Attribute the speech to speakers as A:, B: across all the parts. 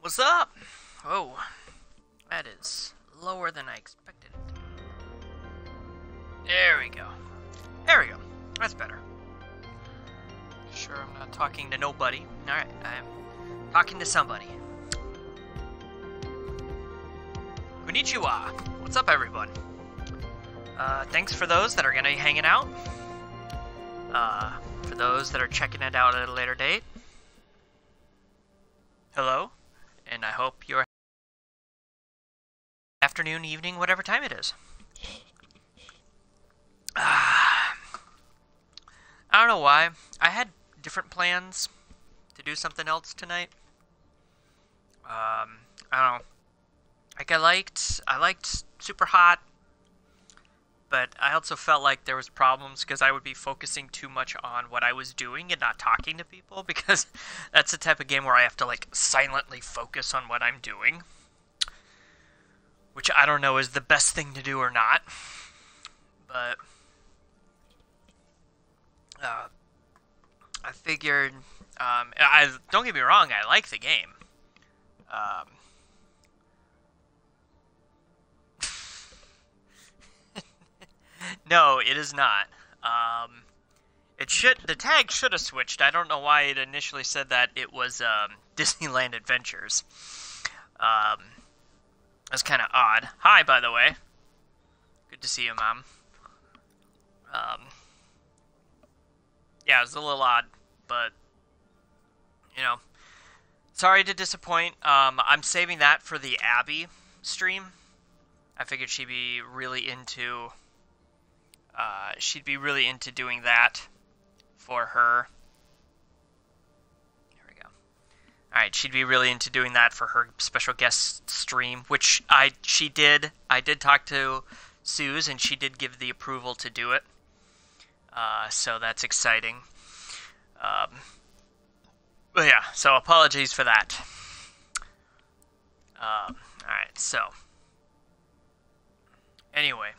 A: What's up? Oh, that is lower than I expected it to be. There we go. There we go. That's better. Sure, I'm not talking to nobody. Alright, I'm talking to somebody. Konnichiwa. What's up, everyone? Thanks for those that are gonna be hanging out. For those that are checking it out at a later date. Hello, and I hope you're afternoon, evening, whatever time it is. I don't know why. I had different plans to do something else tonight. I don't know. Like I liked Super Hot, but I also felt like there was problems because I would be focusing too much on what I was doing and not talking to people, because that's the type of game where I have to like silently focus on what I'm doing, which I don't know is the best thing to do or not, but I figured, don't get me wrong, I like the game. No, it is not. The tag should have switched. I don't know why it initially said that it was Disneyland Adventures. That's kind of odd. Hi, by the way. Good to see you, Mom. Yeah, it was a little odd, but, you know, sorry to disappoint. I'm saving that for the Abby stream. I figured she'd be really into doing that for her. There we go. Alright, she'd be really into doing that for her special guest stream, which she did. I did talk to Suze, and she did give the approval to do it. So that's exciting. But yeah, so apologies for that. Alright, so. Anyway.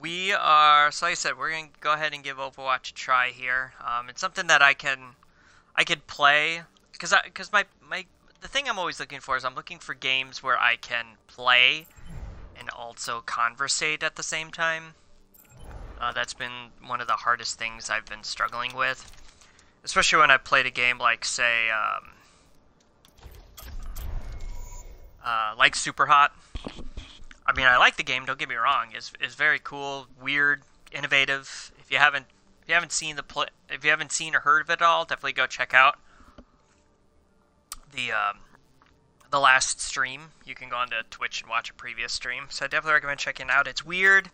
A: So like I said, we're going to go ahead and give Overwatch a try here. It's something that I could play, because the thing I'm always looking for is I'm looking for games where I can play and also conversate at the same time. That's been one of the hardest things I've been struggling with, especially when I played a game like, say, like Super Hot. I mean, I like the game. Don't get me wrong. It's very cool, weird, innovative. If you haven't seen or heard of it at all, definitely go check out the last stream. You can go onto Twitch and watch a previous stream. So I definitely recommend checking it out. It's weird,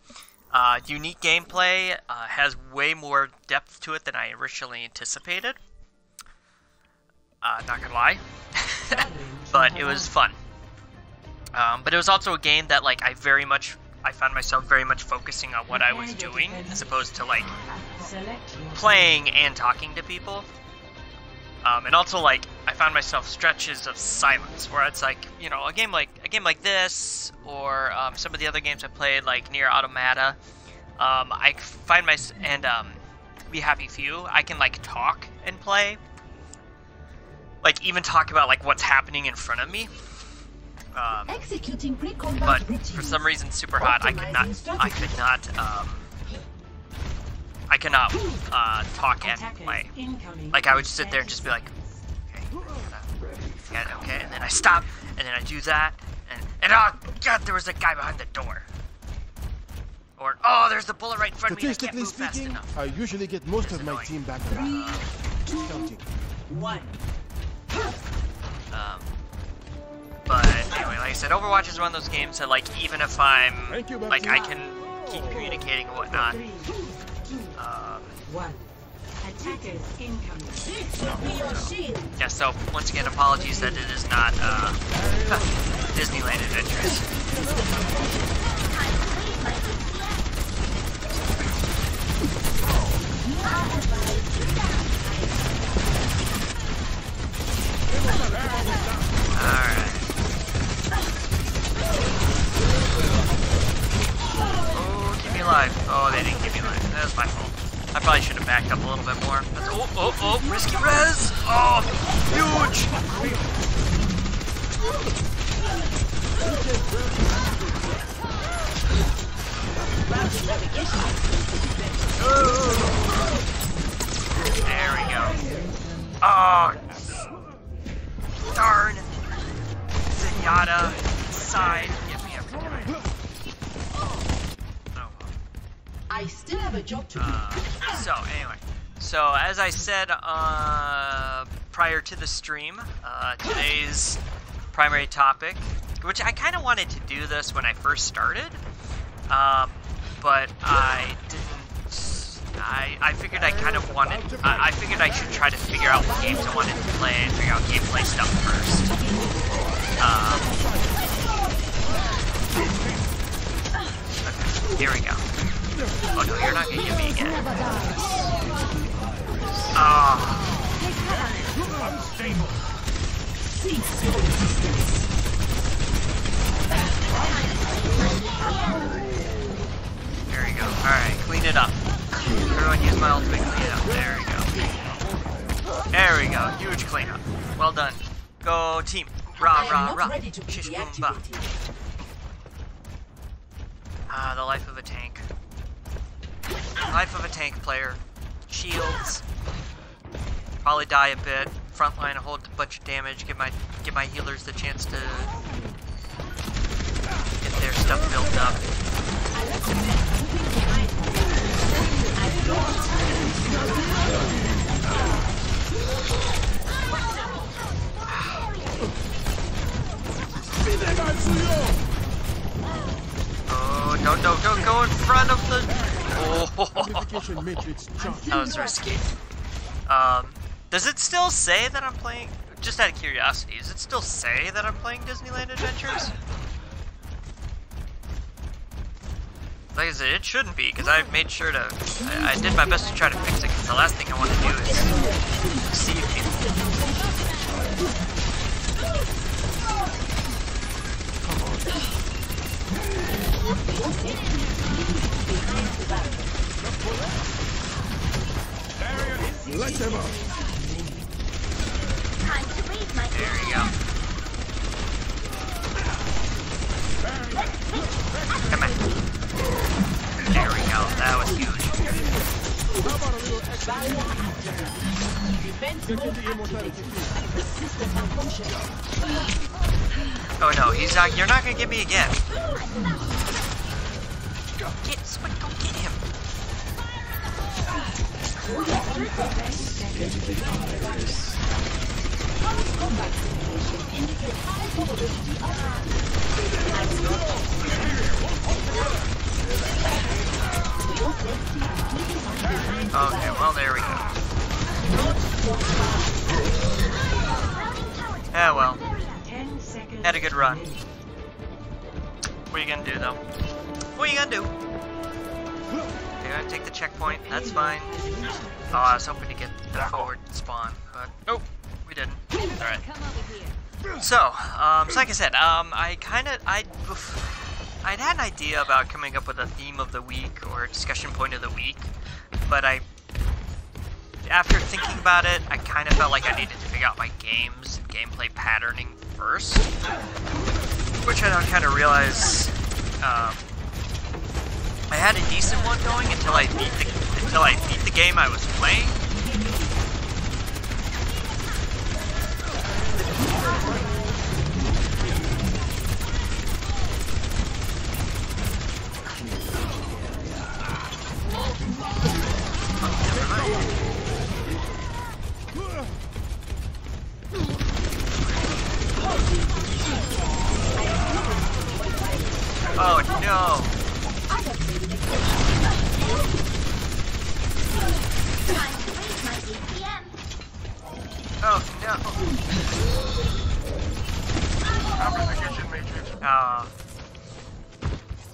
A: unique gameplay. Has way more depth to it than I originally anticipated. Not gonna lie, but it was fun. But it was also a game that, like, I found myself very much focusing on what I was doing, as opposed to, like, playing and talking to people. And also, like, I found myself stretches of silence, where it's like, you know, a game like this, or some of the other games I played, like Nier Automata. I find Be Happy Few, I can, like, talk and play. Like, even talk about, like, what's happening in front of me. But for some reason, Super Hot, I cannot talk and play. Like, I would just sit there and just be like, okay, and then I stop, and then I do that, and oh god, there was a guy behind the door. Or, oh, there's the bullet right in front of me, I can't move fast enough.
B: I usually get most of my team back around.
A: But anyway, like I said, Overwatch is one of those games that, like, even if I can keep communicating and whatnot. Yeah, so once again, apologies that it is not Disneyland Adventures. Alright. Oh, keep me alive. Oh, they didn't keep me alive. That was my fault. I probably should have backed up a little bit more. That's, oh, risky res! Oh, huge! There we go. Oh, darn. Zenyatta inside. Get me every time. Oh.
C: I still have a job to do.
A: So anyway, so as I said prior to the stream, today's primary topic, which I kind of wanted to do this when I first started, but I didn't. I figured I kind of wanted. I figured I should try to figure out what games I wanted to play and figure out gameplay stuff first. Okay, here we go. Oh no, you're not gonna get me again.
D: Unstable.
A: There we go. Alright, clean it up. Everyone use my ultimate, clean it up. There we go. There we go. Huge cleanup. Well done. Go team. Rah, rah, rah. Shish, boom, bah. Ah, the life of a tank. Life of a tank player. Shields. Probably die a bit. Frontline a whole bunch of damage. Give my healers the chance to get their stuff built up. Oh, don't go in front of the. Oh, that was risky. Does it still say that I'm playing? Just out of curiosity, does it still say that I'm playing Disneyland Adventures? Like I said, it shouldn't be, because I've made sure to. I did my best to try to fix it, because the last thing I want to do is deceive people.
B: Light them up.
E: Time to raise my
A: There we go. Come on. There we go. That was huge.
B: How about a little extra? Get the immortality.
A: Oh no, he's not. You're not gonna get me again. Go get him. Okay, well there we go. Yeah, well. Had a good run. What are you gonna do though? What are you gonna do? You're gonna take the checkpoint, that's fine. Oh, I was hoping to get the forward spawn, but nope, we didn't. Alright. So, like I said, I'd had an idea about coming up with a theme of the week or a discussion point of the week, but after thinking about it, I kind of felt like I needed to figure out my games and gameplay patterning first, which I kind of realized I had a decent one going until I beat the game I was playing. Oh no! Oh no! Oh,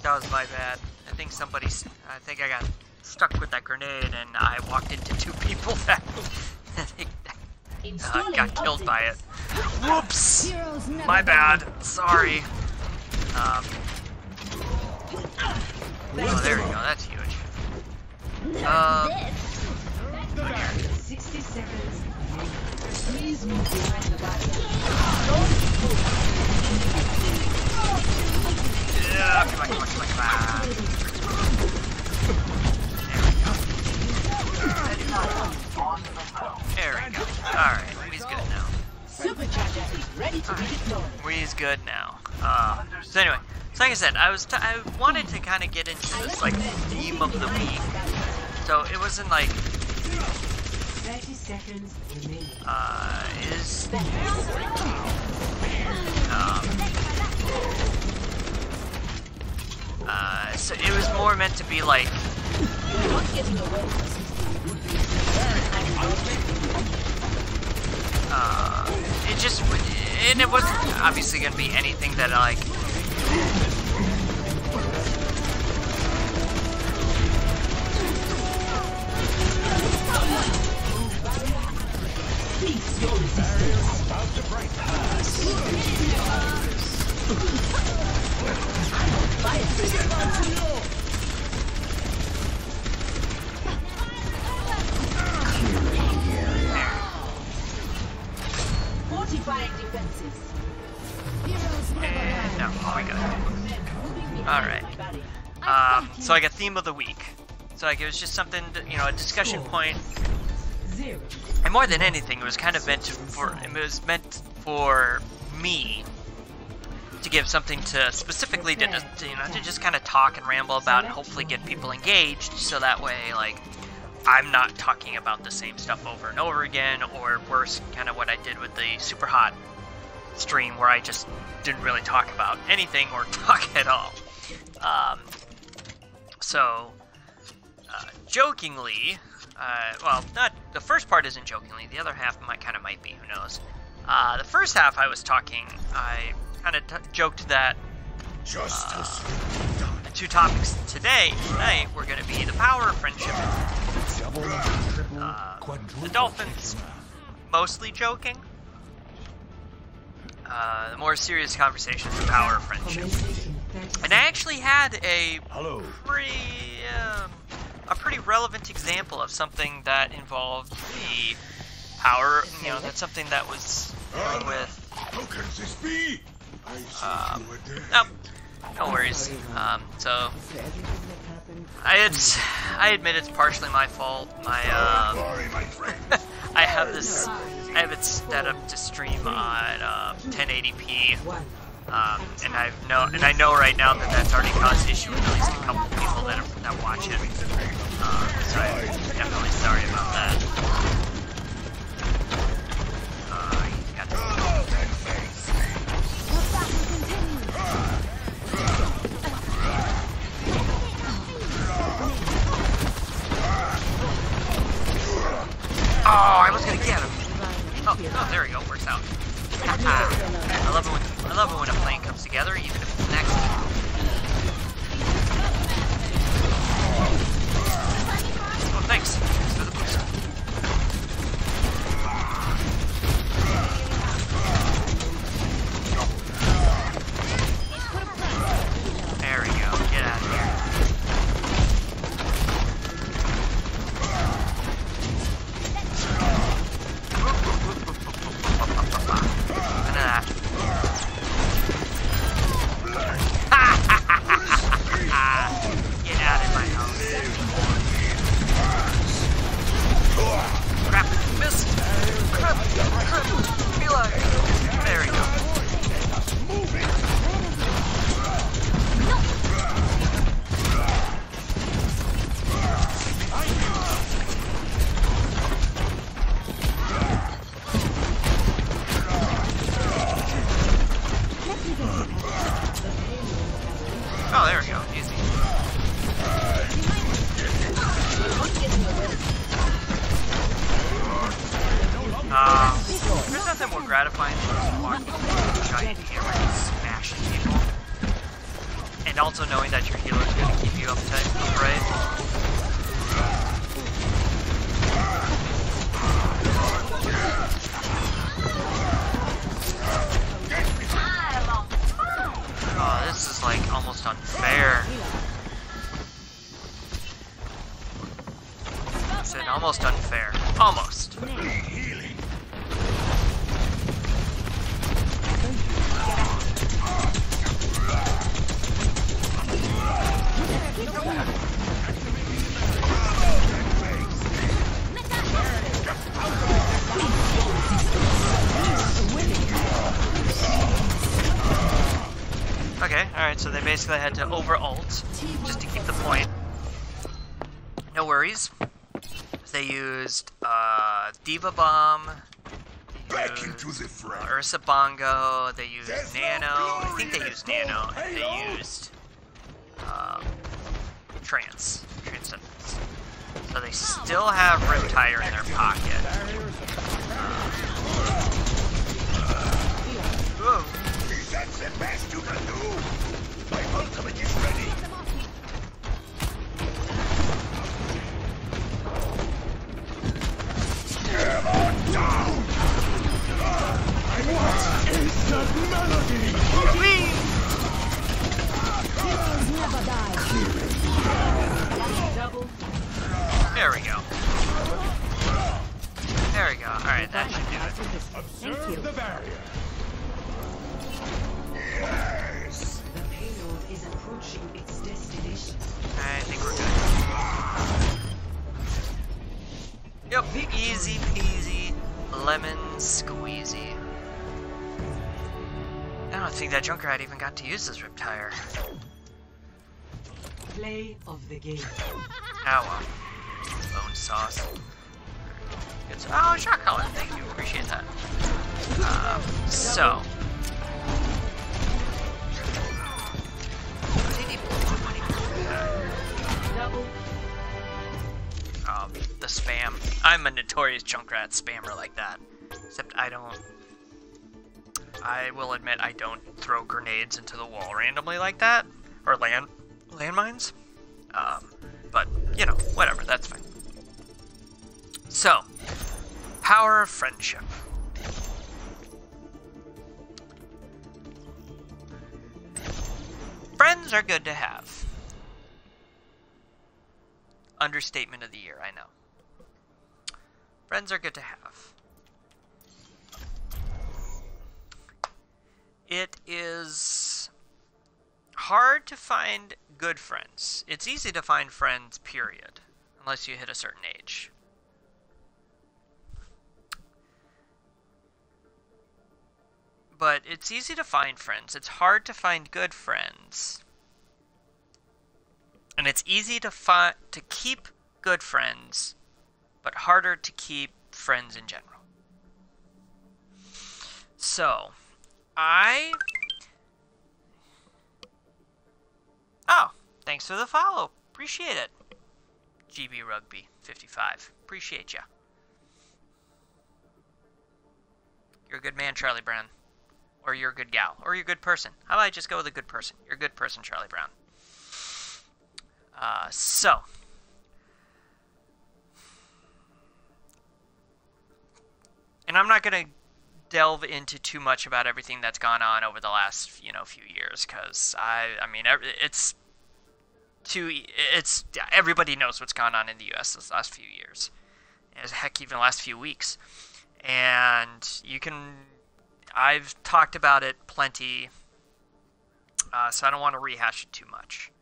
A: that was my bad. I think I got stuck with that grenade and I walked into two people that got killed by it. Whoops! My bad. Sorry. Oh, there we go. That's huge.
C: 60 seconds. Please move behind the barrier.
A: Yeah, come on. There we go. Alright, he's good now.
C: Supercharger is ready to be deployed.
A: He's good now. So anyway, so like I said, I wanted to kind of get into this like theme of the week. So it wasn't like
C: 30 seconds remaining.
A: So it was more meant to be like
C: You're not getting away.
A: it just, and it wasn't obviously gonna be anything that like
C: Cease your resistance.
B: About to break.
C: Fortifying defenses.
A: and no, oh my god. Alright. So like a theme of the week. So like it was just something to, you know, a discussion point. And more than anything, it was kind of meant for me to give something to specifically to just kind of talk and ramble about and hopefully get people engaged, so that way like I'm not talking about the same stuff over and over again, or worse, kind of what I did with the Super Hot stream where I just didn't really talk about anything or talk at all. Jokingly, well, not the first part isn't jokingly. The other half might be. Who knows? The first half I was talking. I kind of joked that the two topics tonight were going to be the power of friendship. The dolphins, mostly joking. The more serious conversations, the power of friendship. And I actually had a pretty relevant example of something that involved the power. You know, that's something that was dealing with.
B: How can this be?
A: No worries. So I admit it's partially my fault. I have it set up to stream on 1080p. And I know right now that that's already caused issue with at least a couple people that watch it. So I'm definitely sorry about that. Oh, I was gonna get him. Oh, there we go. Works out. I love it when a plane comes together, even if it's next. Oh, thanks. Thanks for the boost. There we go. Get out of here. Oh, there we go. Easy. There's nothing more gratifying than just walking through a giant hammer and smashing people. And also knowing that your healer is going to keep you upright. Oh, this is like almost unfair. said almost unfair. Almost. Okay, alright, so they basically had to over-ult just to keep the point. No worries. They used Diva Bomb, they used Ursa Bongo, they used Nano, I think they used Nano, and they used Transcendence. So they still have Riptire in their pocket. Whoa.
D: That's the best you can do. My ultimate is ready. Come on down. I want instant melody.
C: Never die. Double.
A: There we go. There we go. Alright, that should do it.
D: Observe the barrier. Yes.
C: The payload is approaching its destination.
A: I think we're good. Yep, easy peasy, lemon squeezy. I don't think that Junkrat even got to use this Riptire.
C: Play of the game.
A: Oh well. Bone sauce. It's, oh, shot color. Thank you. Appreciate that. So. The spam. I'm a notorious Junkrat spammer like that. Except I will admit I don't throw grenades into the wall randomly like that. Or landmines. But, you know, whatever, that's fine. So, power of friendship. Friends are good to have. Understatement of the year, I know. Friends are good to have. It is hard to find good friends. It's easy to find friends, period. Unless you hit a certain age. But it's easy to find friends. It's hard to find good friends. And it's easy to keep good friends, but harder to keep friends in general. So, oh, thanks for the follow. Appreciate it. GB Rugby 55. Appreciate ya. You're a good man, Charlie Brown. Or you're a good gal. Or you're a good person. How about I just go with a good person? You're a good person, Charlie Brown. So. And I'm not going to delve into too much about everything that's gone on over the last, few years, because I mean, everybody knows what's gone on in the U.S. this last few years. And heck, even the last few weeks. And I've talked about it plenty, so I don't want to rehash it too much.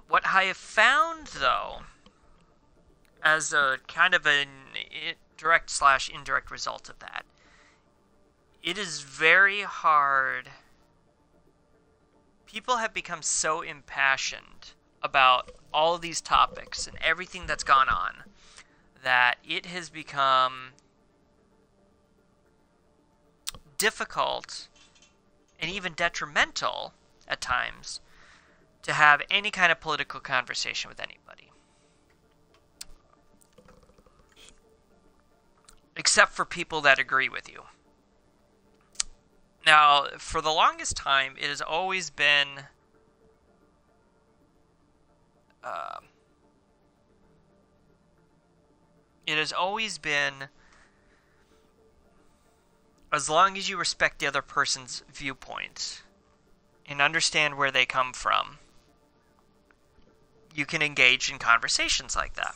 A: What I have found, though, as a kind of an direct/indirect result of that, it is very hard. People have become so impassioned about all of these topics and everything that's gone on that it has become difficult and even detrimental at times to have any kind of political conversation with anybody. Except for people that agree with you. Now, for the longest time, it has always been as long as you respect the other person's viewpoint and understand where they come from, you can engage in conversations like that.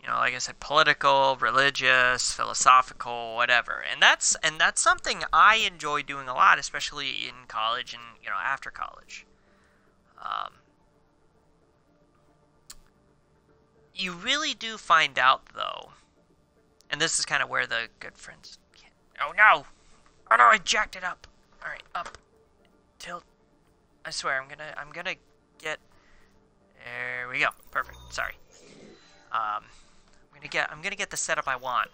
A: You know, like I said, political, religious, philosophical, whatever. And that's something I enjoy doing a lot, especially in college and, you know, after college. You really do find out, though, and this is kind of where the good friends can't... Oh no! Oh no, I jacked it up. All right, up, tilt. I swear, I'm gonna get. There we go. Perfect. Sorry. I'm gonna get the setup I want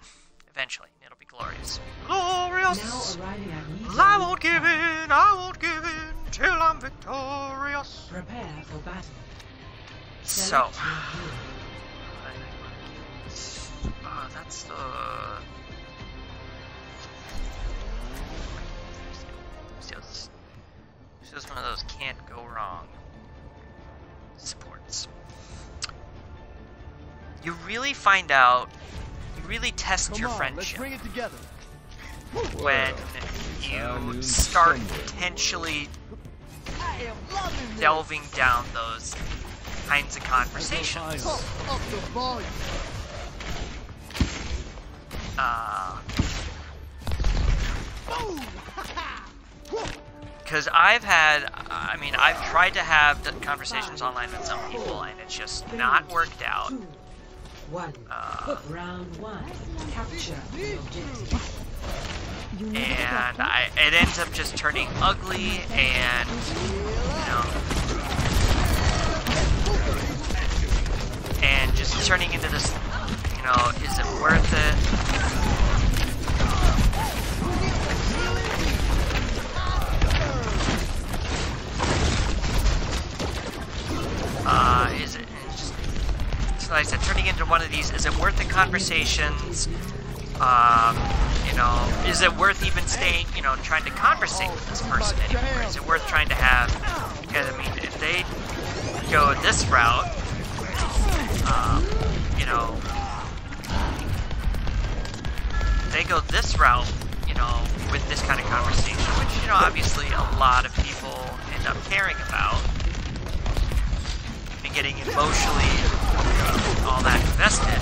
A: eventually. It'll be glorious. Glorious.
C: Now arriving at Nito
A: I won't give in. I won't give in till I'm victorious.
C: Prepare for battle.
A: So.
C: Select your hero.
A: That's the... It's just one of those can't go wrong supports. You really find out, you really test your
B: Let's
A: friendship
B: bring it together.
A: when you start potentially delving down those kinds of conversations.
B: Up the volume.
A: Because I've tried to have conversations online with some people, and it's just not worked out.
C: 2, 1. Round 1. Capture the objective.
A: And it ends up just turning ugly, and, you know, and just turning into this, you know, is it worth it? Is it just, so like I said, turning into one of these, is it worth the conversations? You know, is it worth even staying, you know, trying to conversate with this person anymore? Is it worth trying to have, because I mean, if they go this route, you know, if they go this route, you know, with this kind of conversation, which, you know, obviously a lot of people end up caring about, and getting emotionally all that invested.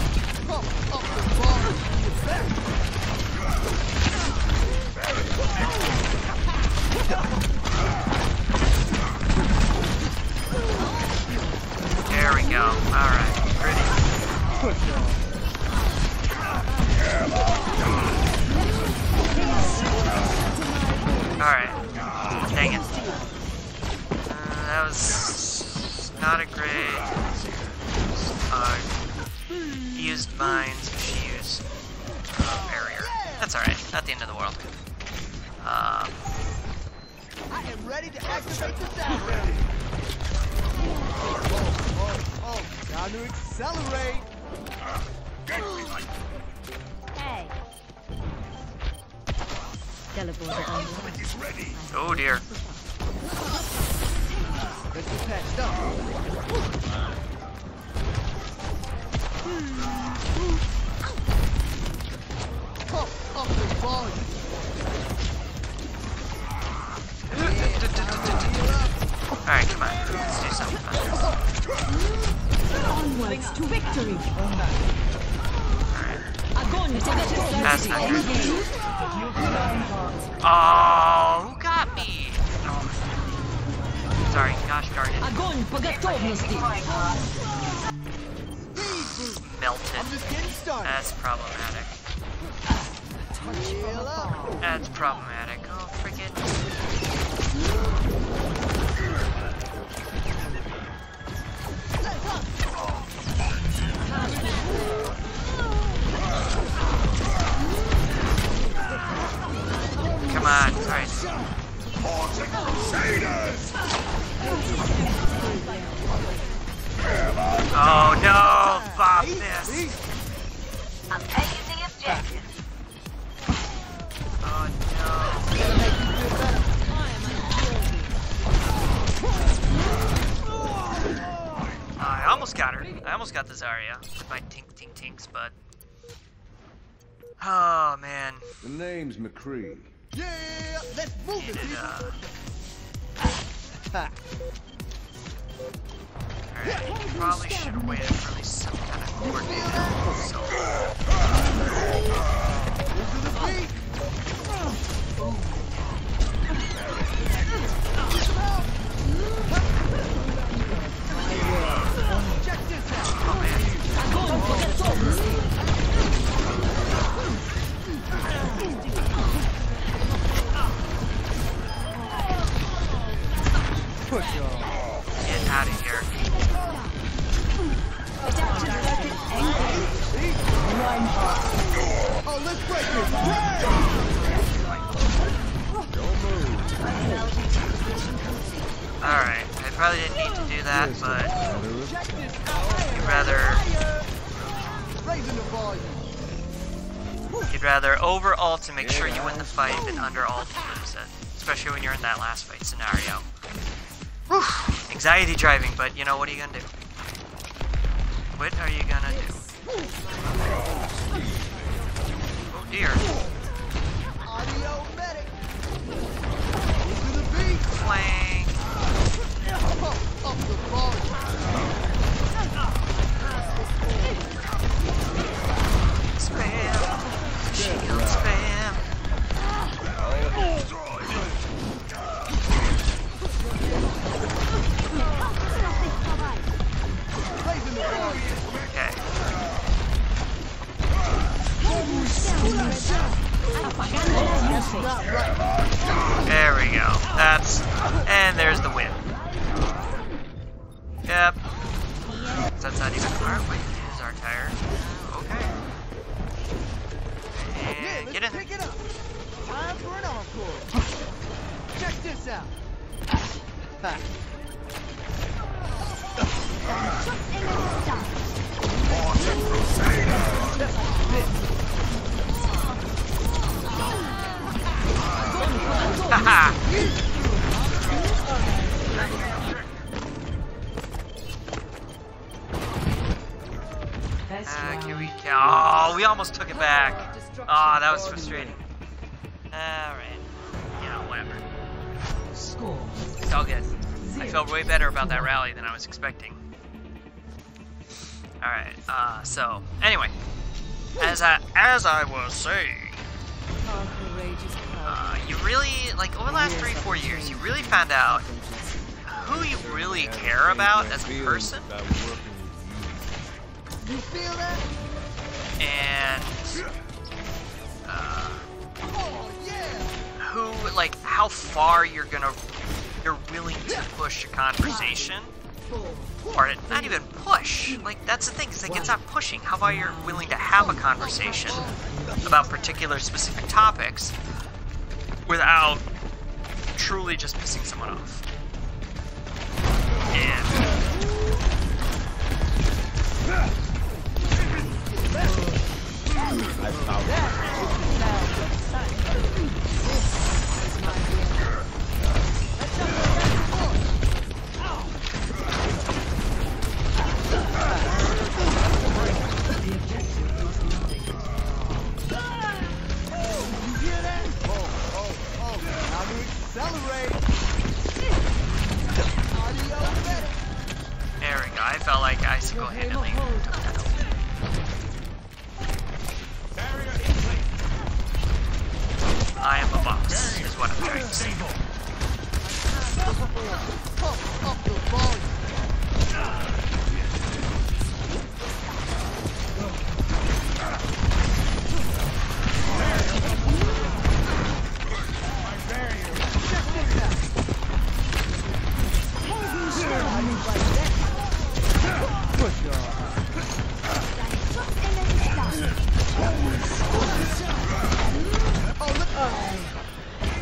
A: There we go. Alright, pretty. Alright. Dang it. That was not a great... used mines, she used barrier. That's alright, not the end of the world.
B: I am ready to activate the sound ray. Oh, time to accelerate.
E: Hey. Teleporter online.
A: Oh dear.
B: Let's get patched up. Up the volume.
A: Alright, come on. Let's do something.
E: Onwards to victory.
A: Alright.
E: Огонь по
A: That's not good.
E: готовности.
A: Oh, who got me? Oh. Sorry, gosh darn it.
E: Огонь по готовности.
A: Melted.
B: I'm just getting started.
A: That's problematic.
B: Heal up.
A: That's problematic. Oh, friggin'. Come on, alright. Oh no! Bob missed!
F: I'm taking the objective.
A: Oh no. I almost got her. I almost got the Zarya with my tinks, but... Oh man.
G: The name's McCree.
B: Yeah, let's move it,
A: Needed,
B: people. Ha.
A: Alright, probably should have waited for at least some kind of coordinated assault. Get out of here.
B: Oh, let's break it!
A: Alright, I probably didn't need to do that, but you'd rather over ult to make sure you win the fight than under ult to lose it. Especially when you're in that last fight scenario. Whew. Anxiety driving, but you know, what are you gonna do? What are you gonna do? Oh dear.
B: Audio medic.
A: Flank.
B: Up the volume.
A: Spam. Shield spam. Okay. There we go. And there's the win. Yep. That's not even hard. Wait, here's our tire. Okay. And get in.
B: Pick it up. Time for an encore. Check this out.
A: Haha. Oh, we almost took it back. Oh, that was frustrating. Alright. You know, whatever.
C: Score.
A: It's all good. I felt way better about that rally than I was expecting. Alright, so, anyway. As I was saying, you really, like, over the last 3-4 years, you really found out who you really care about as a person.
B: You feel that?
A: And
B: Oh, yeah.
A: who, like, how far you're willing to push a conversation, or not even push. Like, that's the thing, it's like, it's not pushing. How about you're willing to have a conversation about particular specific topics without truly just pissing someone off. And there we go. I felt like I single-handedly took that over. I am a boss, is what I'm trying to say.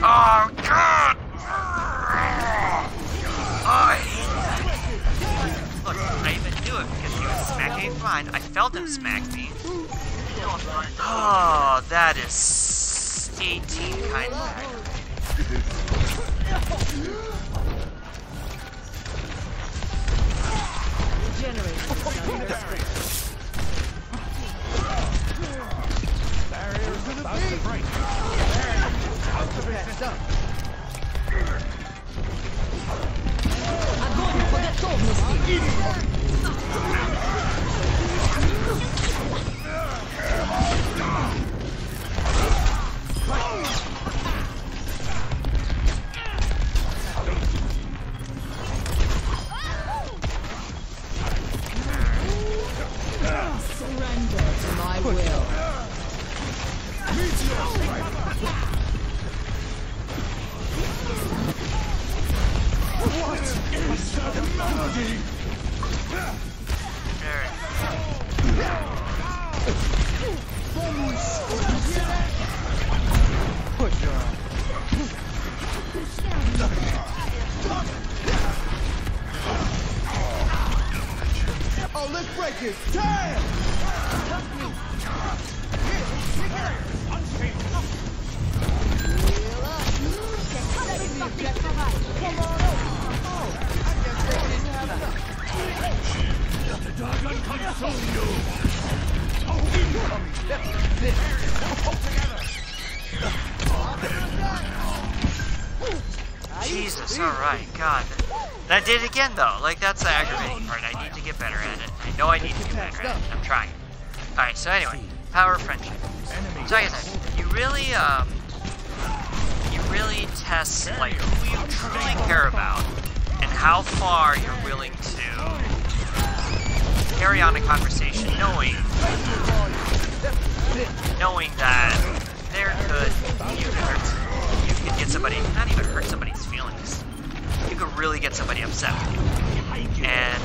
A: Oh god! I hate that. Look, I even knew it because he was smacking me blind. I felt him smack me. Oh, that is 18 kind of aggravating.
E: Огонь по готовности! will.
B: Oh, let's break it. Damn!
A: Jesus, alright, God. And I did it again though, like that's the aggravating part. I need to get better at it. I know I need to get better at it. I'm trying. Alright, so anyway, power of friendship. So like I said, you really test like who you truly care about and how far you're willing to carry on a conversation knowing that you could get somebody, not even hurt somebody's feelings. You could really get somebody upset with you. And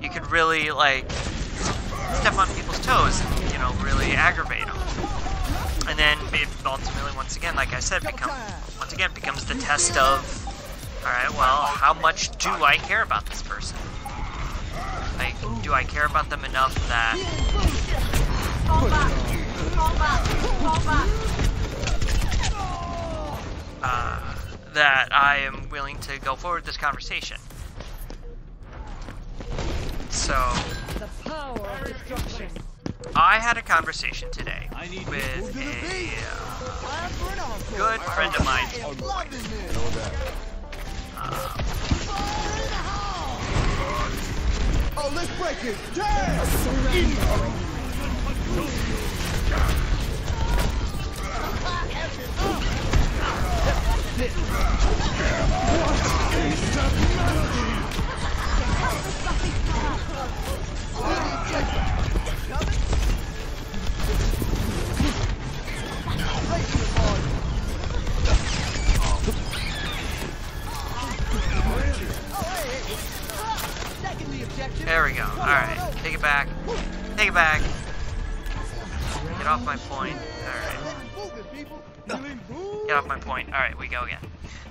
A: you could really like step on people's toes and, you know, really aggravate them. And then it ultimately, once again, like I said, becomes the test of, alright, well, how much do I care about this person? Like, do I care about them enough that that I am willing to go forward with this conversation? So, I had a conversation today with a good friend of mine.
B: Oh, let's break it. Damn!
A: There we go. Alright. Take it back. Take it back. Get off my point. Alright. Get off my point. Alright, we go again.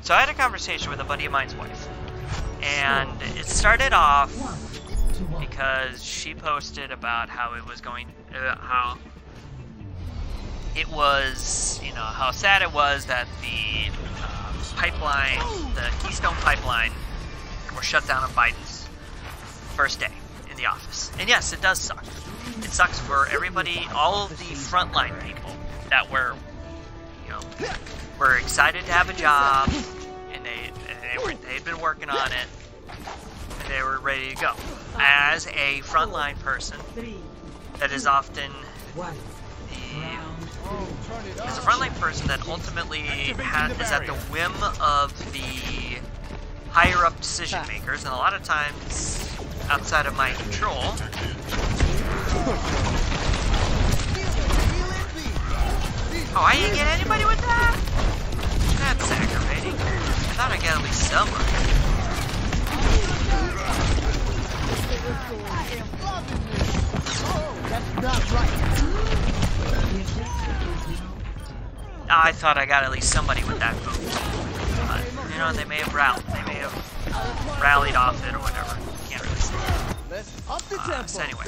A: So I had a conversation with a buddy of mine's wife. And it started off because she posted about how it was going, how it was, you know, how sad it was that the pipeline, the Keystone Pipeline, were shut down on Biden's first day in the office. And yes, it does suck. It sucks for everybody, all of the frontline people that were, you know, were excited to have a job, and they'd been working on it, and they were ready to go. As a frontline person, that is often as a frontline person that ultimately is at the whim of the higher up decision makers, and a lot of times outside of my control. Oh, I didn't get anybody with that? That's aggravating. I thought I'd get at least someone. I thought I got at least somebody with that move. But, you know, they may have rallied off it or whatever. Can't really say. So anyway,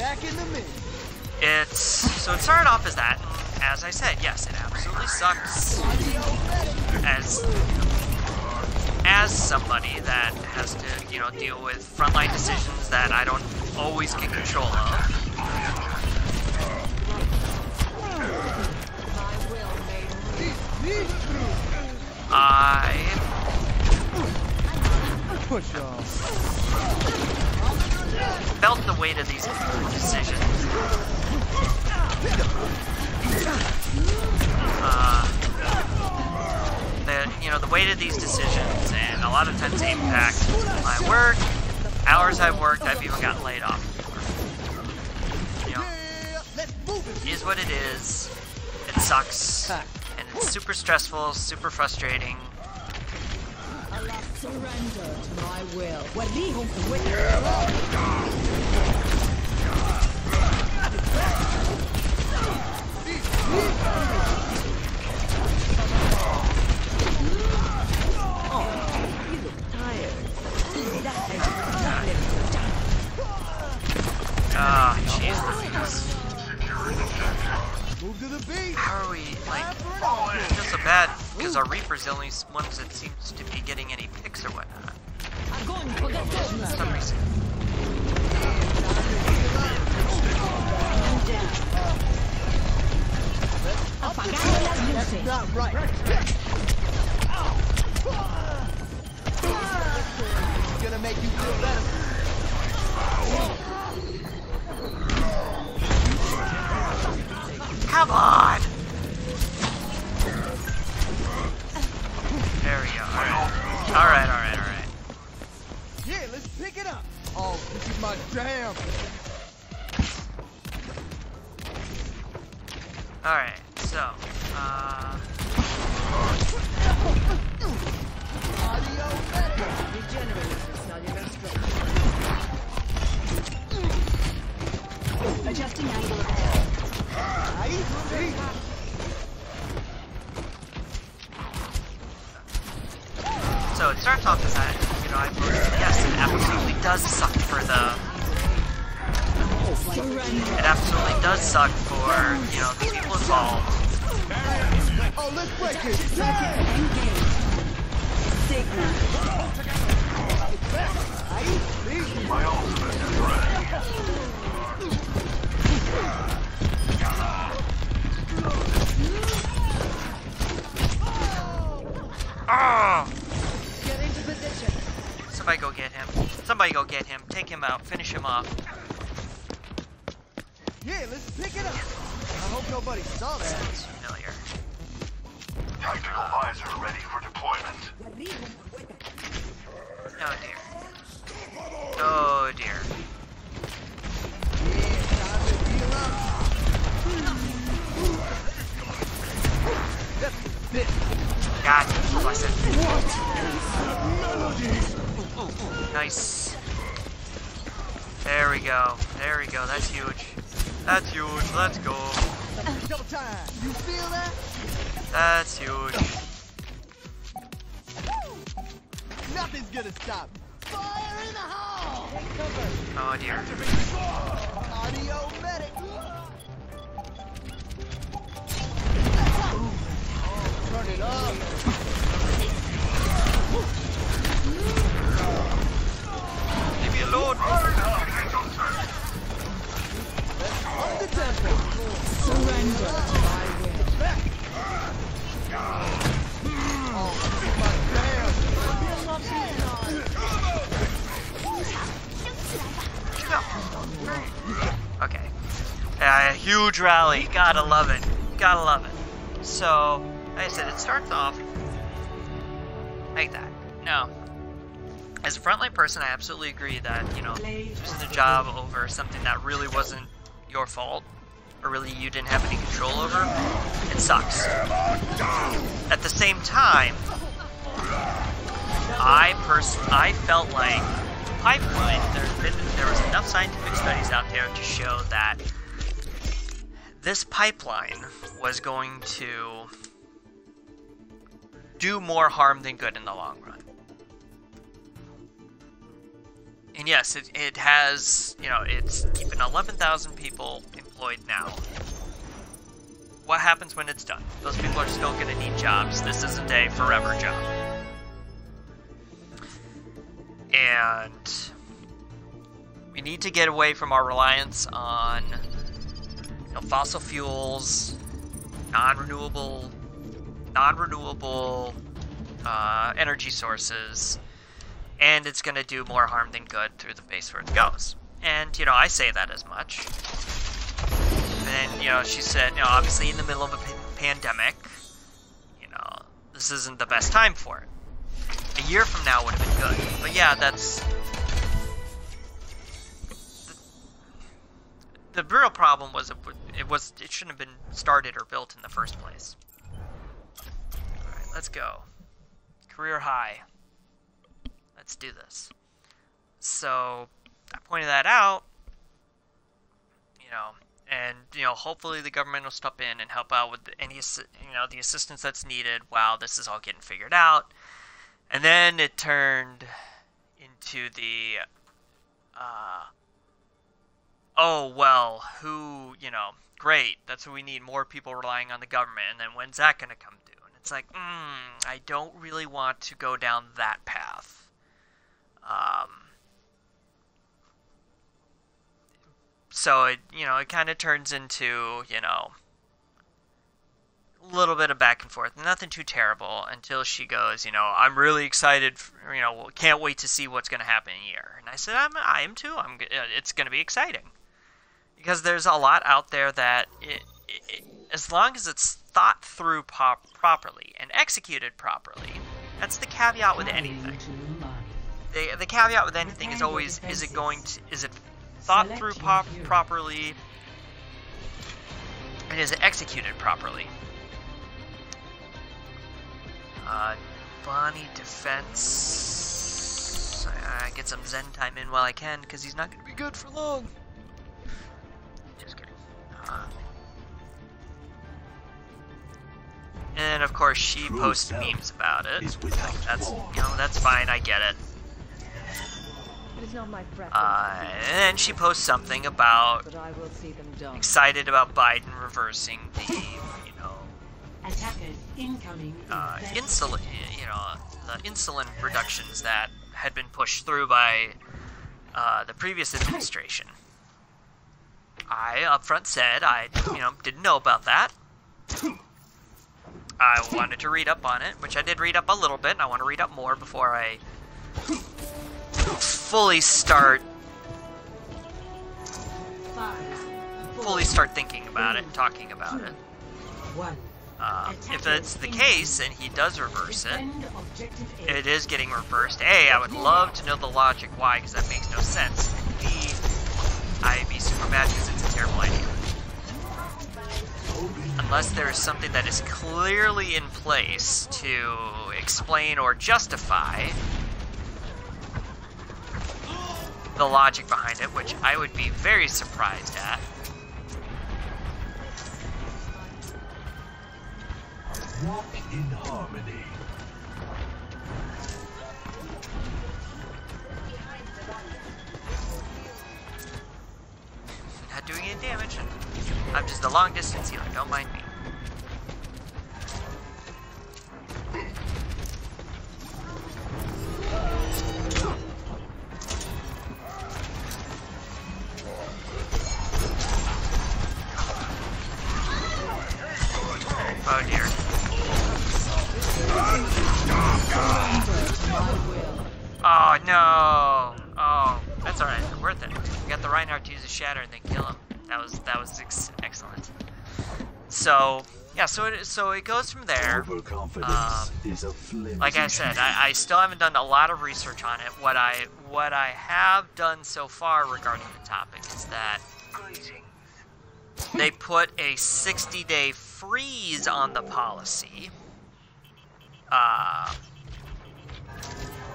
A: it started off as that. As I said, yes, it absolutely sucks. As somebody that has to, you know, deal with frontline decisions that I don't always get control of. I felt the weight of these decisions. weight of these decisions, and a lot of times they impact my work, hours I've worked. I've even gotten laid off before. You know, it is what it is. It sucks, and it's super stressful, super frustrating.
E: Surrender to my will.
C: You look tired.
A: Ah, jeez.
B: Move to the beat.
A: How are we, like, I feel so bad, because our Reaper's the only ones that seems to be getting any picks or whatnot. For some reason.
B: That's not right. It's gonna make you feel better.
A: Come on! There we go. Alright.
B: Yeah, let's pick it up. Oh, this is my jam.
A: Alright, so,
E: Adjusting angle of attack.
A: so it starts off as that, you know, yes, it absolutely does suck for the... It absolutely does suck for, you know, the people involved.
B: Oh, let's break it.
D: My ultimate is ready.
A: Oh! Get into position. Somebody go get him. Somebody go get him. Take him out. Finish him off.
B: Yeah, let's pick it up. I hope nobody saw that.
A: Sounds familiar.
D: Tactical visor ready for deployment.
A: Oh dear. Oh dear. God bless it. Nice. There we go. There we go. That's huge. That's huge. Let's go.
B: Double time. You feel that?
A: That's huge.
B: Nothing's gonna stop. Fire in the hole.
A: Oh dear.
B: Audio medic. Turn it up.
A: Leave me alone.
B: Up the tempo.
E: Surrender to my will.
B: Oh, my damn.
A: Okay. Huge rally. Gotta love it. Gotta love it. So, like I said, it starts off like that. Now, as a frontline person, I absolutely agree that, you know, losing a job over something that really wasn't your fault, or really you didn't have any control over, it sucks. At the same time, I felt like pipeline, there was enough scientific studies out there to show that this pipeline was going to do more harm than good in the long run. And yes, it has, you know, it's keeping 11,000 people employed now. What happens when it's done? Those people are still going to need jobs. This isn't a forever job. And we need to get away from our reliance on, you know, fossil fuels, non-renewable energy sources, and it's going to do more harm than good through the base where it goes. And, you know, I say that as much. And, you know, she said, you know, obviously in the middle of a pandemic, you know, this isn't the best time for it. A year from now would have been good. But yeah, that's... The real problem was it shouldn't have been started or built in the first place. Alright, let's go. Career high. Let's do this. So, I pointed that out, you know, and, you know, hopefully the government will step in and help out with any, you know, the assistance that's needed while this is all getting figured out. And then it turned into the, oh, well, who, you know, great, that's what we need, more people relying on the government, and then when's that going to come due? And it's like, I don't really want to go down that path. So it, you know, it kind of turns into, you know, a little bit of back and forth. Nothing too terrible until she goes, you know, I'm really excited, you know, can't wait to see what's going to happen in a year. And I said, I am too. It's going to be exciting. Because there's a lot out there that, as long as it's thought through properly and executed properly, that's the caveat with anything. The caveat with anything is always, is it thought through properly, and is it executed properly? Bonnie defense. Get some Zen time in while I can, because he's not going to be good for long. Just kidding. And of course, she posts memes about it. That's, you know, that's fine. I get it. And then she posts something about excited about Biden reversing the, you know, insulin, you know, the insulin reductions that had been pushed through by the previous administration. I upfront said I, you know, didn't know about that. I wanted to read up on it, which I did read up a little bit, and I want to read up more before I fully start thinking about it and talking about it. If it's the case and he does reverse it, it is getting reversed. A, I would love to know the logic why, because that makes no sense. And B, I'd be super mad because it's a terrible idea. Unless there is something that is clearly in place to explain or justify the logic behind it, which I would be very surprised at.
D: Walk in harmony.
A: Not doing any damage. I'm just a long distance healer, don't mind me. Oh dear. Oh no! Oh, that's alright. Worth it. We got the Reinhardt to use a shatter and then kill him. That was excellent. So yeah, so it goes from there. Like I said, I still haven't done a lot of research on it. What I have done so far regarding the topic is that they put a 60-day freeze on the policy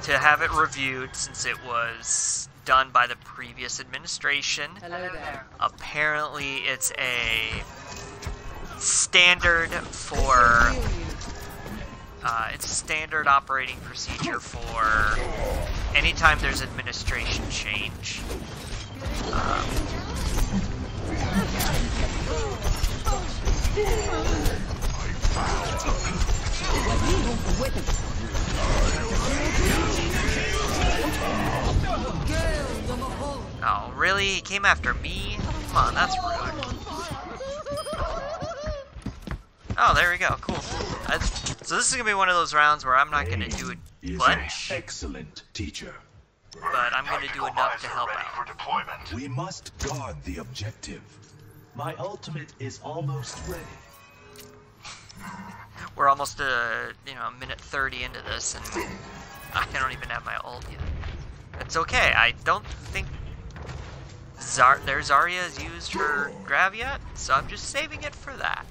A: to have it reviewed, since it was done by the previous administration.
E: Hello there.
A: Apparently it's a standard for it's a standard operating procedure for anytime there's administration change. Oh, really? He came after me? Come on, that's rude. Oh, there we go. Cool. So this is gonna be one of those rounds where I'm not gonna do a bunch,
D: Excellent, teacher.
A: but I'm gonna do enough to help out.
D: We must guard the objective. My ultimate is almost ready.
A: we're almost a minute 30 into this, and I don't even have my ult yet. It's okay. I don't think their Zarya has used her Grav yet, so I'm just saving it for that.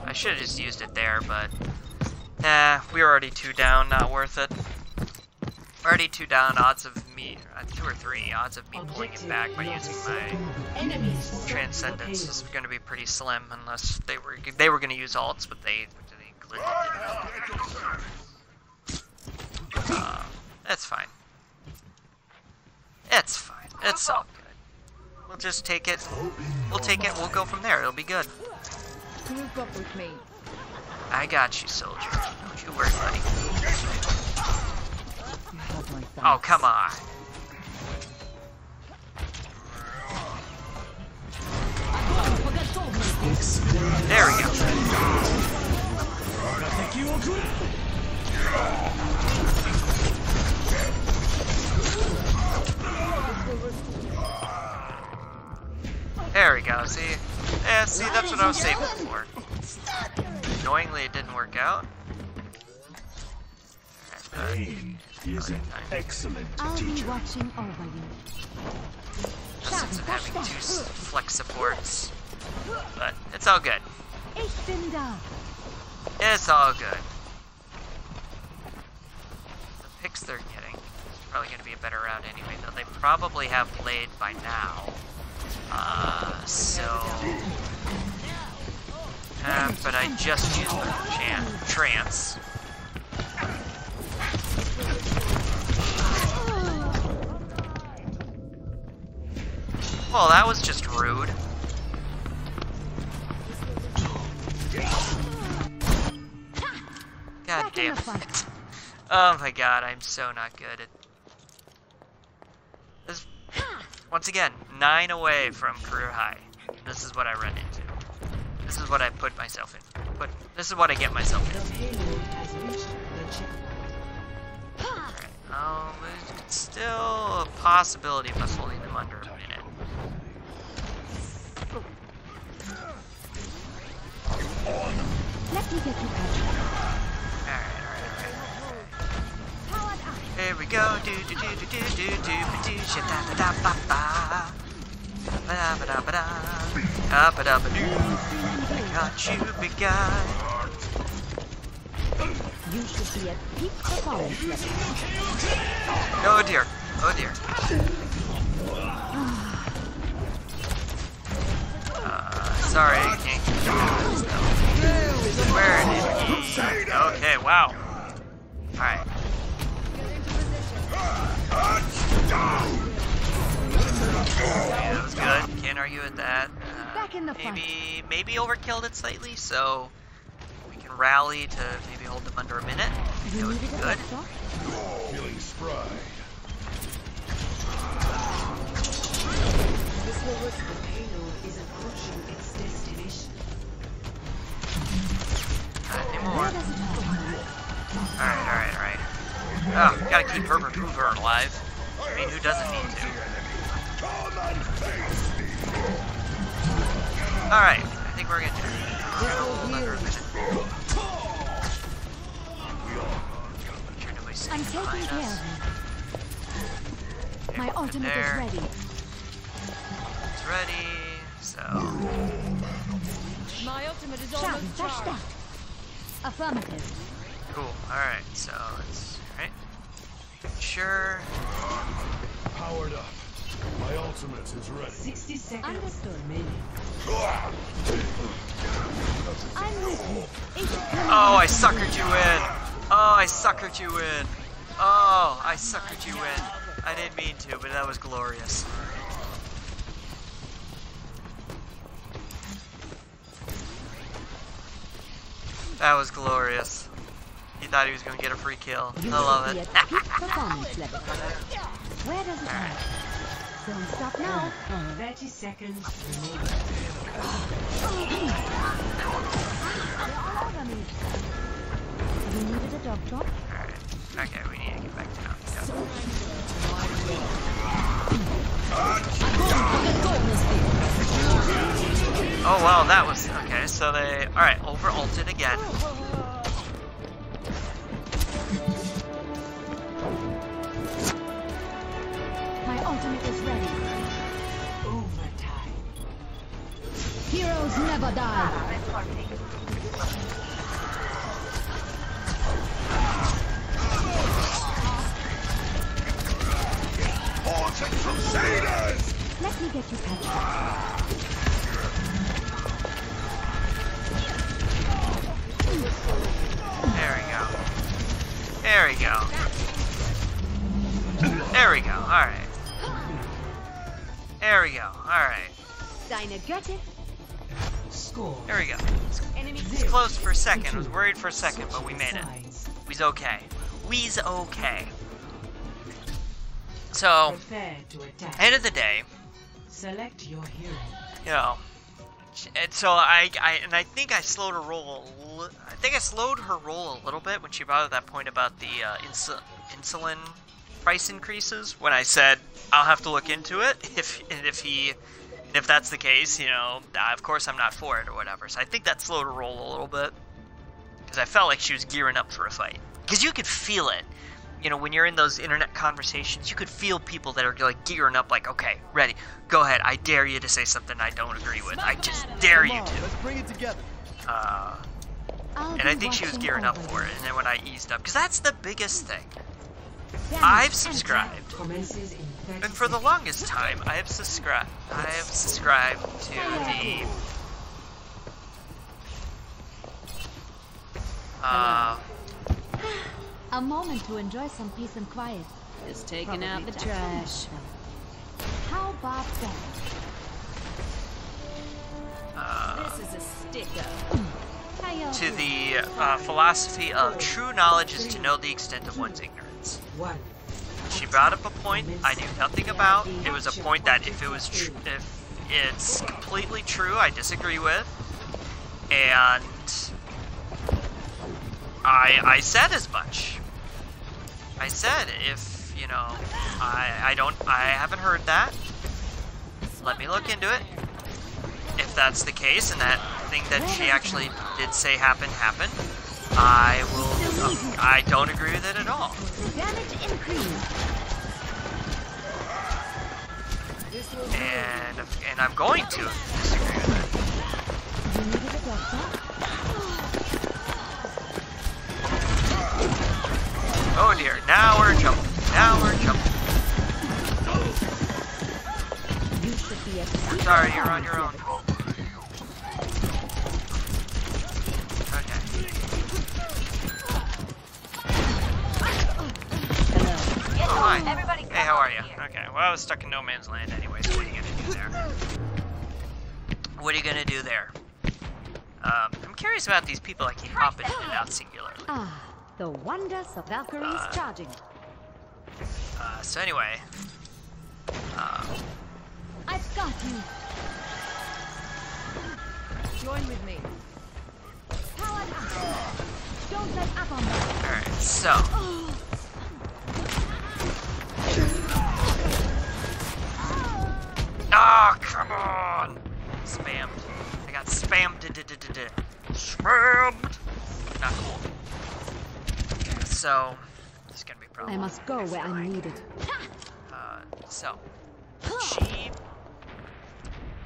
A: I should have just used it there, but we were already 2 down, not worth it. Already 2 down, odds of me, 2 or 3, odds of me pulling it back by using my Transcendence is going to be pretty slim, unless they were going to use ults, but they clearly didn't. That's fine. It's fine. It's all good. We'll just take it. We'll take it. We'll go from there. It'll be good.
E: Move up with me.
A: I got you, soldier. Don't you worry, buddy.
E: You have my thanks.
A: Oh, come on. There we go. There we go, see? Yeah, see, that's what I was saving for. Annoyingly, it didn't work out.
D: Pain is an excellent
E: I'll be
D: teacher.
E: watching over you.
A: No sense of having 2 flex supports. But it's all good.
E: Ich bin da.
A: It's all good. The picks they're getting is probably going to be a better route anyway, though they probably have Blade by now. But I just used the trance. Well, that was just rude. God damn it. Oh my god, I'm so not good at this. Once again, 9 away from career high. This is what I run into. This is what I put myself in. This is what I get myself in. Alright, there's still a possibility of us holding them under a minute.
E: Let me get you back.
A: Alright. Here we go. Do do do do do do do do da da da ba ba. Ba da ba da ba da. Da ba da ba doo. I got you, big guy.
E: You should be at peak performance level.
A: Oh dear. Oh dear. Sorry, I can't get this though. Where did he? Okay, wow. Alright. Okay, that was good. Can't argue with that.
E: Back in the fight.
A: Maybe overkilled it slightly, so we can rally to maybe hold them under a minute. That would be good.
D: Feeling spry.
C: This volcano is approaching its destination.
A: Any more? Alright. Oh, gotta keep Herbert Hoover alive. I mean, who doesn't need to? Alright, I think we're gonna do it. Hold under a minute. Sure nobody's
E: I'm
A: sneaking
E: taking
A: behind
E: care
A: us.
E: of him.
A: Okay,
E: My
A: we're good
E: ultimate
A: there.
E: is ready.
A: It's ready, so...
E: My ultimate is almost charged. Affirmative.
A: Cool, alright, so let's... Alright. Sure.
D: Powered up. My ultimate is ready.
C: 60 seconds
E: Understood.
C: remaining.
E: I'm with you.
A: Oh, I suckered you in! Oh, I suckered you in! Oh, I suckered you in. I didn't mean to, but that was glorious. That was glorious. He thought he was going to get a free kill. I love it.
E: Performance level. Where does it hurt? Don't stop now.
C: 30 seconds remaining.
E: They're all over me. You needed a doctor?
A: Alright. Okay, we need to get back down. Oh wow, that was okay. So they over ulted again.
E: My ultimate is ready.
C: Overtime.
E: Heroes never die.
D: Horton Crusaders!
E: Let me get you patched.
A: There we go. There we go. There we go. Alright. There we go. Alright.
E: Deine Göttin.
C: Score.
A: There we go.
E: Enemy
A: It's close for a second. I was worried for a second, but we made it. We's okay. We's okay. So,
C: Prepare to attack.
A: end of the day,
C: Select your hero.
A: you know, and so I think I slowed her roll. I think I slowed her roll a little bit when she brought up that point about the insulin price increases. When I said I'll have to look into it if that's the case, you know, of course I'm not for it or whatever. So I think that slowed her roll a little bit because I felt like she was gearing up for a fight. Because you could feel it. You know, when you're in those internet conversations, you could feel people that are like gearing up, like, okay, ready, go ahead, I dare you to say something I don't agree with. I just dare you to.
B: Let's bring it together.
A: And I think she was gearing up for it, and then when I eased up, because that's the biggest thing. I've subscribed,
C: Commences in 30
A: and for the longest time, I have subscribed to the
E: A moment to enjoy some peace and quiet.
H: Just taking out the trash.
E: How about that?
H: This is a stick-up.
A: to the philosophy of true knowledge is to know the extent of one's ignorance.
C: One.
A: She brought up a point I knew nothing about. It was a point that if it's completely true, I disagree with, and I said as much. I said, if you know, I haven't heard that. Let me look into it. If that's the case, and that thing that she actually did say happened, I will. I don't agree with it at all.
E: Damage increase.
A: And I'm going to disagree with it.
E: You needed a doctor?
A: Oh dear, now we're jumping. Now we're jumping.
E: You should be a
A: Sorry, you're on your own. Okay. Oh, hi. Hey, how are you? Okay, well, I was stuck in no man's land anyway, so what are you gonna do there? What are you gonna do there? I'm curious about these people that keep popping in and out singularly.
E: Ah, the wonders of Valkyrie's charging.
A: So anyway,
E: I've got you.
H: Join with me.
E: Powered up. Don't let up on me.
A: alright, so. Oh, come on! Spammed. I got spammed. Spammed! Not cool. So, this is gonna be a problem.
E: I must go where I'm needed.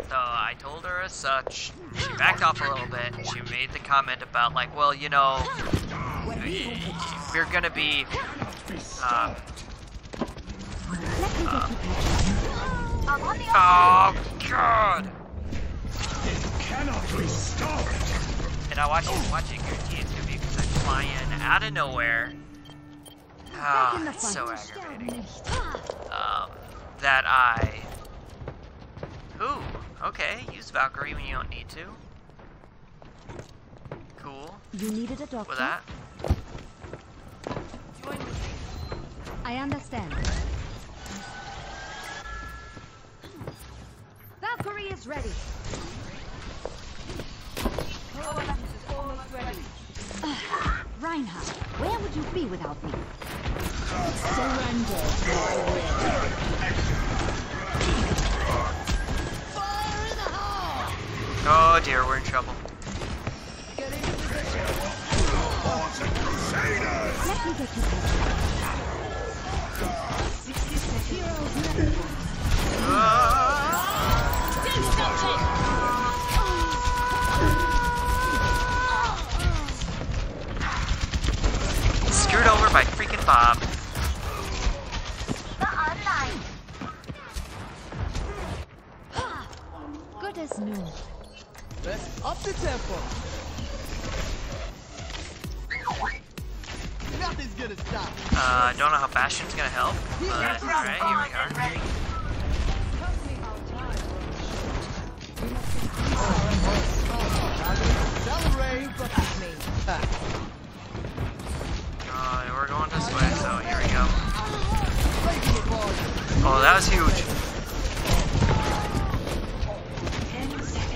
A: So I told her as such. She backed off a little bit. She made the comment about like, well, you know, we're gonna be, oh God!
D: Cannot be stopped.
A: And I watching guarantee it's gonna be because I fly in out of nowhere. Ah, it's so aggravating. That I. Ooh, okay, use Valkyrie when you don't need to. Cool.
E: You needed a doctor?
A: With that.
E: I understand. is ready. Reinhardt, where would you be without me?
H: Surrender.
A: Oh dear, we're in trouble.
E: Let me get you
A: Screwed over by freaking Bob.
E: good as new.
B: Let's up the tempo. Nothing's gonna stop.
A: I don't know how Bastion's gonna help, but alright, here we are.
B: Accelerate.
A: We're going this way, so here we go. Oh, that was huge.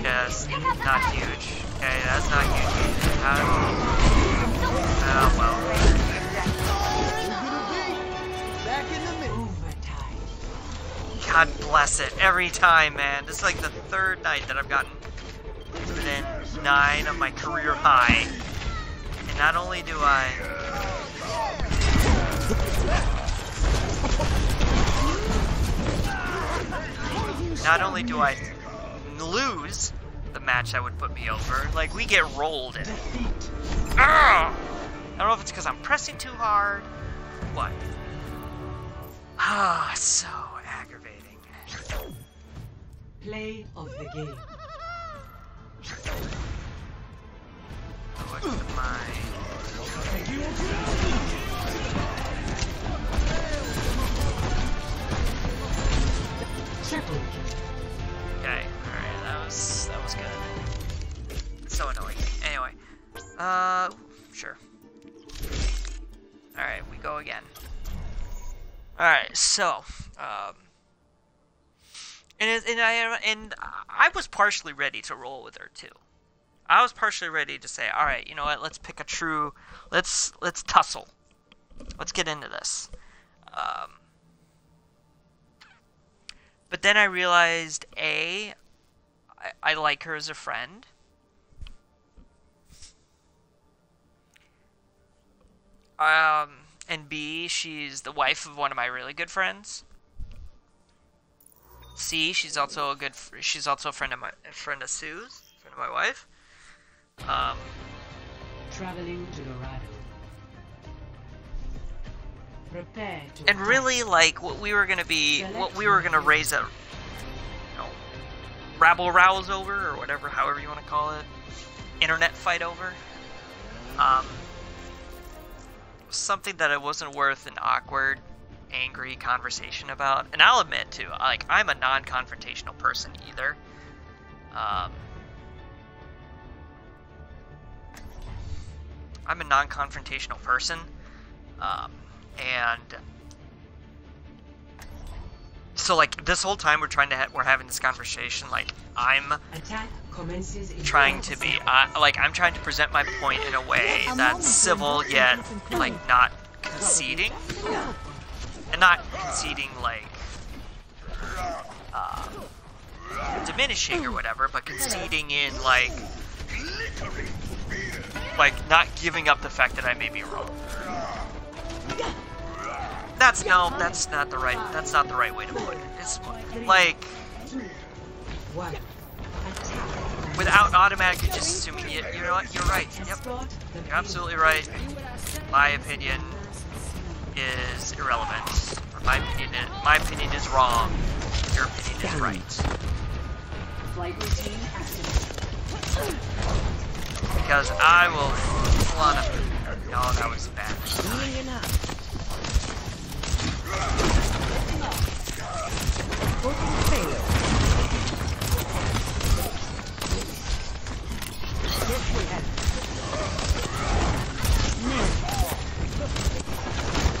A: Yes, not huge. Okay, that's not huge. Oh well.
B: Back in the middle.
A: God bless it. Every time, man. This is like the third night that I've gotten within 9 of my career high. And not only do I... Not only do I lose the match that would put me over, like, we get rolled in it. I don't know if it's because I'm pressing too hard. What? Ah, so aggravating.
C: Play of the game.
A: What's the mind? Okay, alright, that was good. So annoying. Anyway. Sure. Alright, we go again. Alright, so, and I was partially ready to roll with her too. I was partially ready to say, alright, you know what, let's pick a true, let's tussle. Let's get into this. But then I realized, A, I like her as a friend. And B, she's the wife of one of my really good friends. C, she's also a friend of Sue's, friend of my wife.
C: Traveling to Dorado. Prepare to
A: And really, like, what we were gonna raise a, you know, rabble-rouse over, or whatever, however you want to call it, internet fight over, something that it wasn't worth an awkward, angry conversation about. And I'll admit, too, like, I'm a non-confrontational person either. I'm a non-confrontational person, and so, like, this whole time we're having this conversation, like, I'm trying to be, I'm trying to present my point in a way that's civil yet, like, not conceding, and not conceding, like, diminishing or whatever, but conceding in, like, not giving up the fact that I may be wrong. That's not the right way to put it. It's like, without automatically just assuming, you know what, you're right. Yep, you're absolutely right. My opinion is irrelevant. Or my opinion is wrong. Your opinion is right.
C: Flight routine activated.
A: Because I will pull on a... Oh, that was bad.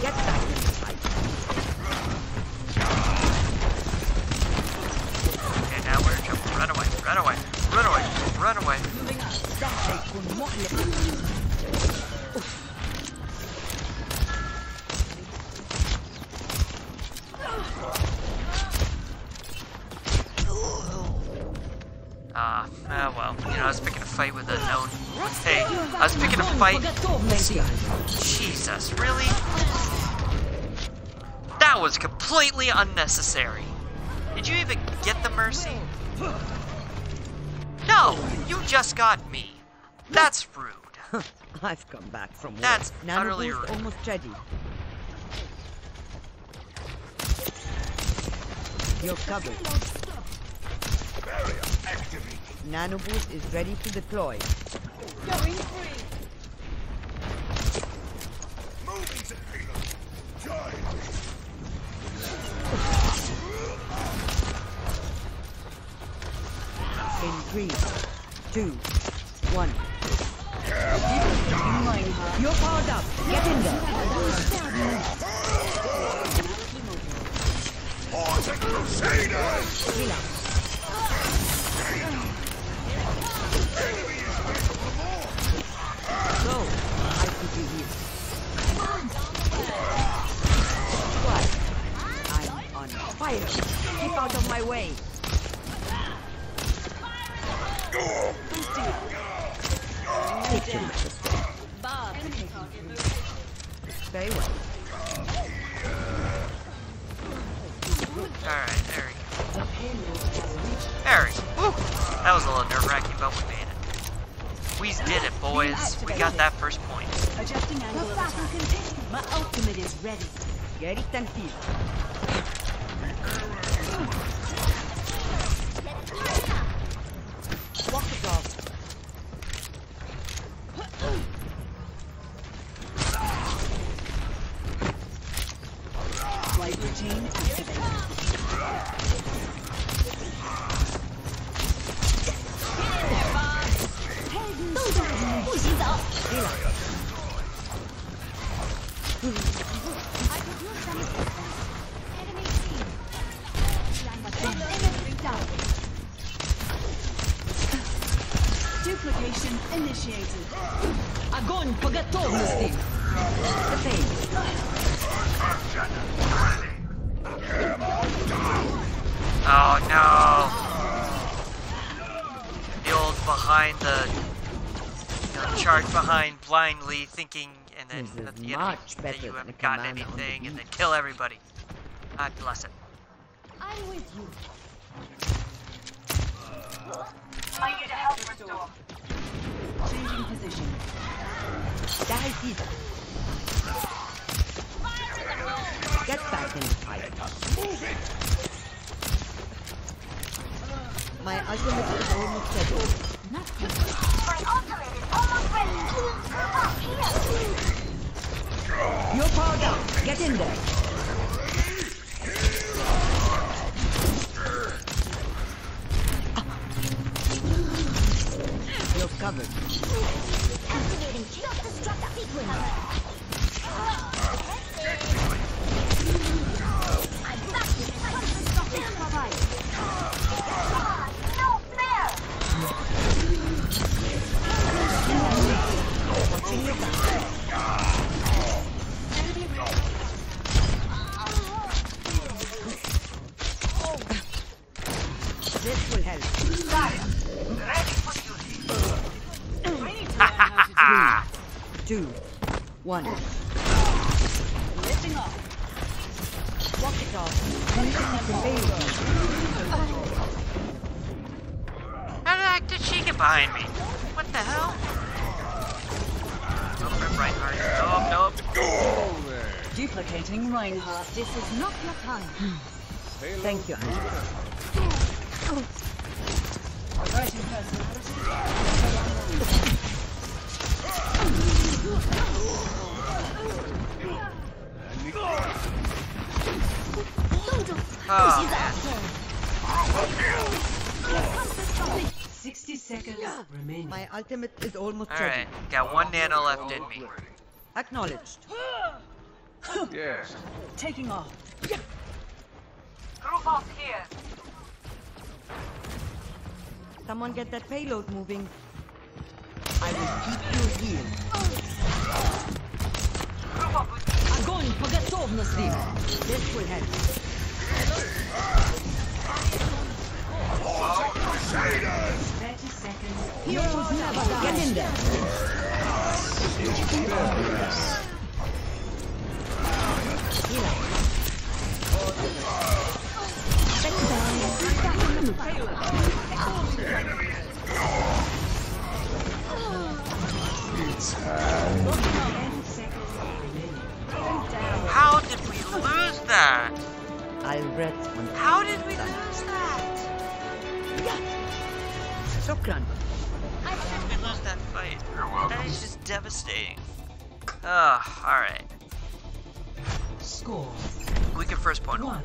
E: Get back in the fight.
A: Okay, now we're in trouble. Run away. Well, you know, I was picking a fight with a known... Hey, I was picking a fight... Jesus, really? That was completely unnecessary. Did you even get the mercy? No, you just got me. That's rude.
I: I've come back from war.
A: That's utterly rude.
I: Almost ready. You're covered.
D: Barrier activated.
I: Nanoboost is ready to deploy.
H: Going free.
D: Moving to payload. Charge.
I: In 3, 2, 1. You're powered up. Get in there.
D: For the Crusaders!
I: Heal up. Go. I put you here. What? I'm on fire. Keep out of my way. Take your message. Very well.
A: Alright, there we go. There we go. Woo! That was a little nerve-wracking, but we made it. We did it, boys. We got that first point.
C: Adjusting angle of attack. My ultimate is ready.
I: Get it and feel. Walk it off.
C: Light routine activated. Duplication initiated.
H: Огонь по готовности.
A: Oh no! The old behind the... You know, charge behind blindly thinking and then
I: This is
A: at the
I: much
A: enemy that
I: better
A: you
I: than
A: haven't
I: a
A: gotten
I: commander on the
A: anything and then
I: beach.
A: kill everybody. God bless it.
E: I'm with you.
F: I need a help restore.
C: Changing position.
I: Die, Caesar. Get back in the fight. My ultimate is almost ready.
F: My ultimate is almost ready. Up here.
I: You're powered up. Get in there. You're covered.
E: Activating self-destruct sequence. I'm back to self-destruct provide.
F: No fair.
I: Watching your back. This will help.
F: Ready for duty.
I: 3, 2, 1.
C: Lifting off.
I: Walk it off. Finish the
A: How the heck did she get behind me? What the hell? Nope, Reinhardt. Nope, nope.
C: Duplicating Reinhardt.
E: This is not your time.
I: Thank you, Angela.
C: Writing personality.
A: Oh,
C: 60 seconds remaining.
I: My ultimate is almost ready.
A: alright. Got 1 nano left in me.
I: Acknowledged.
G: Yes.
C: Taking off.
F: Group off here.
I: Someone get that payload moving. I will keep you healed.
F: Group off with
H: Огонь по готовности.
I: This will help.
D: For the Crusaders!
H: Heroes never die. Get in there.
A: How did we lose that?
I: I'll read on
A: How did we lose that?
I: Shukran.
A: How did we lose that fight? That is just devastating. Ugh, alright.
C: Score
A: We can first point
C: 1-0.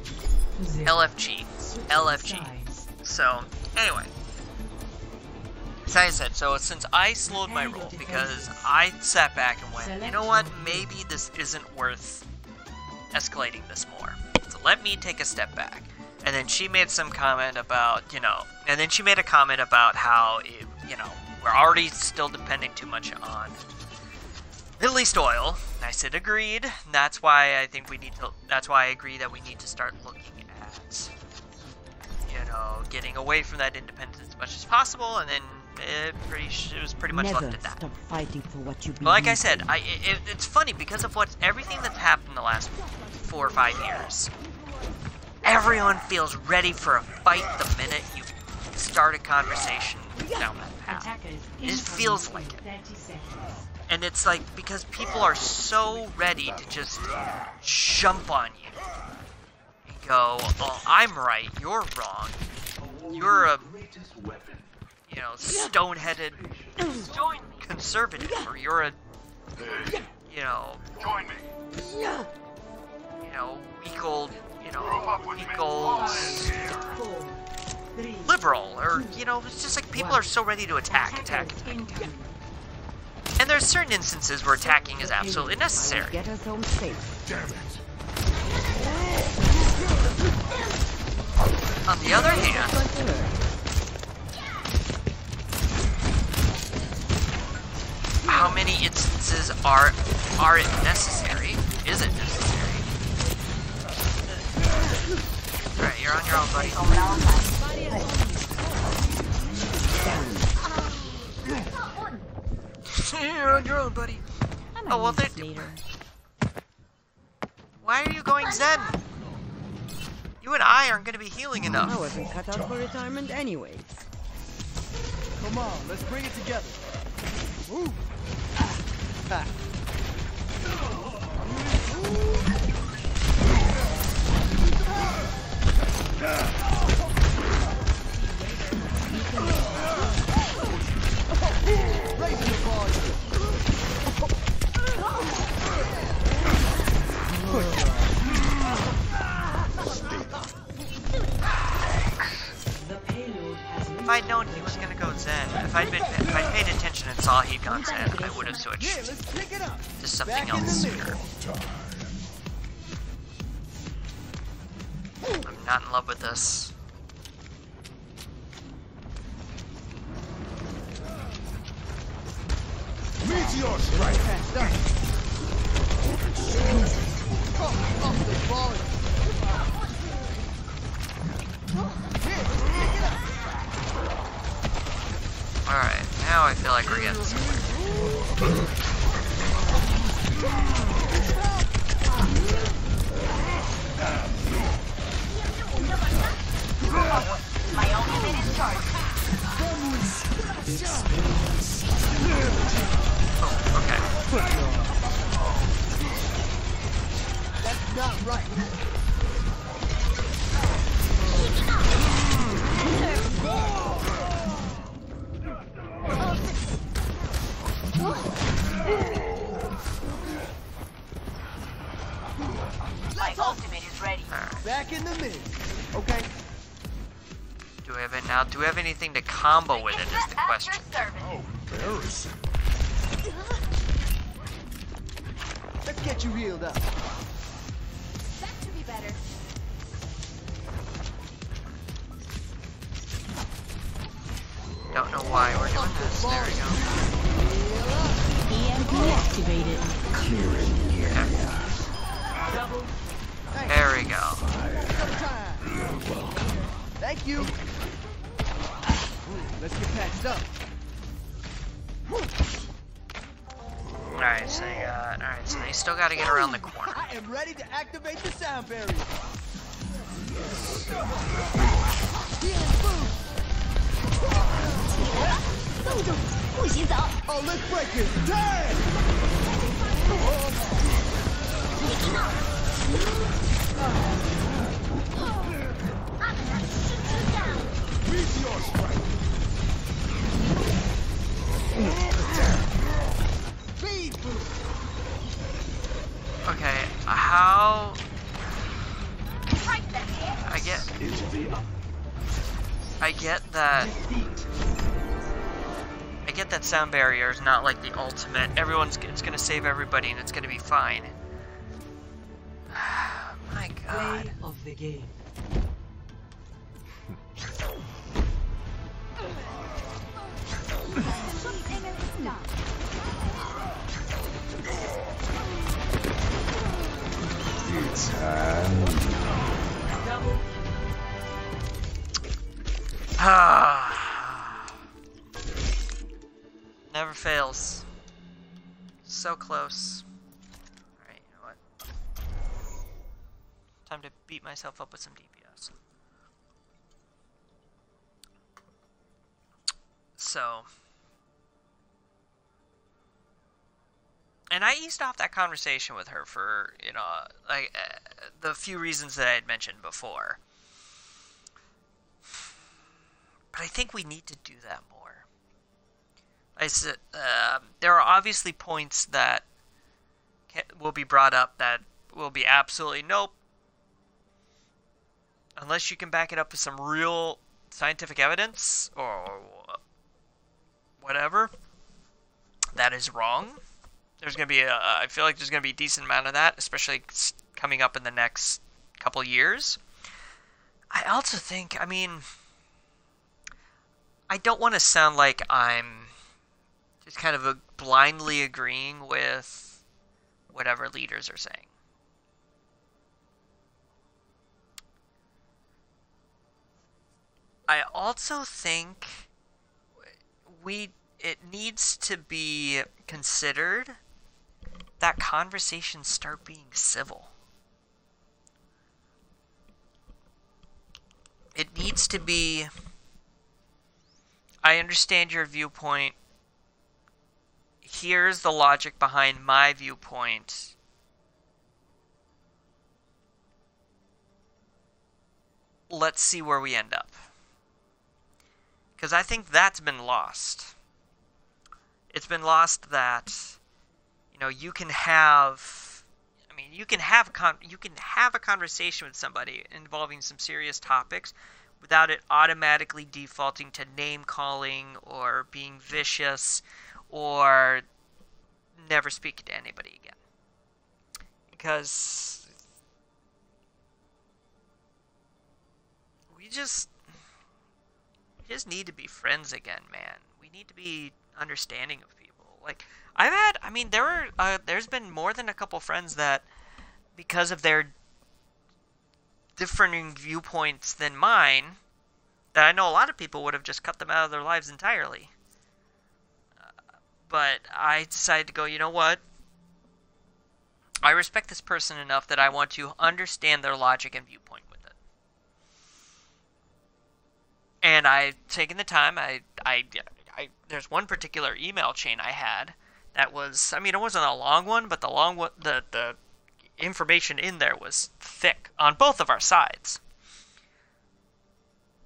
A: LFG. LFG.
C: Sides.
A: So, anyway. As I said, so since I slowed my roll because I sat back and went, you know what, maybe this isn't worth escalating this more. So let me take a step back. And then she made some comment about, you know, and then she made a comment about how, you know, we're already still depending too much on Middle East oil. And I said agreed. That's why I think we need to, that's why I agree that we need to start looking at, you know, getting away from that independence as much as possible, and then it was pretty much
I: Never
A: left at that.
I: stop fighting for what you believe.
A: But like I said, it's funny because of everything that's happened in the last 4 or 5 years. Everyone feels ready for a fight the minute you start a conversation down that path.
C: Attackers
A: It just feels like it.
C: 30 seconds.
A: And it's like, because people are so ready to just jump on you. And go, oh, I'm right, you're wrong. You're a, you know, stone-headed conservative, or you're a, you know,
D: Join me.
A: weak-old,
C: Four, three,
A: liberal, or, you know, it's just like people are so ready to attack.
C: attackers incoming.
A: And there's certain instances where attacking is absolutely necessary.
I: Get us home safe.
D: Damn it.
A: On the other hand, how many instances are it necessary? Is it necessary? Alright, you're on your own, buddy. You're on your own, buddy. Oh, well, why are you going Zen? You and I aren't going to be healing
I: I
A: enough.
I: wasn't cut out for retirement anyways.
B: Come on, let's bring it together. Move. Ha. Raising the bar.
C: The payload has
A: If I'd known he was gonna go Zen, if I'd paid attention and saw he'd gone Zen, I would have
B: Yeah,
A: switched
B: let's pick it up.
A: to something
B: Back in
A: else
B: the middle.
A: sooner. I'm not in love with this.
D: Meteor strike.
B: Passed up. Oh, the ball. Here, let's pick it up.
A: Alright, now I feel like we're getting somewhere.
F: My ultimate is charged.
A: Oh, okay.
B: That's not right.
F: My ultimate is ready.
A: Alright.
B: Back in the minute. Okay.
A: Do we have anything to combo with it is the question.
D: Oh, embarrassing.
B: Let's get you healed up.
E: That should be better.
A: Don't know why we're doing this. There we go.
H: EMP activated.
A: There we go.
B: Thank you. Let's get patched up.
A: Alright, so they got. Alright, so they still gotta get around the corner.
B: I am ready to activate the sound barrier. Oh, let's break it. Damn!
D: Meteor strike.
B: Speed boost.
A: Okay, how. I get that sound barrier is not like the ultimate. It's gonna save everybody and it's gonna be fine. My God.
C: Play of the game.
G: It's time.
A: Never fails. So close. Alright, you know what? Time to beat myself up with some DPS. So. And I eased off that conversation with her for, you know, like the few reasons that I had mentioned before. But I think we need to do that more. I said there are obviously points that will be brought up that will be absolutely nope. Unless you can back it up with some real scientific evidence or whatever, that is wrong. There's going to be I feel like there's going to be a decent amount of that, especially coming up in the next couple years. I also think, I mean, I don't want to sound like I'm just kind of blindly agreeing with whatever leaders are saying. I also think it needs to be considered that conversations start being civil. It needs to be, I understand your viewpoint. Here's the logic behind my viewpoint. Let's see where we end up. Because I think that's been lost. It's been lost that, you know, you can have a conversation with somebody involving some serious topics without it automatically defaulting to name calling or being vicious or never speaking to anybody again. Because we just need to be friends again, man. We need to be understanding of people. Like, there's been more than a couple friends that, because of their differing viewpoints than mine, that I know a lot of people would have just cut them out of their lives entirely. But I decided to go, you know what? I respect this person enough that I want to understand their logic and viewpoint with it. And I've taken the time. There's one particular email chain I had that was, I mean, it wasn't a long one, but the information in there was thick on both of our sides.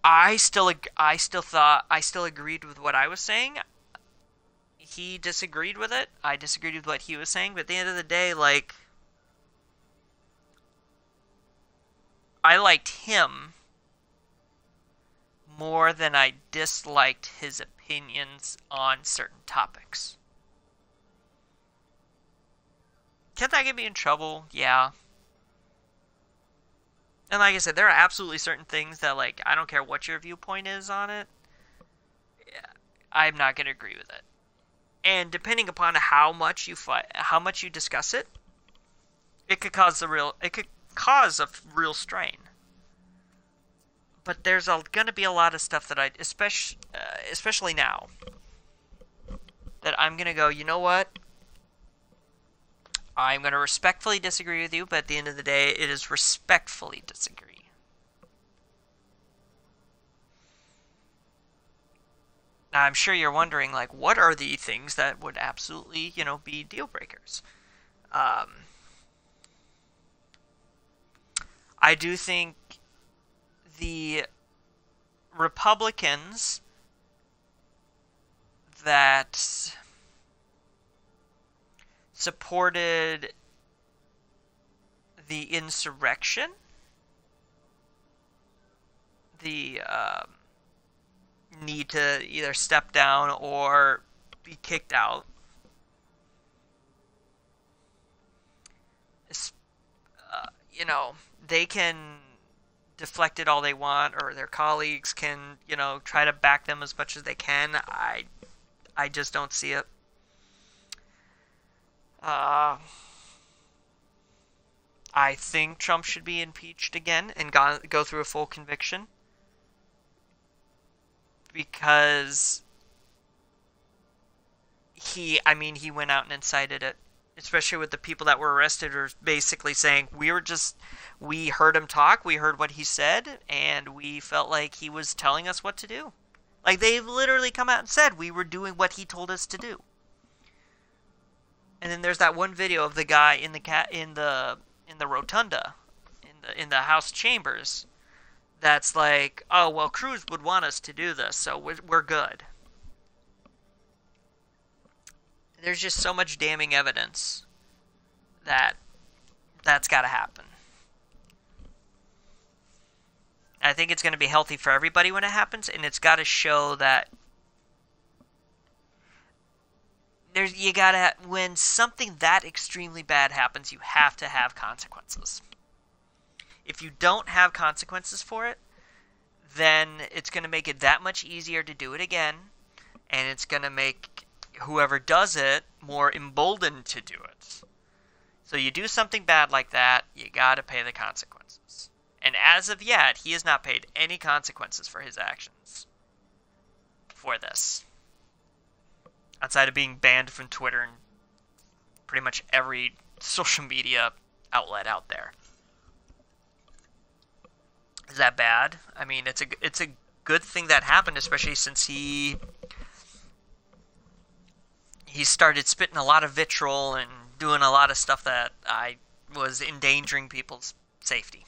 A: I still agreed with what I was saying. He disagreed with it. I disagreed with what he was saying. But at the end of the day, like, I liked him more than I disliked his opinions on certain topics. Can that get me in trouble? Yeah. And like I said, there are absolutely certain things that, like, I don't care what your viewpoint is on it, I'm not going to agree with it. And depending upon how much you discuss it, it could cause a real strain. But there's going to be a lot of stuff that especially now, that I'm going to go, you know what? I'm going to respectfully disagree with you, but at the end of the day, it is respectfully disagree. Now, I'm sure you're wondering, like, what are the things that would absolutely, you know, be deal breakers? I do think the Republicans that supported the insurrection, the need to either step down or be kicked out. You know, they can deflect it all they want, or their colleagues can, you know, try to back them as much as they can. I just don't see it. I think Trump should be impeached again and go through a full conviction. Because he went out and incited it. Especially with the people that were arrested are basically saying, we heard him talk, we heard what he said, and we felt like he was telling us what to do. Like, they've literally come out and said we were doing what he told us to do. And then there's that one video of the guy in the rotunda, in the House chambers, that's like, oh, well, Cruz would want us to do this, so we're good. There's just so much damning evidence that that's got to happen. I think it's going to be healthy for everybody when it happens, and it's got to show that when something that extremely bad happens, you have to have consequences. If you don't have consequences for it, then it's going to make it that much easier to do it again, and it's going to make whoever does it more emboldened to do it. So you do something bad like that, you got to pay the consequences. And as of yet, he has not paid any consequences for his actions for this. Outside of being banned from Twitter and pretty much every social media outlet out there. Is that bad? I mean, it's a good thing that happened, especially since he started spitting a lot of vitriol and doing a lot of stuff that was endangering people's safety.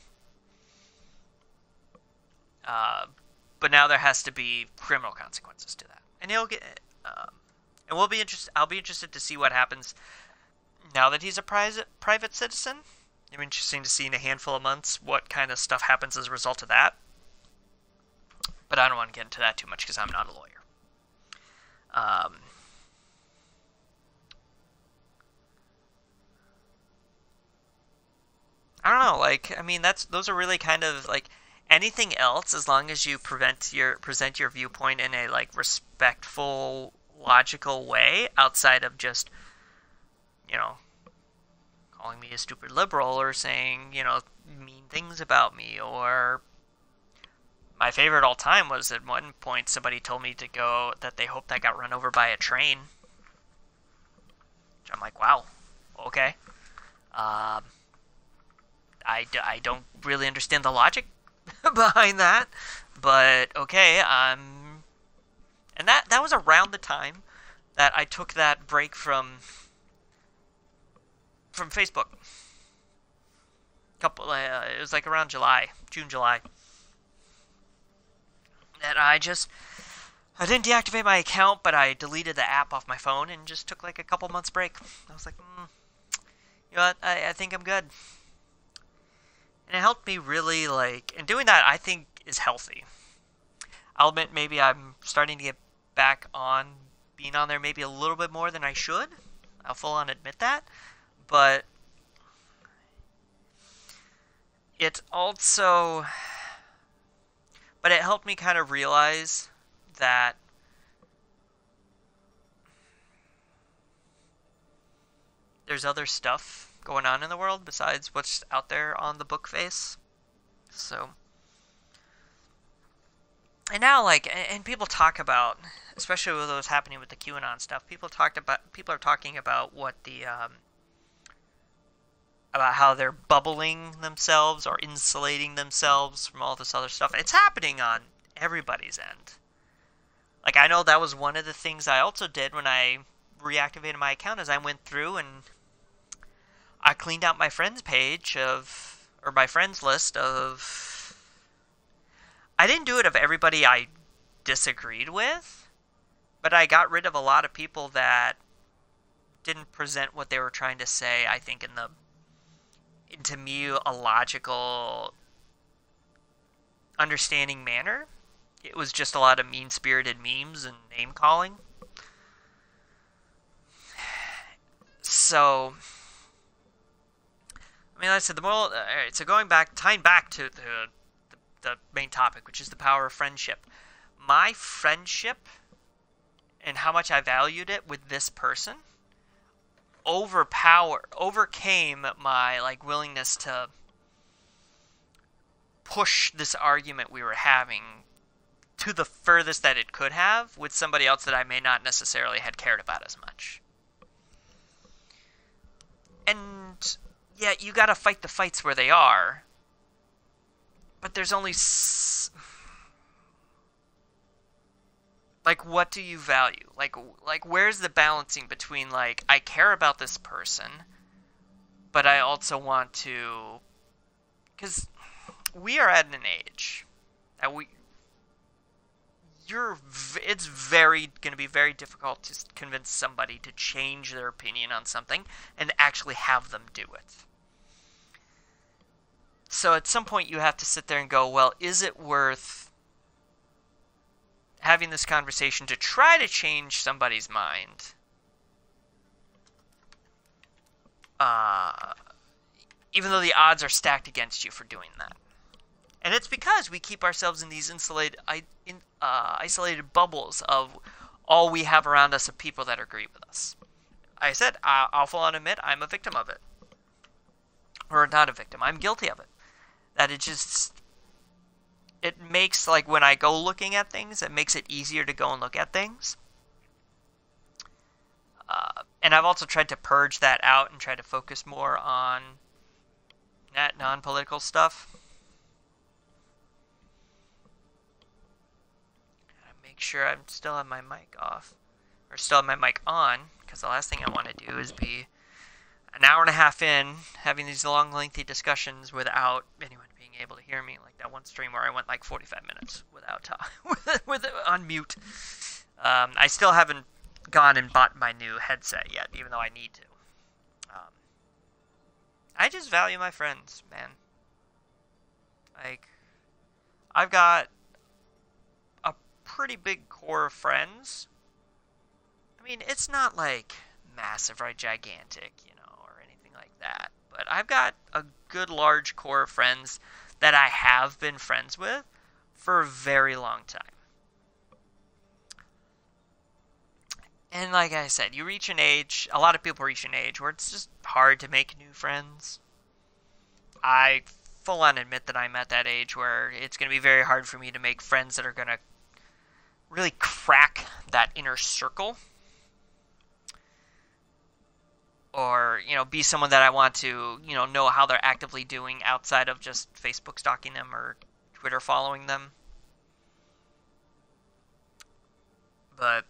A: But now there has to be criminal consequences to that, and he'll get. And we'll be interested. I'll be interested to see what happens now that he's a private citizen. It'll be interesting to see in a handful of months what kind of stuff happens as a result of that. But I don't want to get into that too much because I'm not a lawyer. I don't know. Like, I mean, those are really kind of like anything else, as long as you present your viewpoint in a like respectful, logical way, outside of just, you know, calling me a stupid liberal or saying, you know, mean things about me. Or my favorite all time was at one point somebody told me that they hoped I got run over by a train. Which I'm like, wow, okay. I don't really understand the logic behind that, but okay. And that was around the time that I took that break from Facebook. It was like around June, July. That I didn't deactivate my account, but I deleted the app off my phone and just took like a couple months break. I was like, you know what, I think I'm good. And it helped me really, like, and doing that I think is healthy. I'll admit maybe I'm starting to get back on being on there maybe a little bit more than I should. I'll full on admit that. But it helped me kind of realize that there's other stuff going on in the world besides what's out there on the book face. So And now, like, and people talk about, especially with what was happening with the QAnon stuff, people are talking about what the, about how they're bubbling themselves or insulating themselves from all this other stuff. It's happening on everybody's end. Like, I know that was one of the things I also did when I reactivated my account, is I went through and I cleaned out my friends page of, or my friends list of, I didn't do it of everybody I disagreed with, but I got rid of a lot of people that didn't present what they were trying to say, I think, in the, to me, a logical, understanding manner. It was just a lot of mean-spirited memes and name-calling. So, I mean, like I said, the moral, alright, so tying back to the main topic, which is the power of friendship. My friendship and how much I valued it with this person overcame my, like, willingness to push this argument we were having to the furthest that it could have with somebody else that I may not necessarily had cared about as much. And yeah, you gotta fight the fights where they are, but there's only like, what do you value? Like where's the balancing between, like, I care about this person, but I also want to, because we are at an age that it's going to be very difficult to convince somebody to change their opinion on something and actually have them do it. So at some point you have to sit there and go, well, is it worth having this conversation to try to change somebody's mind? Even though the odds are stacked against you for doing that. And it's because we keep ourselves in these isolated bubbles of all we have around us of people that agree with us. I said, I'll full on admit I'm a victim of it. Or not a victim, I'm guilty of it. That it makes, like, when I go looking at things, it makes it easier to go and look at things. And I've also tried to purge that out and try to focus more on that non-political stuff. Make sure I'm still have my mic off, or still have my mic on, because the last thing I want to do is be an hour and a half in, having these long, lengthy discussions without anyone being able to hear me, like that one stream where I went like 45 minutes without with it on mute. I still haven't gone and bought my new headset yet, even though I need to. I just value my friends, man. Like, I've got a pretty big core of friends. I mean, it's not like massive, right, gigantic, you know, or anything like that. But I've got a good large core of friends that I have been friends with for a very long time. And like I said, you reach an age, a lot of people reach an age where it's just hard to make new friends. I full on admit that I'm at that age where it's going to be very hard for me to make friends that are going to really crack that inner circle. Or, you know, be someone that I want to, you know how they're actively doing outside of just Facebook stalking them or Twitter following them. But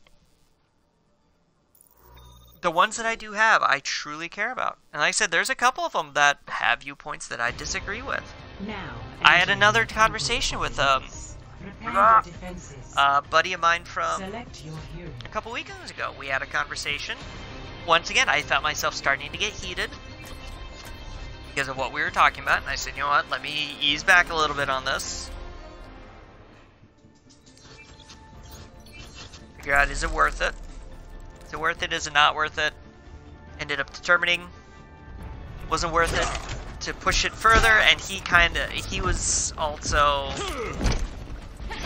A: the ones that I do have, I truly care about. And like I said, there's a couple of them that have viewpoints that I disagree with.
H: Now,
A: I had another conversation with a buddy of mine from a couple weekends ago. We had a conversation. Once again, I felt myself starting to get heated because of what we were talking about. And I said, you know what, let me ease back a little bit on this. Figure out, is it worth it? Is it worth it? Is it not worth it? Ended up determining it wasn't worth it to push it further, and he was also,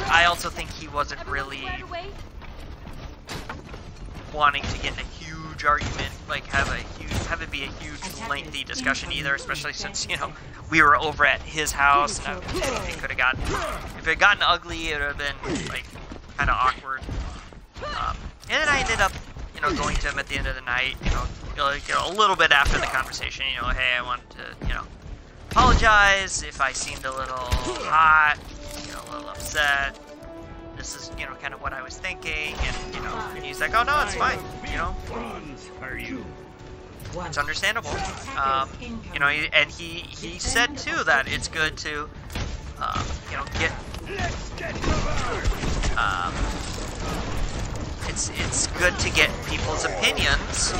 A: I also think he wasn't really wanting to get in a huge huge argument, like have it be a huge lengthy discussion either, especially since, you know, we were over at his house and it could have gotten, if it had gotten ugly, it would have been like kind of awkward. And then I ended up, you know, going to him at the end of the night, you know, a little bit after the conversation, you know, hey, I wanted to, you know, apologize if I seemed a little hot, you know, a little upset. This is, you know, kind of what I was thinking, and, you know, and he's like, oh no, it's fine, you know, it's understandable. You know, and he said too that it's good to, you know, it's good to get people's opinions.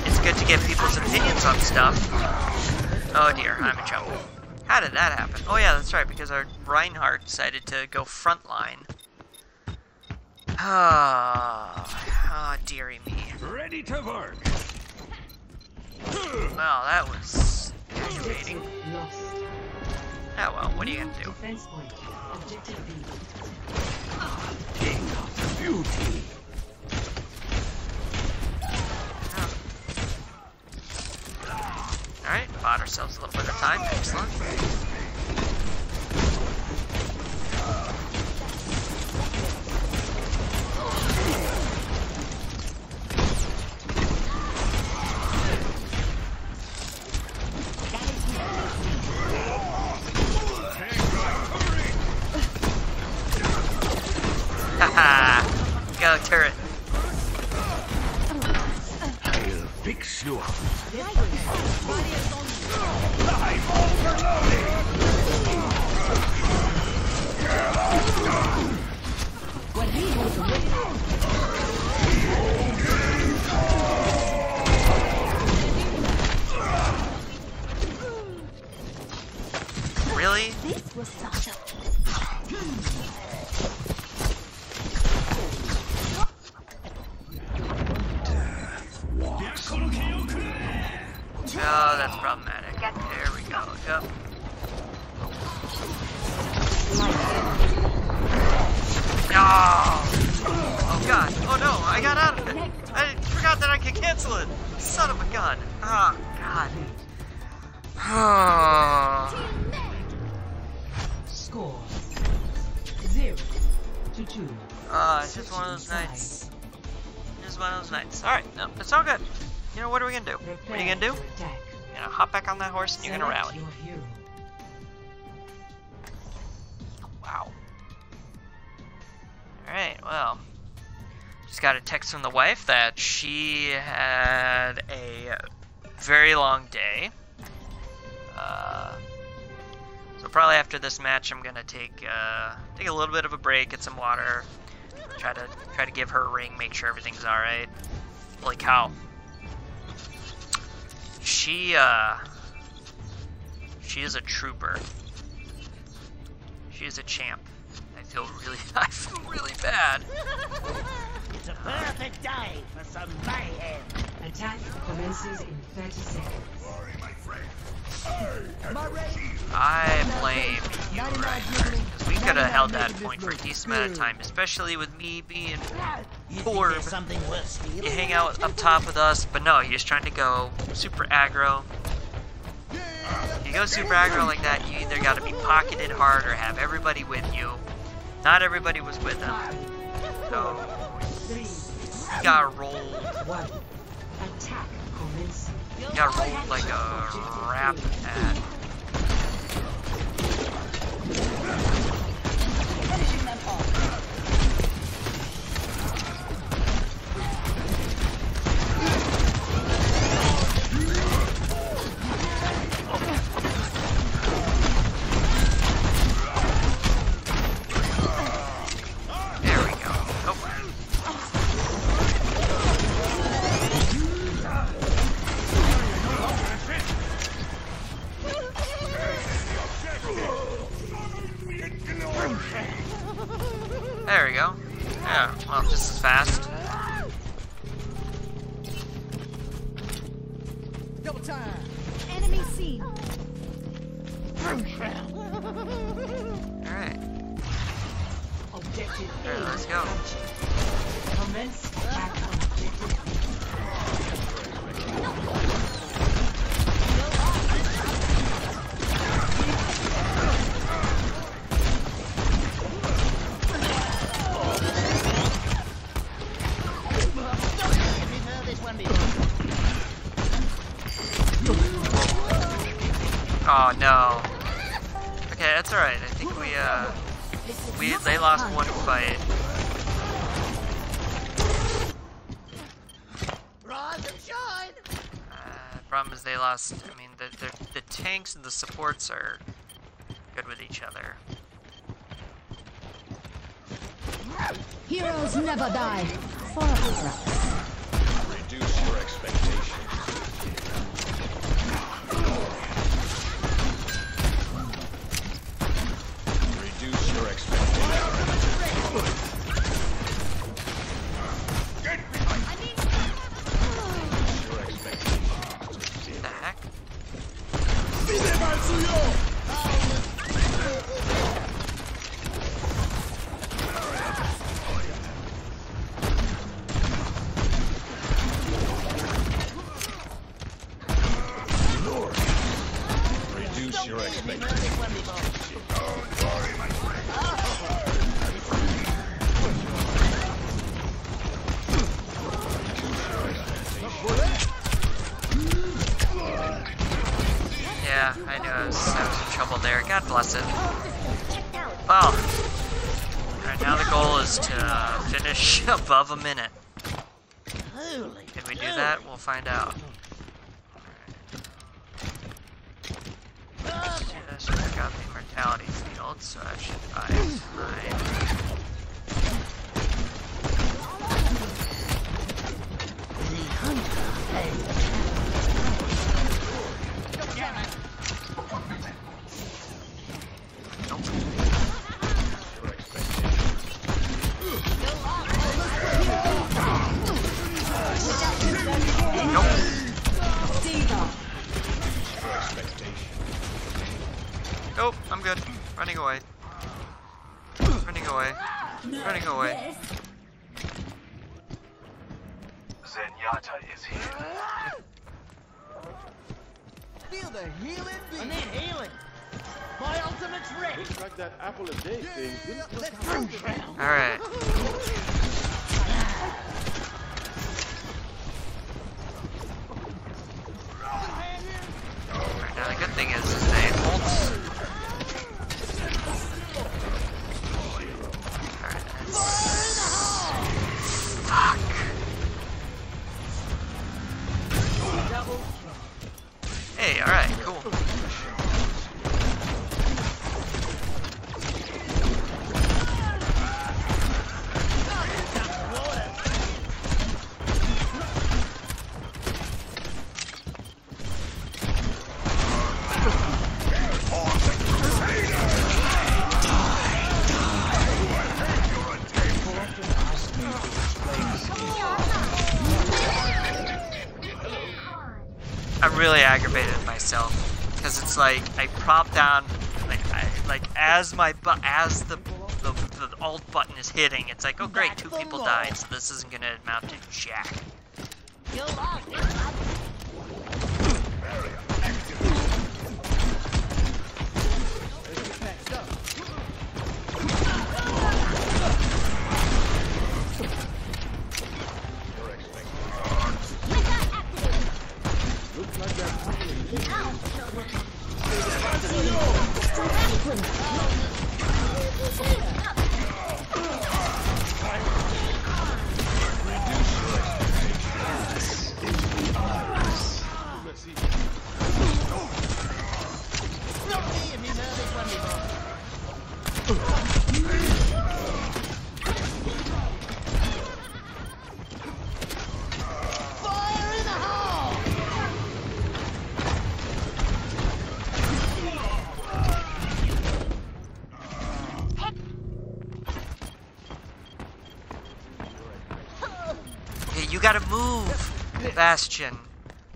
A: It's good to get people's opinions on stuff. Oh dear, I'm in trouble. How did that happen? Oh yeah, that's right, because our Reinhardt decided to go frontline. Oh, dearie me.
D: Ready to work.
A: Well, that was aggravating.
C: Lost.
A: Oh well, what are you gonna do?
C: Defense point. Objective B.
D: King of beauty.
A: Alright, bought ourselves a little bit of time. Excellent. Haha! Go, turret.
D: I'll fix you up. I'm overloaded.
A: Really?
E: This was such a...
A: Oh, that's problematic. There we go. Yep. No! Oh god. Oh no, I got out of it. I forgot that I could cancel it. Son of a gun. Oh god. Oh.
C: Score 0-2.
A: It's just one of those nights. Just one of those nights. Alright, no, it's all good. You know, what are we gonna do? What are you gonna do?
C: Attack.
A: You're gonna hop back on that horse and you're gonna
C: Select
A: rally.
C: your hero.
A: Wow. Alright, well. Just got a text from the wife that she had a very long day. So probably after this match I'm gonna take a little bit of a break, get some water, try to give her a ring, make sure everything's alright. Holy cow. She is a trooper. She is a champ. I feel really bad.
B: It's a perfect day for some mayhem.
C: Attack commences in 30 seconds.
D: Sorry, my friend.
A: I blame you, right? Because we could have held that point for a decent amount of time, especially with me being poor.
B: Something worth stealing?
A: You hang out up top with us, but no, you're just trying to go super aggro. If you go super aggro like that, you either got to be pocketed hard or have everybody with you. Not everybody was with him, so you got rolled.
C: 1. Attack commences.
A: You got rolled like a rap ad.
F: Finishing them off.
A: There we go. Oh. There we go. Yeah, well, just as fast.
B: Double time.
E: Enemy seen.
A: Alright.
C: Objective A.
A: Alright, let's go.
C: Commence attack on objective B.
A: Oh no. Okay, that's alright. I think they lost one fight.
B: Rise and shine.
A: Problem is they lost. I mean, the tanks and the supports are good with each other.
H: Heroes never die. Forever.
D: Reduce your expectations. Reduce your expectations. Get behind me. Reduce your expectations.
A: What the heck?
D: Reduce your expectations.
A: Yeah, I knew I was in trouble there. God bless it. Well, alright, now the goal is to finish above a minute. Can we do that? We'll find out. Let's do this. Check out the immortality field, so I should buy time. Nope, I'm good. Running away. Running away. Running away.
D: Zenyatta is here.
B: Feel the healing beat. I need healing. My ultimate's ready.
J: Looks like that apple a day thing.
B: Let's move it.
A: Alright. Alright, now the good thing is they ult. Fuck. Hey, alright, cool. I'm really aggravated at myself because it's like I prop down like as the alt button is hitting, it's like, oh great, 2 people died, so this isn't gonna amount to jack. Hey, you gotta move, Bastion.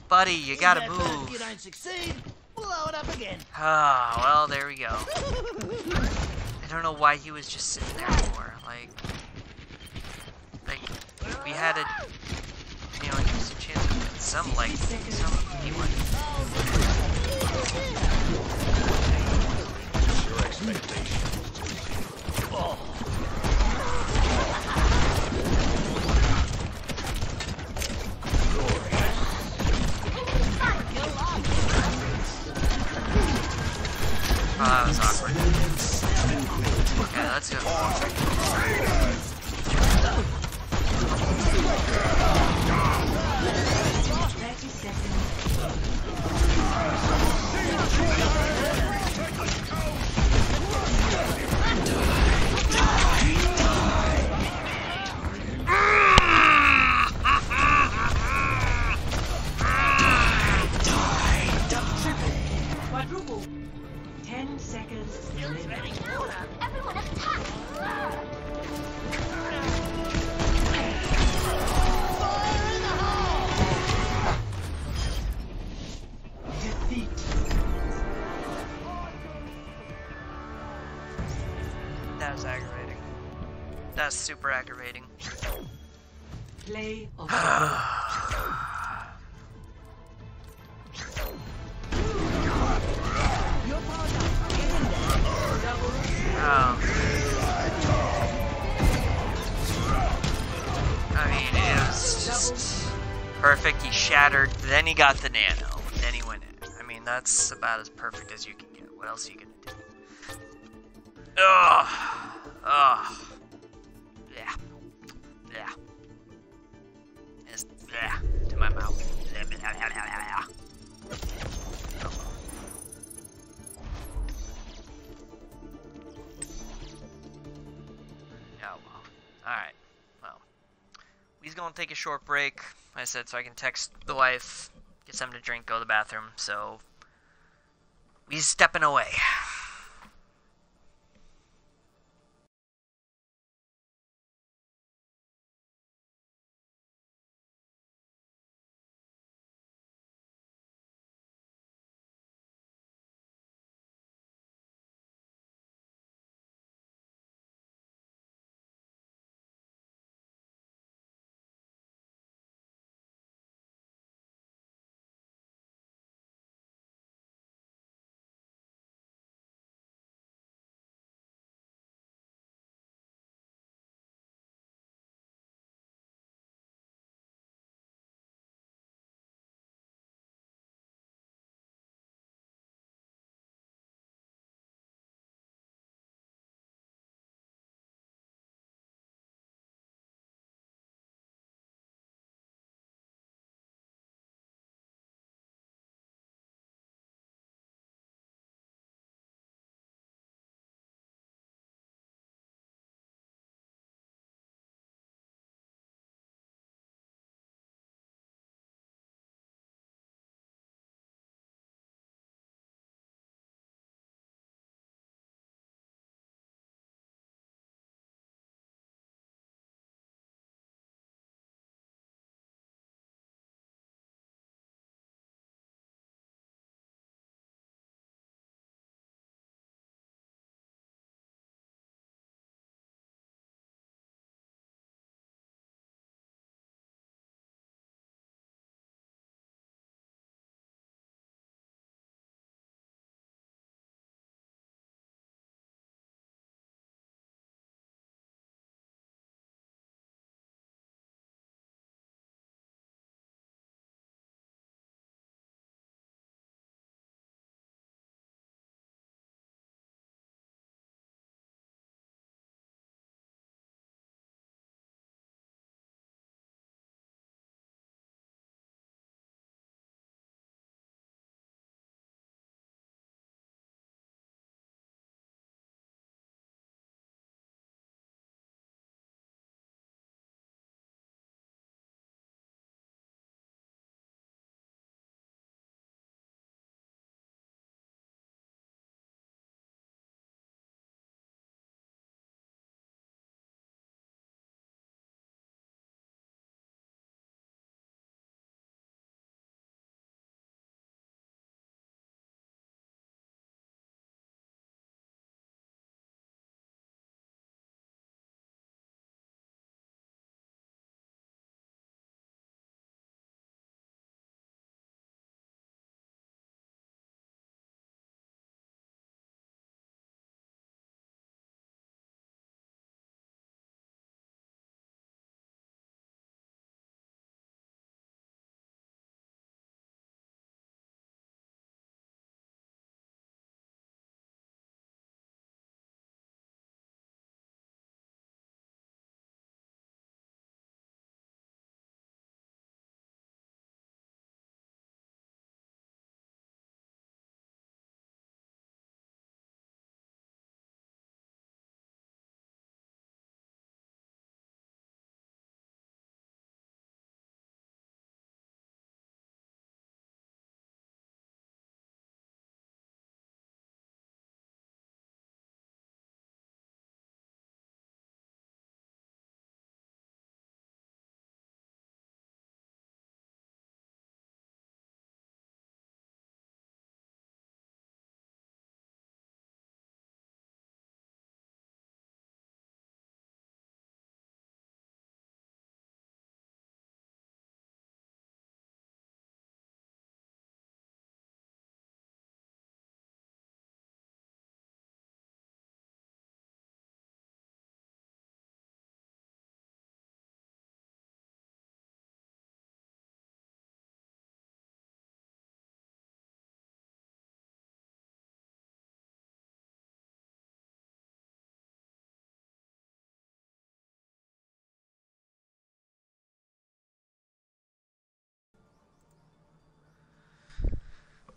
A: Buddy, you gotta move.
B: You don't succeed. Blow it up again.
A: Ah, well, there we go. I don't know why he was just sitting there for. Like we had a, you know, just a chance of getting some, like, some people.
D: Your expectations. Oh.
A: Oh, that was awkward. Okay, let's go.
C: 30 seconds. Quadruple. 10 seconds.
F: Everyone attack!
C: Defeat.
A: That was aggravating. That's super aggravating.
C: Play of
A: I mean, it was just perfect. He shattered, then he got the nano, then he went in. I mean, that's about as perfect as you can get. What else are you gonna do? Ugh. Ugh. Yeah. Yeah. It's yeah to my mouth. Oh well. Alright. Well. We's gonna take a short break, like I said, so I can text the wife, get something to drink, go to the bathroom, so we's stepping away.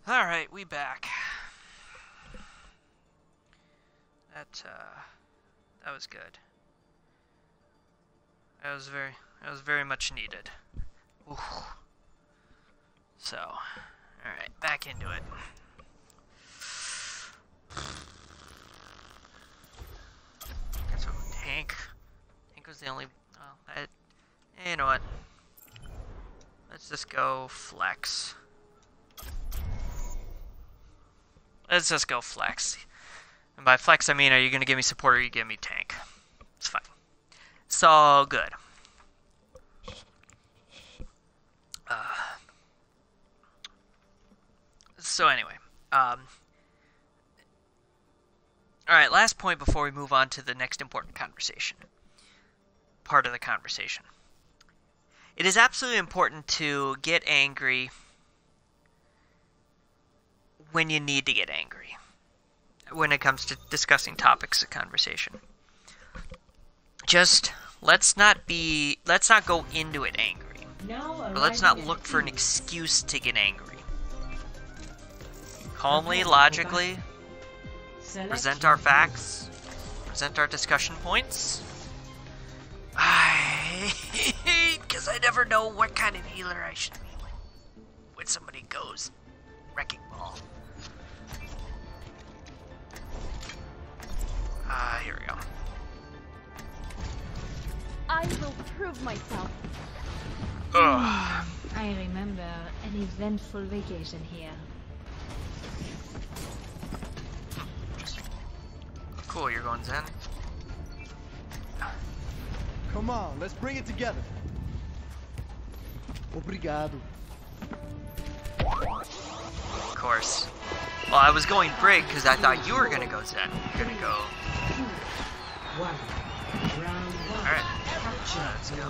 A: Alright, we back. That was good. That was very much needed. Ooh. So, alright, back into it. So, Tank was the only, you know what? Let's just go flex. Let's just go flex. And by flex, I mean, are you going to give me support or are you give me tank? It's fine. It's all good. So anyway. Alright, last point before we move on to the next important conversation. Part of the conversation. It is absolutely important to get angry when you need to get angry. When it comes to discussing topics of conversation. Just, let's not go into it angry. Or let's not look for an excuse to get angry. Calmly, logically, present our facts, present our discussion points. Because I never know what kind of healer I should be when somebody goes wrecking ball. Here we go.
E: I will prove myself.
A: Ugh.
E: I remember an eventful vacation here.
A: Cool, you're going Zen.
B: Come on, let's bring it together. Obrigado.
A: Of course. Well, I was going Brig because I thought you were gonna go Zen. You're gonna go. Alright. Let's go.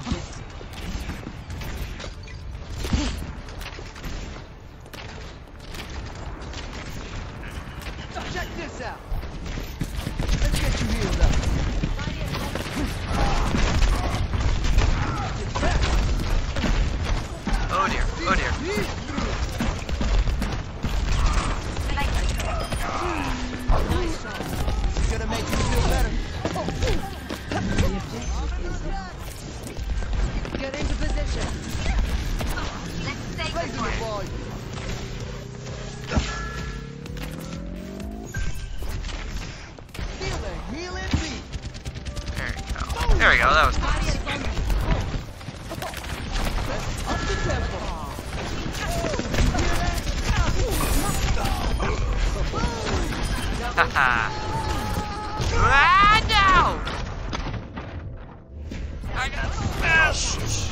B: Check this out. Let's get you healed up.
A: Oh dear, oh dear.
B: It's gonna make you feel better. Get into position. Raising the volume. Feel the healing beat.
A: There we go. There we go, that was close.
B: Up the tempo.
A: Haha. Ah, no! I got smashed!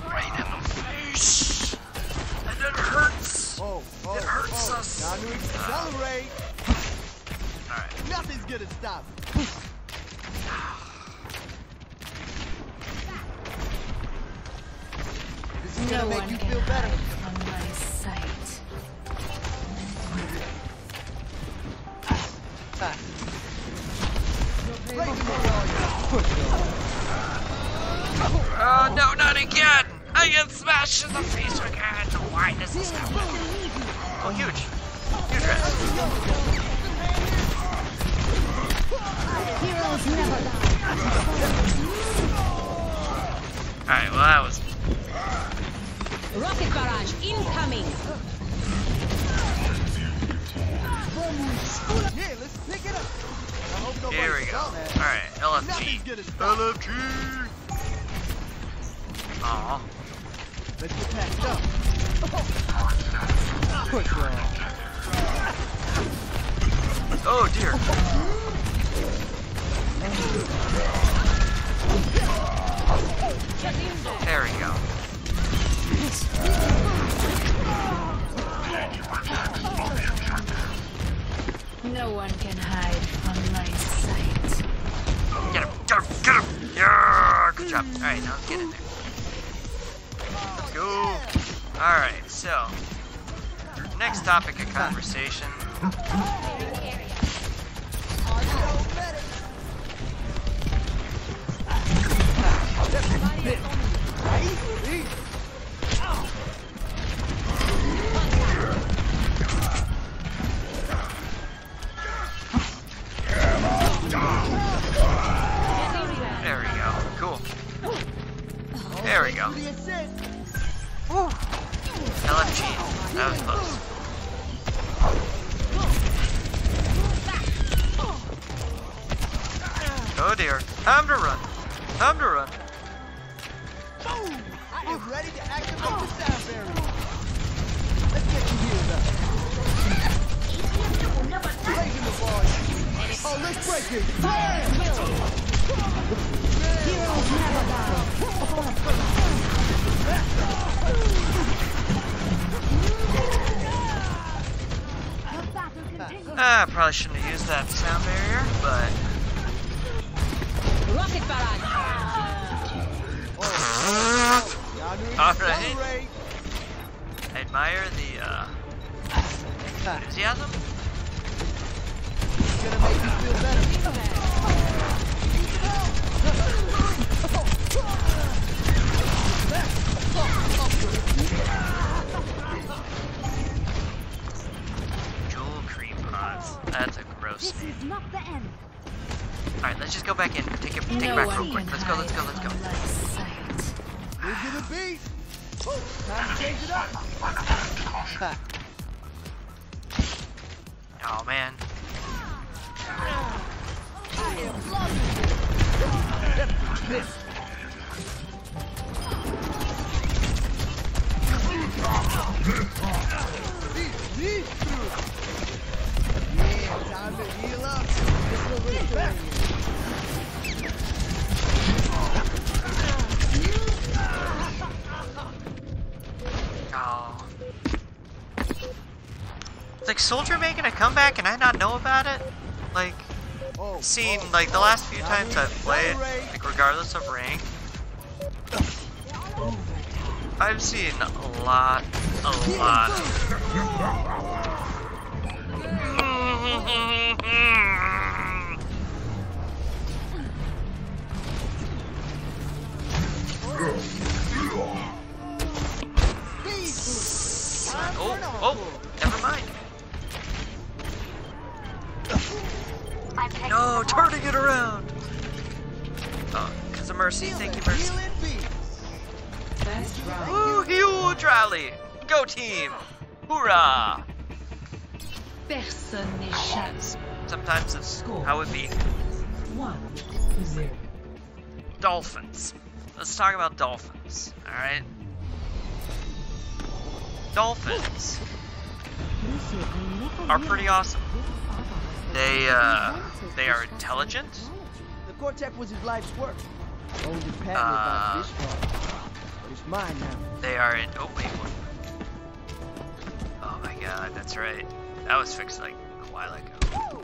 A: Right in the face! And it hurts! It hurts us!
B: Time to accelerate!
A: Alright.
B: Nothing's gonna stop it. This is gonna make you feel better.
H: On my sight.
A: Oh, no, not again! I get smashed in the face again! Why does this happen? Oh, huge. Huge rest.
H: Heroes never
A: Alright, well, that was...
H: die. Rocket barrage incoming.
B: Yeah, let's pick it up. I hope nobody
A: Here we go.
B: saw that.
A: Alright, LFG.
B: Nothing's gonna stop it.
A: LFG! Aww.
B: Let's get patched up. Push on.
A: Oh dear. There we go.
H: No one can hide from my sight.
A: Get him! Get him! Get him! Yeah! Good job. Alright, now let's get in there. Let's go. Alright, so. Next topic of conversation. That was close. Oh dear. Time to run. Time to run.
B: Boom! I am ready to activate the sound barrier. Let's get you healed up. Raising the volume. Oh, let's break it.
E: Heroes never die. The battle continues.
A: I probably shouldn't have used that sound barrier, but
H: Rocket barrage.
A: alright. I admire the enthusiasm.
B: It's gonna make you feel better.
A: Jewel cream pods. That's a gross
E: This
A: name.
E: is not the end.
A: Alright, let's just go back in. Take it
H: No
A: back
H: one
A: real quick.
H: can
A: Let's go, let's go, let's go.
H: hide from my sight.
B: Who's gonna beat? Time to change it up.
A: Oh man.
B: Yeah, time to heal up. This will restore
A: Oh. It's like Soldier making a comeback and I not know about it? Like, seen like the last few times I've played, like regardless of rank, I've seen a lot. Oh, never mind. No, turning it around. Oh, because of Mercy. Thank you, Mercy.
C: First round.
A: Woo, huge rally. Go team. Hoorah.
H: Personne n'échappe.
A: Sometimes it's how it be.
C: 1-0.
A: Dolphins. Let's talk about dolphins. Alright? Dolphins are pretty awesome. They are intelligent.
B: The Cortec was his life's work. Owned and patented by this far. But it's mine now.
A: They are in. Oh wait, what? Oh my god, that's right. That was fixed like a while ago.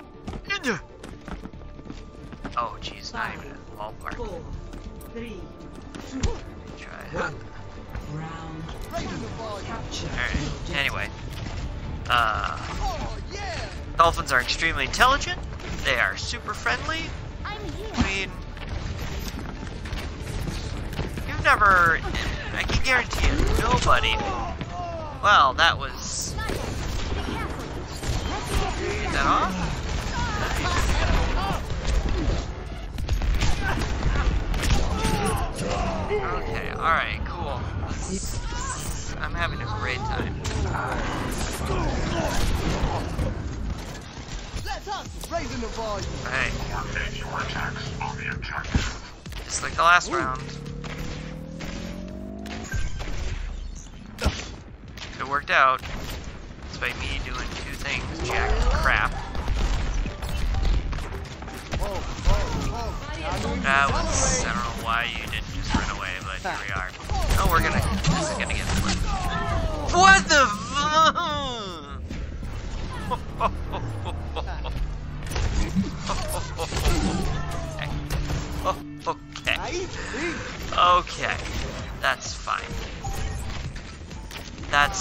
A: Oh jeez, not even a ballpark.
C: 4, 3, 2,
A: Try.
C: round capture.
A: Alright. Anyway,
B: Oh, yeah!
A: dolphins are extremely intelligent. They are super friendly.
E: I'm here.
A: I mean, you've never. I can guarantee you, nobody. Well, that was. Get that off? Okay, alright, cool. I'm having a great time.
B: Let's hustle! Raising the volume.
A: Hey. Just like the last round. It worked out. Despite me doing two things, jack crap. That was, I don't know why you didn't just run away, but here we are. Oh, we're gonna, this is gonna get flipped. What the okay. Okay. That's fine. That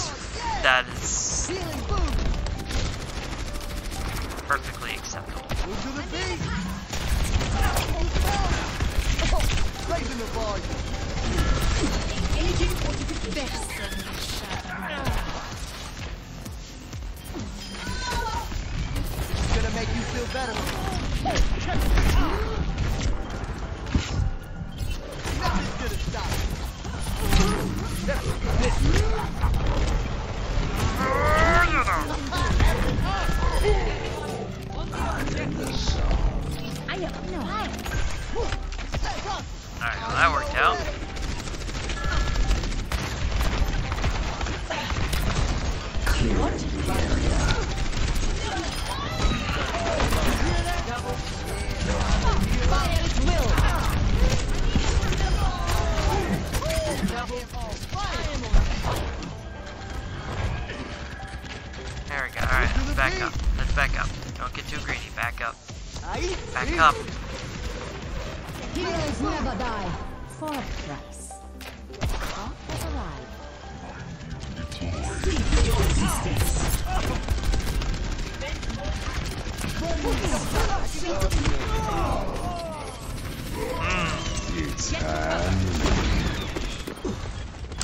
A: is perfectly acceptable.
B: Raising the volume.
H: Engaging personne n'échappe.
B: It's gonna make you feel better. Nothing's gonna stop.
A: There we go. Alright, let's back up. Let's back up. Don't get too greedy. Back up. Back up.
E: Heroes never die. For a price. All has arrived.
G: It's time.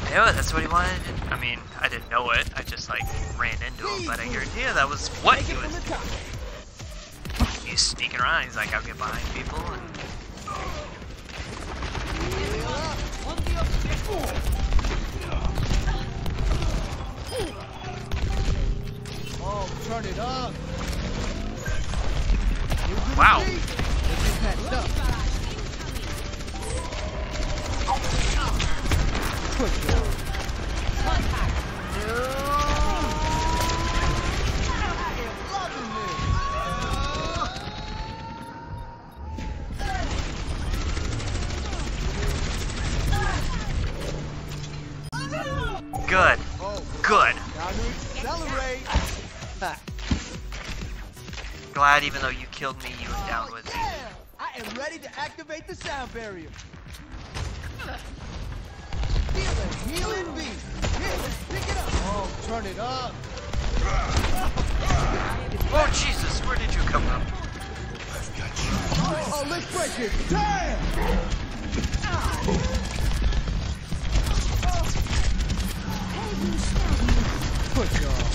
A: Yeah, that's what he wanted. I mean, I didn't know it. I just like ran into him, but I guarantee you that was what he was. He's sneaking around. He's like, I'll get behind people. And...
B: Oh, turn it up.
A: Wow. Good. Good.
B: Accelerate.
A: Glad even though you killed me, you were down with me.
B: I am ready to activate the sound barrier. Feel the healing beat. Here, let's pick it up. Oh, turn it up.
A: Oh Jesus, where did you come from?
B: Oh, let's break it. Damn! Push off.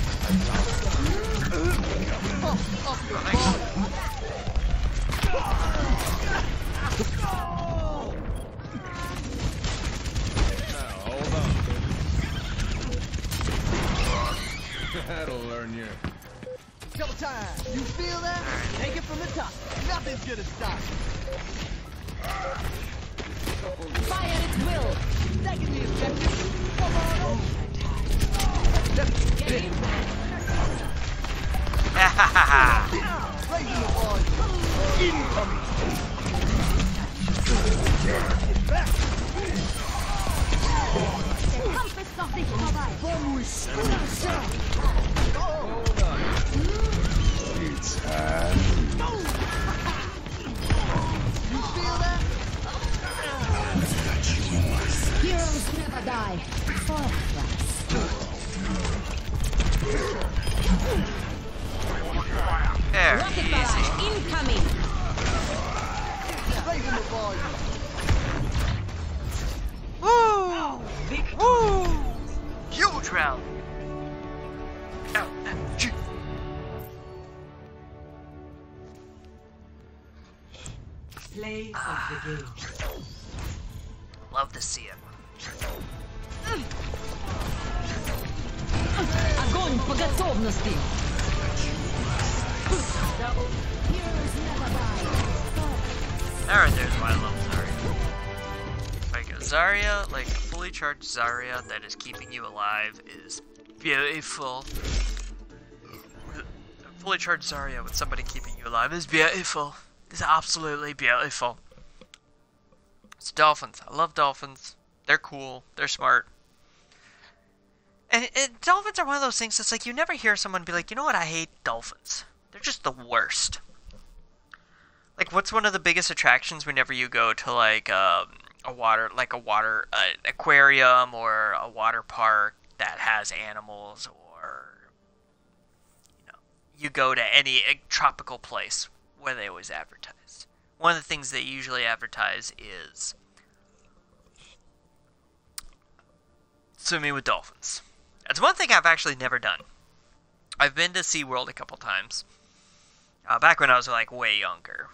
J: That'll learn you.
B: Double time. You feel that? Take it from the top. Nothing's gonna stop.
E: Fire at will.
B: Taking the objective. Come on over. Get him. Raising the volume. Incoming. Get back.
E: Compass of the Hawaii.
G: It's time.
B: You feel that?
E: Heroes never die. For a price.
A: There,
E: Rocket
A: easy.
E: barrage incoming.
B: Raising the volume.
A: Woo! Woo! Huge round. LMG.
C: Play of the game.
A: Love to see it.
E: Огонь по готовности. Heroes never die.
A: Alright, there's why I love Zarya. Like a Zarya, like a fully charged Zarya that is keeping you alive is beautiful. A fully charged Zarya with somebody keeping you alive is beautiful. It's absolutely beautiful. It's dolphins. I love dolphins. They're cool. They're smart. And dolphins are one of those things that's like you never hear someone be like, you know what, I hate dolphins. They're just the worst. Like, what's one of the biggest attractions whenever you go to like a water aquarium or a water park that has animals, or you go to any tropical place where they always advertise. One of the things they usually advertise is swimming with dolphins. That's one thing I've actually never done. I've been to SeaWorld a couple times. Back when I was like way younger.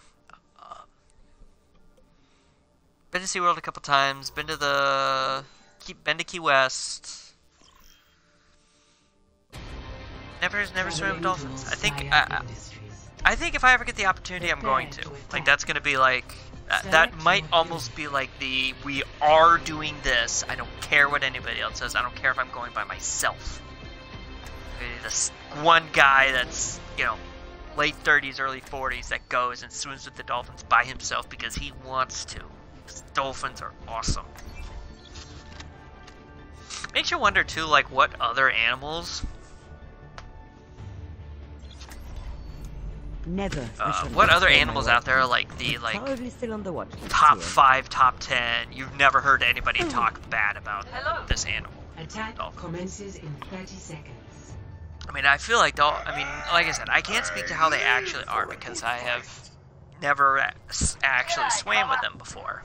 A: Been to SeaWorld a couple times. Been to Key West. Never swam with dolphins. I think if I ever get the opportunity, I'm going to. Like, that's going to be like, that might almost be like we are doing this. I don't care what anybody else says. I don't care if I'm going by myself. This one guy that's, you know, late 30s, early 40s that goes and swims with the dolphins by himself because he wants to. Dolphins are awesome. Makes you wonder too, like what other animals,
I: Never.
A: what other animals out there are like the
I: Probably still on the watch.
A: top 5, top 10. You've never heard anybody talk bad about this animal.
C: Attack
A: Dolphin.
C: commences in 30 seconds.
A: I mean, I feel like like I said, I can't speak to how they actually are because I have never actually swam with them before.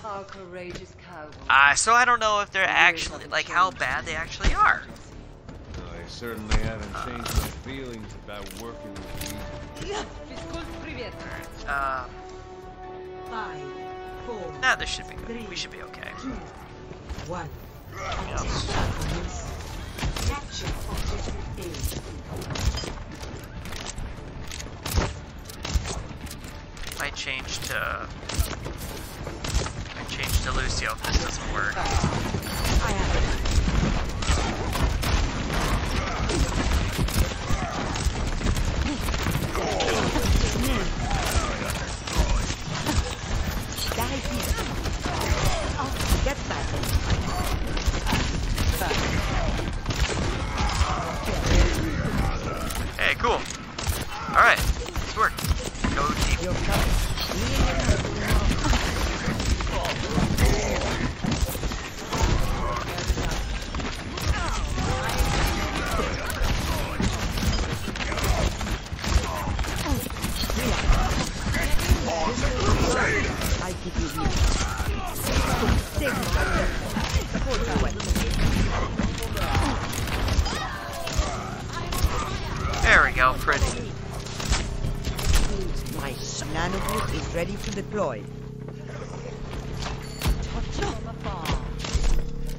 C: Our courageous cowboy.
A: So I don't know if they're actually, like, how bad they actually are.
J: I certainly haven't changed my feelings about working with you.
C: Five, four,
A: Nah, this should be good. We should be okay.
C: 2, 1.
A: Yes.
C: Capture objective
A: Might change to Lucio if this doesn't work.
I: I have it. Get back in.
A: Hey, cool. Alright, it's working. Go deep.
I: You're covered. I keep you here.
A: There we go, pretty.
I: My nanobot is ready to deploy. Touch from afar.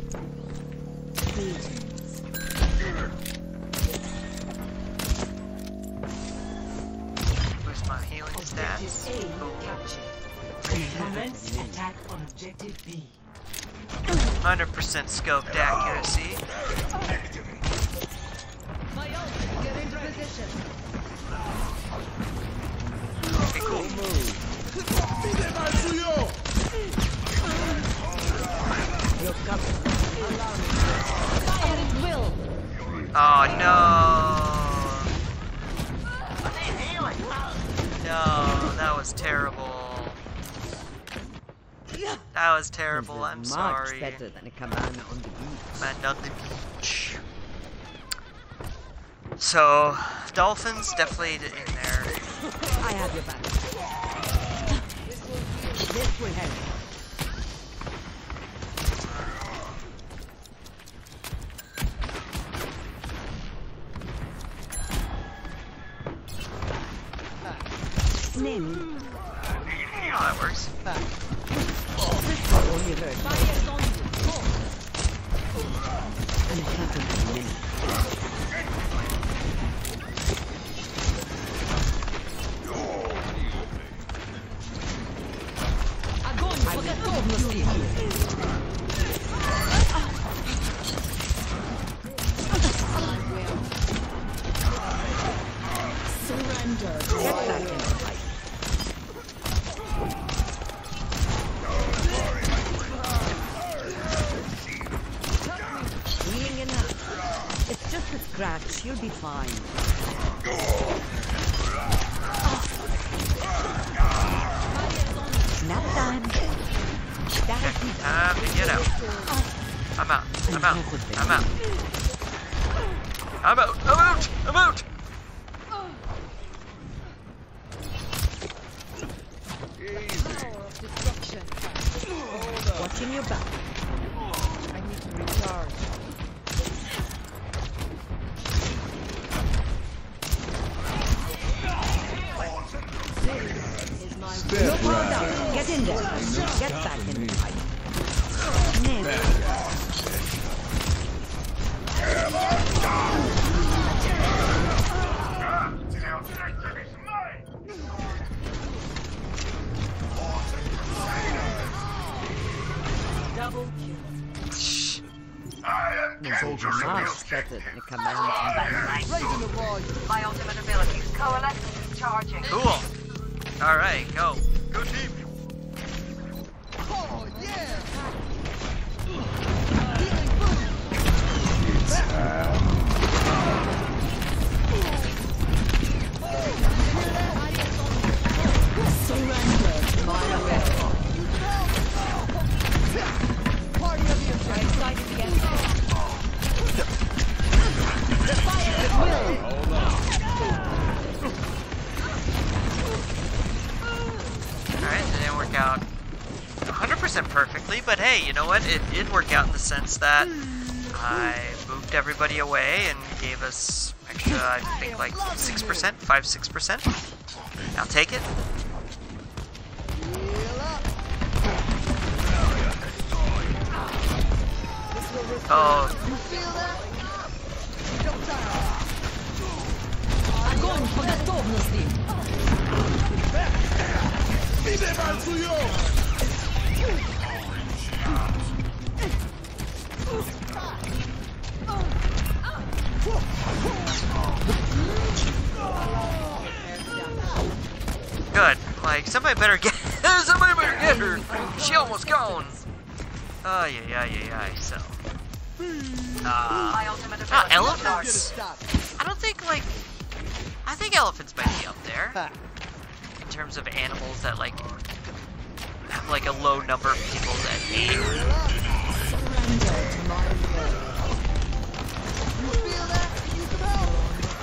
A: Where's my healing stats?
C: A captured. Commence attack on objective B.
A: 100% scoped accuracy.
C: Get into position.
A: Okay, cool.
I: You're covered.
C: Fire at will.
A: Oh no! No, that was terrible. That was terrible.
I: This is
A: I'm
I: much
A: sorry.
I: better than a cabana on the beach.
A: Man on the beach. So, dolphins definitely in there.
I: I have your back. This will help. Name.
A: Oh, that works.
I: This will only hurt. And it happens in minutes. Surrender. Get back in the fight. Healing enough. It's just a scratch. You'll be fine. Nap time.
A: Time to get out. I'm out. I'm out. I'm out. I'm out. I'm out. I'm out.
I: Watching your back. I need to recharge. You're powered up. Get in there. Get back in the fight.
C: Double kill.
I: Much better than a command battle.
B: Raising the volume.
C: My ultimate abilities coalescing. Charging.
A: Cool. Alright, go. Go team.
B: Oh, yeah!
G: It's time.
I: Surrender to my will.
B: Party of the objective.
H: Excited against Fire at will.
J: Hold on.
A: Alright, it didn't work out 100% perfectly, but hey, you know what? It did work out in the sense that I moved everybody away and gave us extra, I think like 6%, 5-6%. I'll take it.
B: Heal up.
A: Oh,
B: You feel that? Showtime.
I: Огонь по готовности!
A: good. Like, somebody better get her. She almost gone. Oh, yeah. So. Elephants? I don't think, like, I think elephants might be up there. In terms of animals that, like, have, like, a low number of people that eat.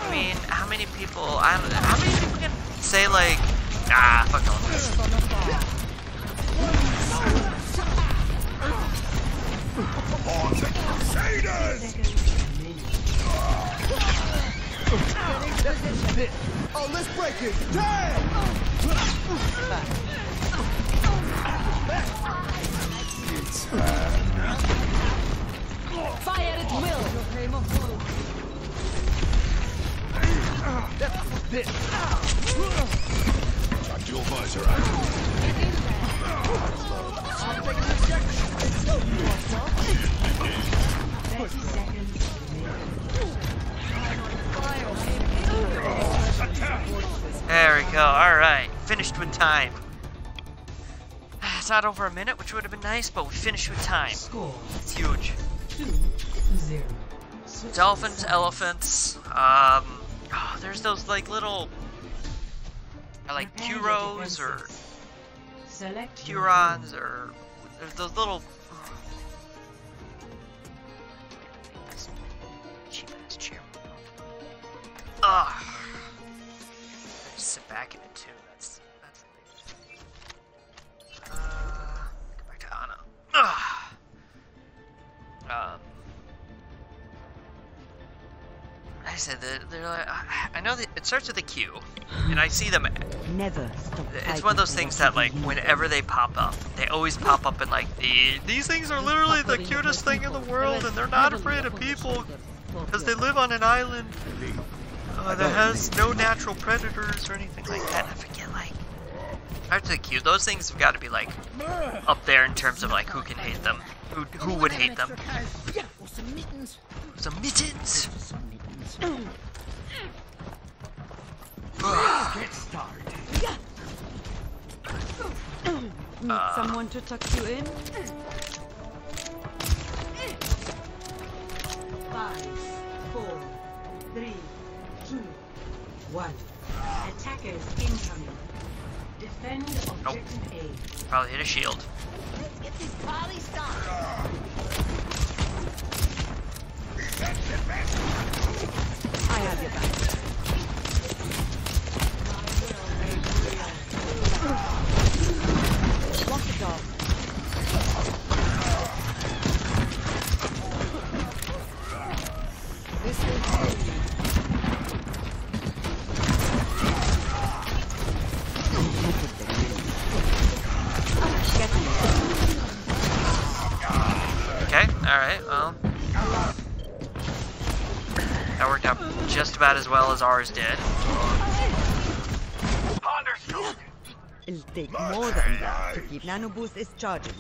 A: I mean, how many people, I don't know, how many people can say, like, fuck elephants.
B: Oh, let's break it! Damn!
G: It's time.
H: Fire at will.
D: Got your visor out.
B: I'm taking this check.
C: 30 seconds.
A: There we go, alright. Finished with time. It's not over a minute, which would have been nice, but we finished with time.
C: Score
A: It's huge.
C: 2-0.
A: Dolphins, elephants, there's those like little, like Kuros or
C: Select
A: Hurons or there's those little cheap ass chair. Just sit back in it too. That's go back to Anna. I said that they're like, I know that it starts with a Q, and I see them.
I: Never stop.
A: It's one of those things that, like, whenever they pop up, they always pop up in like these things are literally the cutest thing in the world, and they're not afraid of people because they live on an island that has no natural predators or anything like that. I forget, like, starts with a Q. Those things have got to be like up there in terms of like who can hate them, who would hate them. Some mittens.
B: Get started.
I: Need someone to tuck you in?
C: 5, 4, 3, 2, 1. Attackers incoming. Defend objective A.
A: Probably hit a shield.
F: Let's get this party started.
I: I have your back. Lock the door.
B: This will kill you.
A: Okay, alright, well. That worked out just about as well as ours did.
I: It'll take more than that to keep Nano Boost is charging.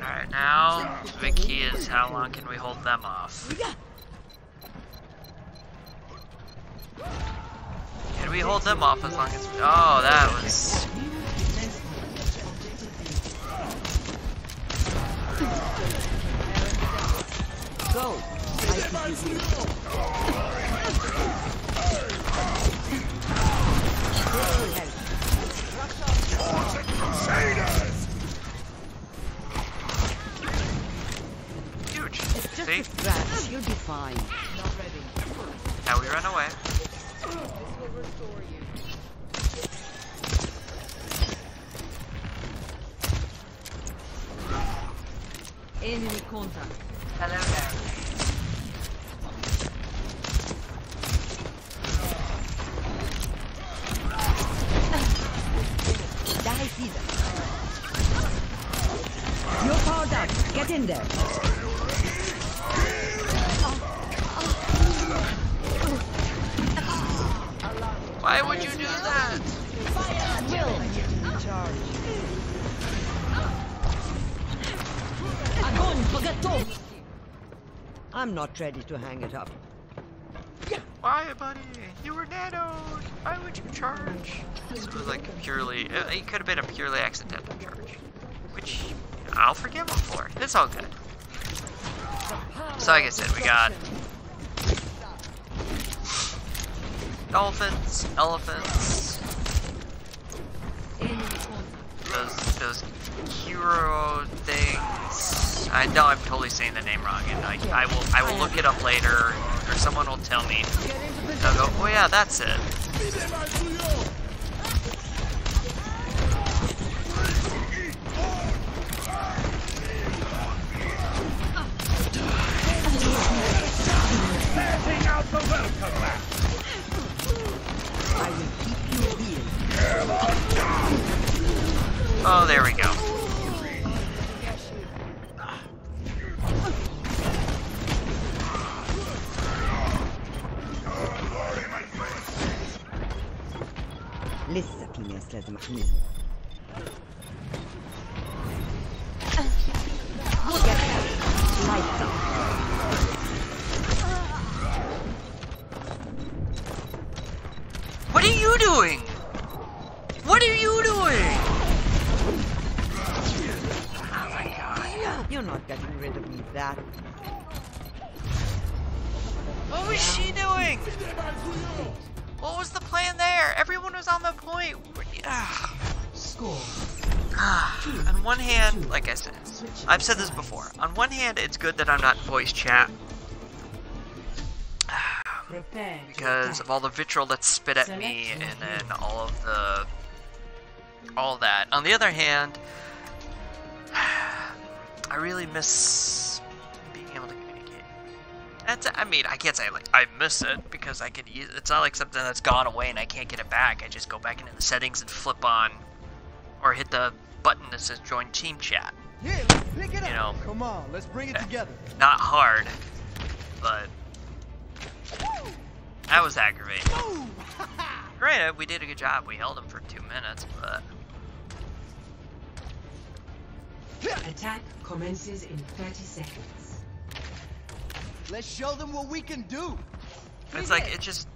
A: Alright, now the big key is how long can we hold them off? Can we hold them off as long as... Oh, that was...
I: Go. I see you.
A: Huge.
I: It's just
A: See?
I: a scratch. You'll be fine.
B: Not ready.
A: Now we run away.
B: This will restore you.
I: Enemy contact.
C: Hello there.
I: Die, Caesar. You're powered up. Get in there.
A: Why would you do that?
I: Will. Charge. Огонь по готовности. I'm not ready to hang it up.
A: Why, buddy? You were nanoed. Why would you charge? This was like purely... It could have been a purely accidental charge. Which I'll forgive him for. It's all good. So like I said, we got... dolphins, elephants... Those hero things. I know I'm totally saying the name wrong, and I will look it up later, or someone will tell me. I'll go, oh yeah, that's it.
D: Passing out the welcome mat.
I: I will keep you here.
A: Oh, there we go.
I: لسه في ناس لازم احميهم. Lights up.
A: What are you doing? What are you doing? Oh my god.
I: You're not getting rid of me that.
A: What was she doing? What was the plan there? Everyone was on the point.
C: Score.
A: On one hand, like I said, I've said this before. On one hand, it's good that I'm not in voice chat.
C: Prepare to
A: Because
C: attack.
A: of all the vitriol that's spit at me and then all that. On the other hand, I really miss being able to communicate. I mean, I can't say like I miss it because I could use it's not like something that's gone away and I can't get it back. I just go back into the settings and flip on or hit the button that says join team chat.
B: Here, let's pick it up.
A: You know.
B: Come on, let's bring it together.
A: Not hard, but that was aggravating. Granted, we did a good job. We held him for 2 minutes, but
C: Attack commences in 30 seconds.
B: Let's show them what we can do.
A: it's like it just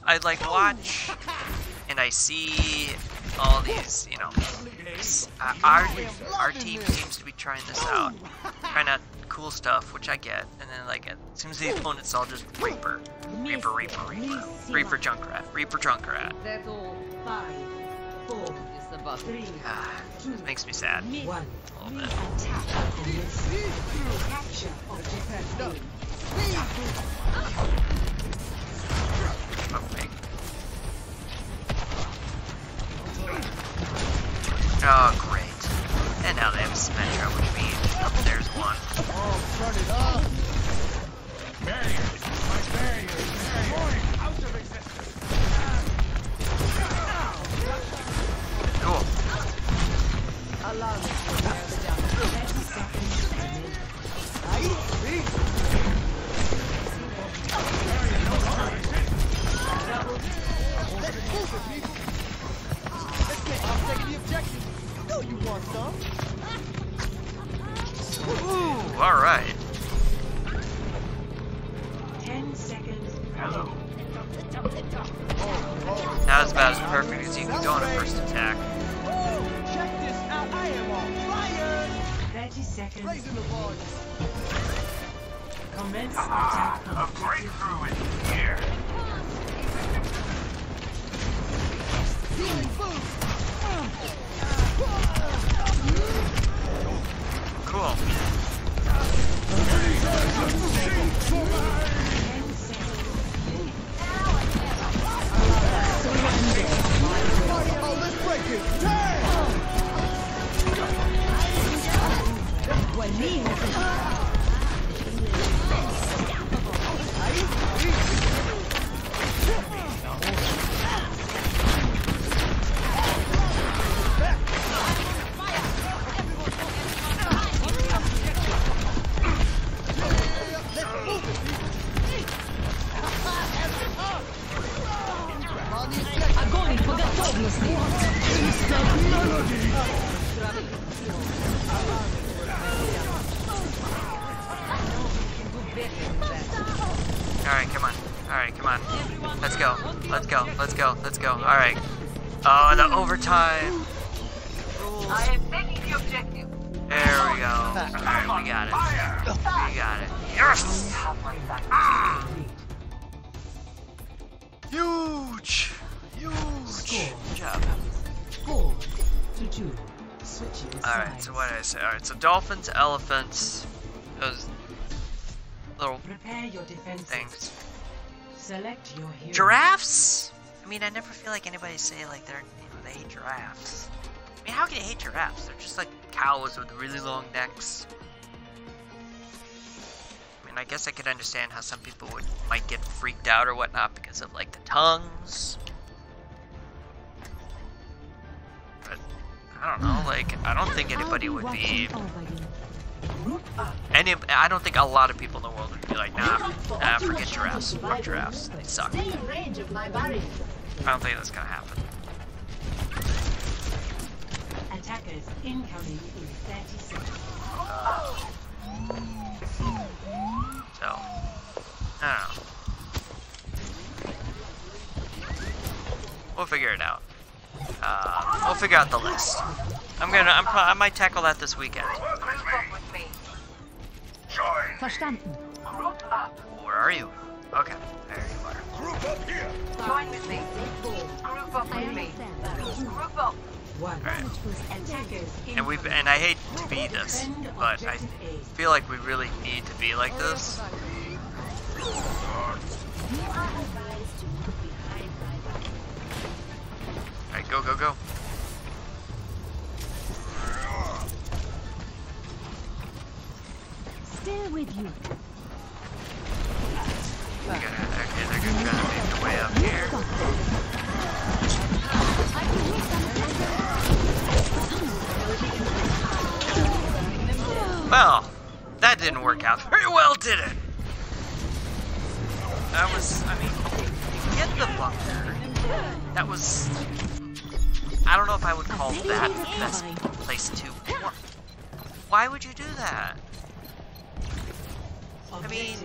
A: I like watch and I see all these, you know, our team seems to be trying this out, trying out cool stuff, which I get, and then like as soon as the opponents all just Reaper Junkrat.
I: That's all. 5, 4. It's about 3.
A: It makes me sad.
C: 1.
A: A little bit.
C: Attack commences. Capture objective A.
A: Okay. Oh, great. And now they have Symmetra, which means there's one.
B: Oh, turn it up.
D: Barriers. My barriers. Out of existence.
A: Cool.
I: Allow me to wear the jacket.
C: 30 seconds remaining. 10 seconds.
A: Not as bad as perfect as you can go on a first attack.
B: Check this out. I am on fire.
C: 30 seconds.
B: Raising the volume.
C: Commence attack.
D: A breakthrough is here.
B: Healing boost.
A: Cool.
C: 10 seconds.
B: Oh, let's break it. Damn.
A: Alright, come on. Alright, come on. Let's go. Let's go. Let's go. Let's go. Alright. Oh, the overtime.
F: I am taking the objective.
A: There we go. Alright, we got it. We got it. Yes! Huge! Huge! Good job.
C: 4 to 2. Switching
A: Alright,
C: sides.
A: so what did I say? Alright, so dolphins, elephants, those little
C: Prepare your defenses.
A: things.
C: Select your hero.
A: Giraffes? I mean, I never feel like anybody say like they hate giraffes. I mean, how can you hate giraffes? They're just like cows with really long necks. I mean, I guess I could understand how some people might get freaked out or whatnot because of like the tongues. But I don't know, like I don't think anybody would be I don't think a lot of people in the world would be like, nah, forget giraffes. Fuck giraffes. They suck. I don't think that's gonna happen.
C: Attackers incoming in 30 seconds.
A: So, I don't know. We'll figure it out. We'll figure out the list. I might tackle that this weekend.
D: Join.
E: Verstanden.
A: Where are you? Okay, there you are.
D: Group up here.
F: Join with me. Group up
E: I
F: with me.
E: understand.
F: Group up.
C: 1.
A: Alright.
C: Attackers
A: And I hate to be this, but I feel like we really need to be like this. Alright, go, go, go.
E: Still with you.
A: Okay, they're gonna try to make their way up here. Well, that didn't work out very well, did it? That was, I mean, get the bunker. That was, I don't know if I would call that the best place to. Why would you do that? I mean,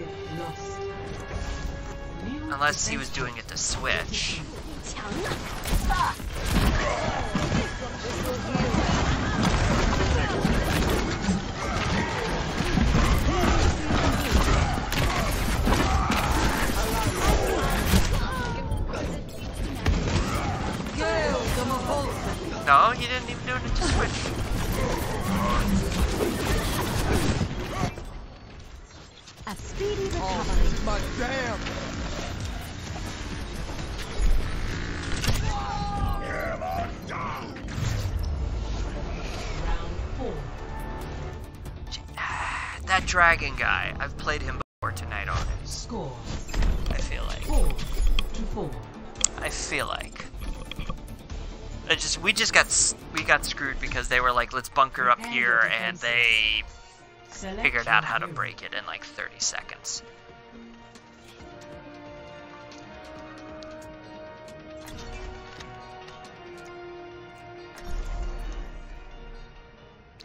A: unless he was doing it to switch. No, you didn't even do it to switch.
E: A speedy recovery.
B: Oh, my damn.
D: Come on down.
A: That dragon guy, I've played him before tonight already.
C: Score.
A: I feel like.
C: 4 to 4.
A: I feel like. We got screwed because they were like, let's bunker up here, and they figured out how to break it in like 30 seconds.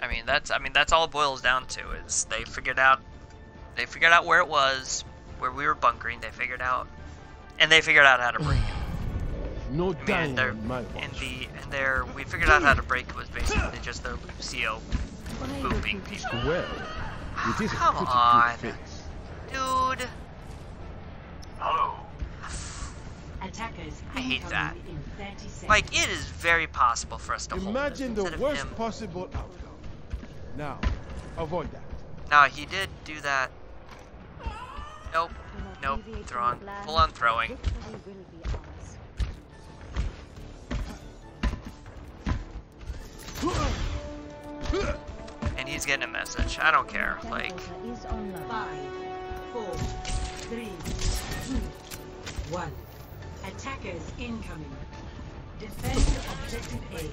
A: I mean that's all it boils down to is they figured out where it was, where we were bunkering. They figured out, and they figured out how to break it.
B: No
A: I mean,
B: dying
A: and
B: on my watch.
A: we figured out how to break it was basically just the Lucio booping people.
B: Well, it is a
A: Come
B: pretty
A: on.
B: good fix.
A: Dude,
D: Hello.
C: Attackers
A: I hate that.
C: incoming in 30 seconds.
A: like, it is very possible for us to hold this
B: Imagine the
A: instead of
B: worst
A: him.
B: possible outcome. Now, avoid that.
A: No, he did do that. Nope. Nope. Throwing. Full on throwing.
E: Victory will be ours.
A: And he's getting a message. I don't care. Like,
E: Teleporter is online.
C: 5, 4, 3, 2, 1. Attackers incoming. Defend objective A.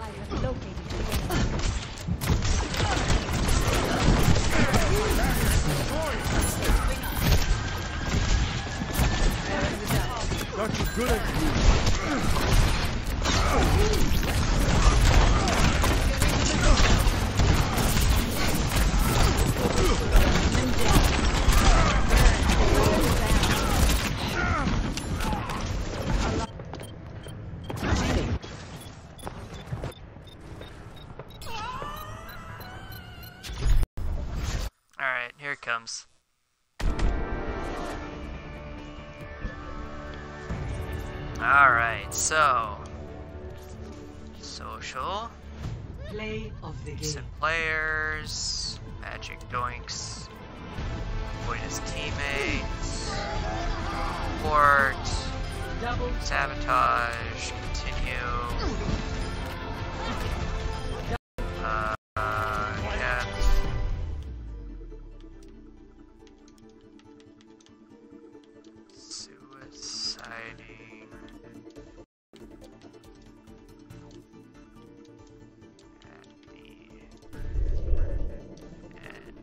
E: I have located the enemy.
B: Got you good at you.
A: alright, here it comes. Alright, so. Social.
C: Play of the game.
A: Recent players. Magic Doinks. Avoid his teammates. Report.
C: Double
A: Sabotage. Continue. Yeah. Suiciding. At the end.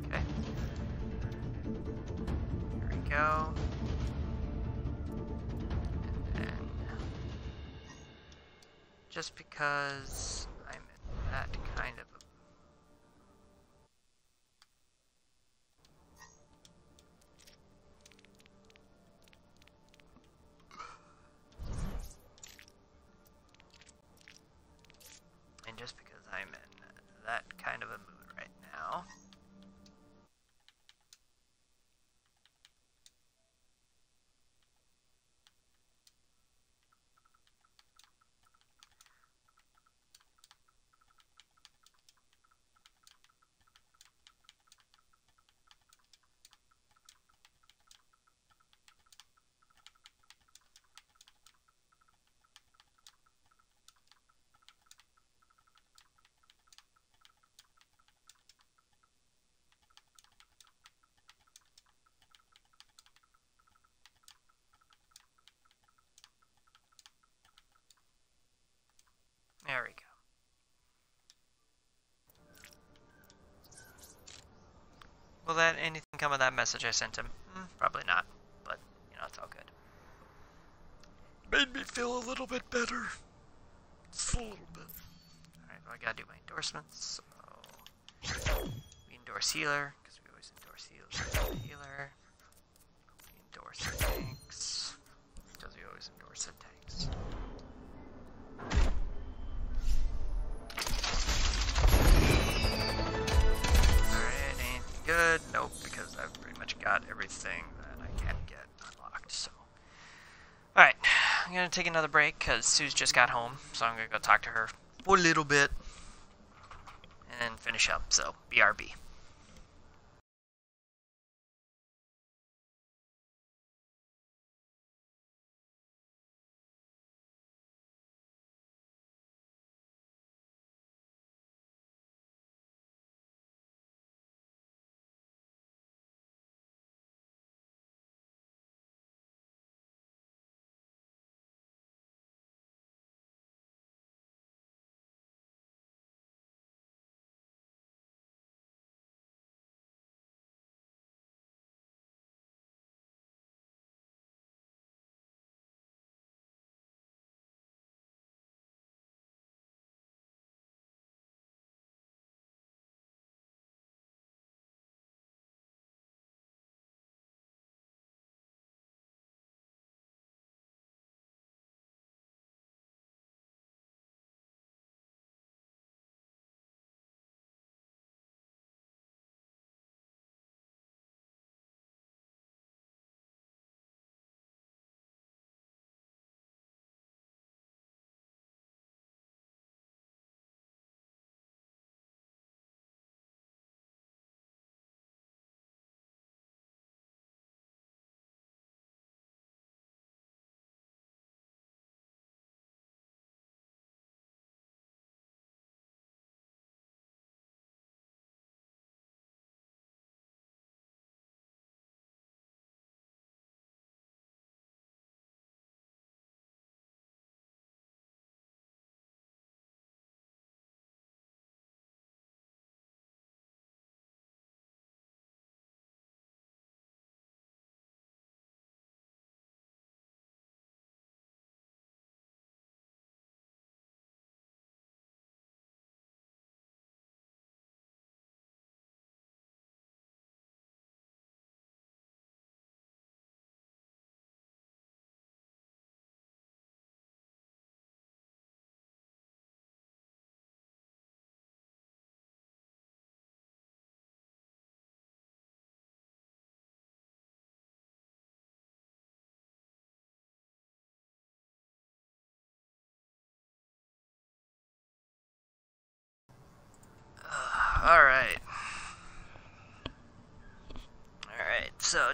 A: Okay. Here we go. And then, just because I'm in that kind of a and just because I'm in that kind of a mood right now. There we go. Will that anything come of that message I sent him? Probably not, but you know, it's all good. Made me feel a little bit better. Just a little bit. Alright, well, I gotta do my endorsements. So we endorse healer, because we always endorse healer. We endorse the tanks, because we always endorse the tanks. Alright, anything good? Nope, because I've pretty much got everything that I can get unlocked, so. Alright, I'm gonna take another break, because Sue's just got home, so I'm gonna go talk to her for a little bit, and then finish up, so BRB.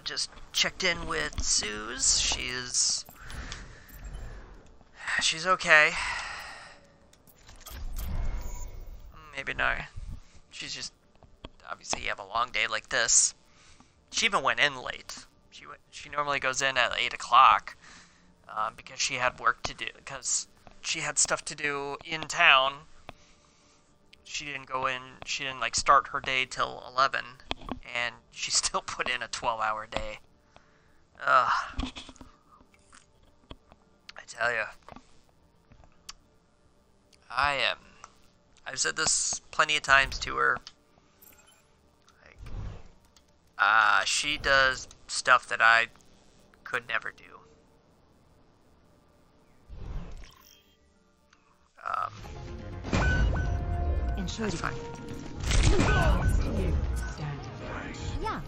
A: just checked in with Suze. She's okay. Maybe not. She's just, obviously you have a long day like this. She even went in late. She normally goes in at 8 o'clock because she had work to do, because she had stuff to do in town. She didn't go in, she didn't like start her day till 11, and she still put in a 12-hour day. Ugh. I tell you. I've said this plenty of times to her. Like, she does stuff that I could never do. That's fine.
E: Yeah.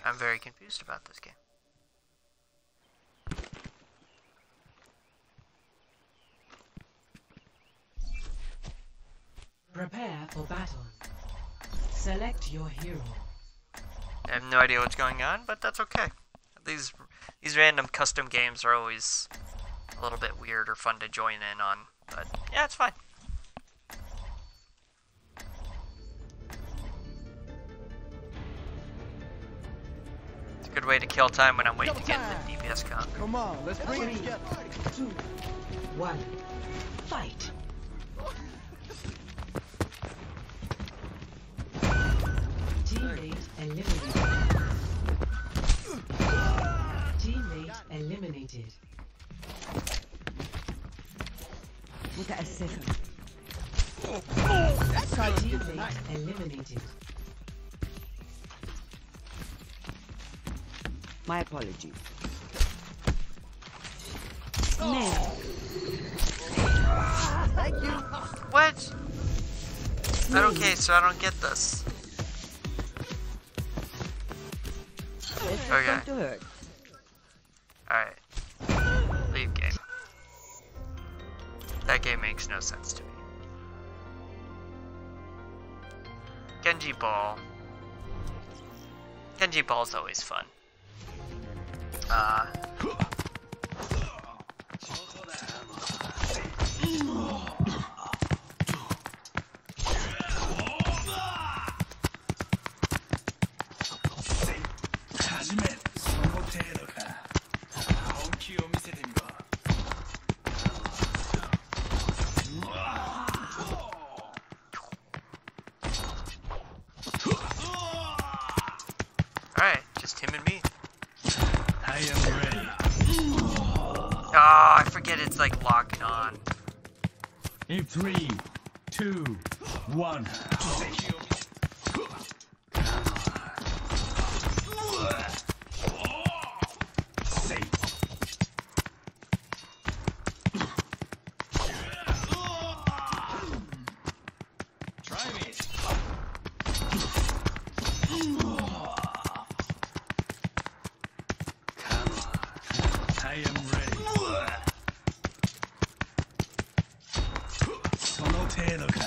A: I'm very confused about this game.
C: Prepare for battle. Select your hero.
A: I have no idea what's going on, but that's okay. These random custom games are always a little bit weird or fun to join in on, but yeah, it's fine. It's a good way to kill time when I'm waiting to get the DPS count.
B: Come on, let's bring it
C: 3,
B: together.
C: 2, 1. Fight. Teammate eliminated. Teammate eliminated.
I: متأسفة.
C: Teammate eliminated.
I: My apologies. Nail.
B: Thank you.
A: What? Okay, so I don't get this.
I: It's
A: Okay.
I: going to hurt.
A: Alright. Leave game. That game makes no sense to me. Genji Ball. Genji Ball's always fun. Alright, just him and me.
D: I am ready.
A: Oh, I forget it's like locking on.
D: In 3, 2, 1. Try me. I am ready. その程度か。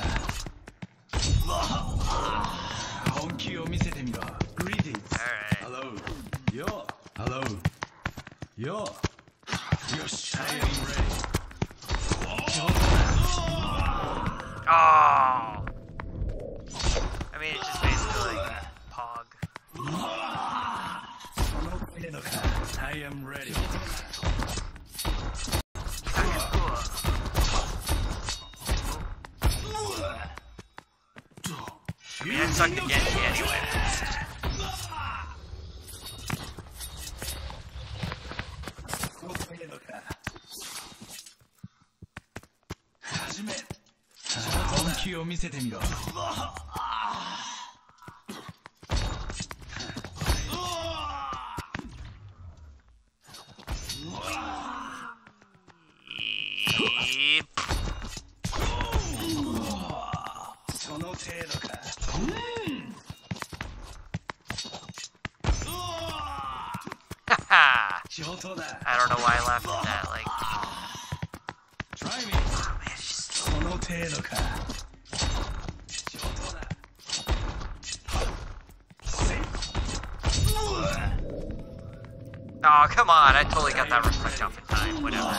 D: 本気を見せてみろ。Greetings.
A: Alright.
D: Hello. Yo. Hello. Yo. よし。I am ready.
A: Oh! I mean, it's just basically like Pog.
D: その程度か。I am ready.
A: I mean, I suck at Genji anyway. I don't know why I laughed at that. Like,
D: Try me.
A: oh man, it's just
D: その程度か。上等だ。
A: oh come on! I totally got that reflect off in time. Whatever.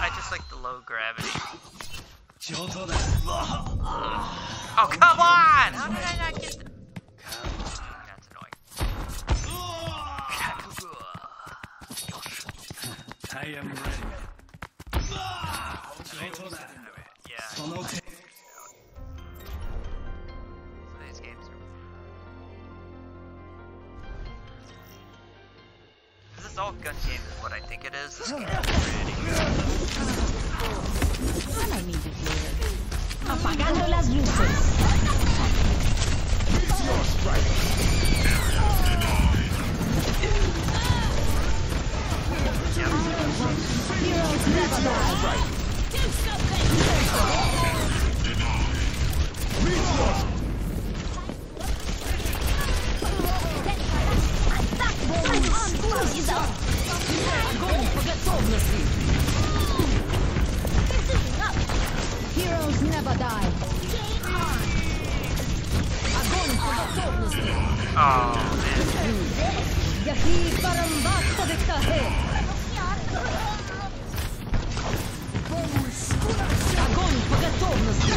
A: I just like the low gravity. Oh come on! How did I not get that? That's annoying.
D: I am ready.
A: Yeah. So these games are... Is this all gun game is what I think it is? This game is pretty good.
E: Apagando las luces. Heroes never die. Heroes never die.
A: Oh man.
E: Yahi parambasta dikhta hai. Огонь по готовности.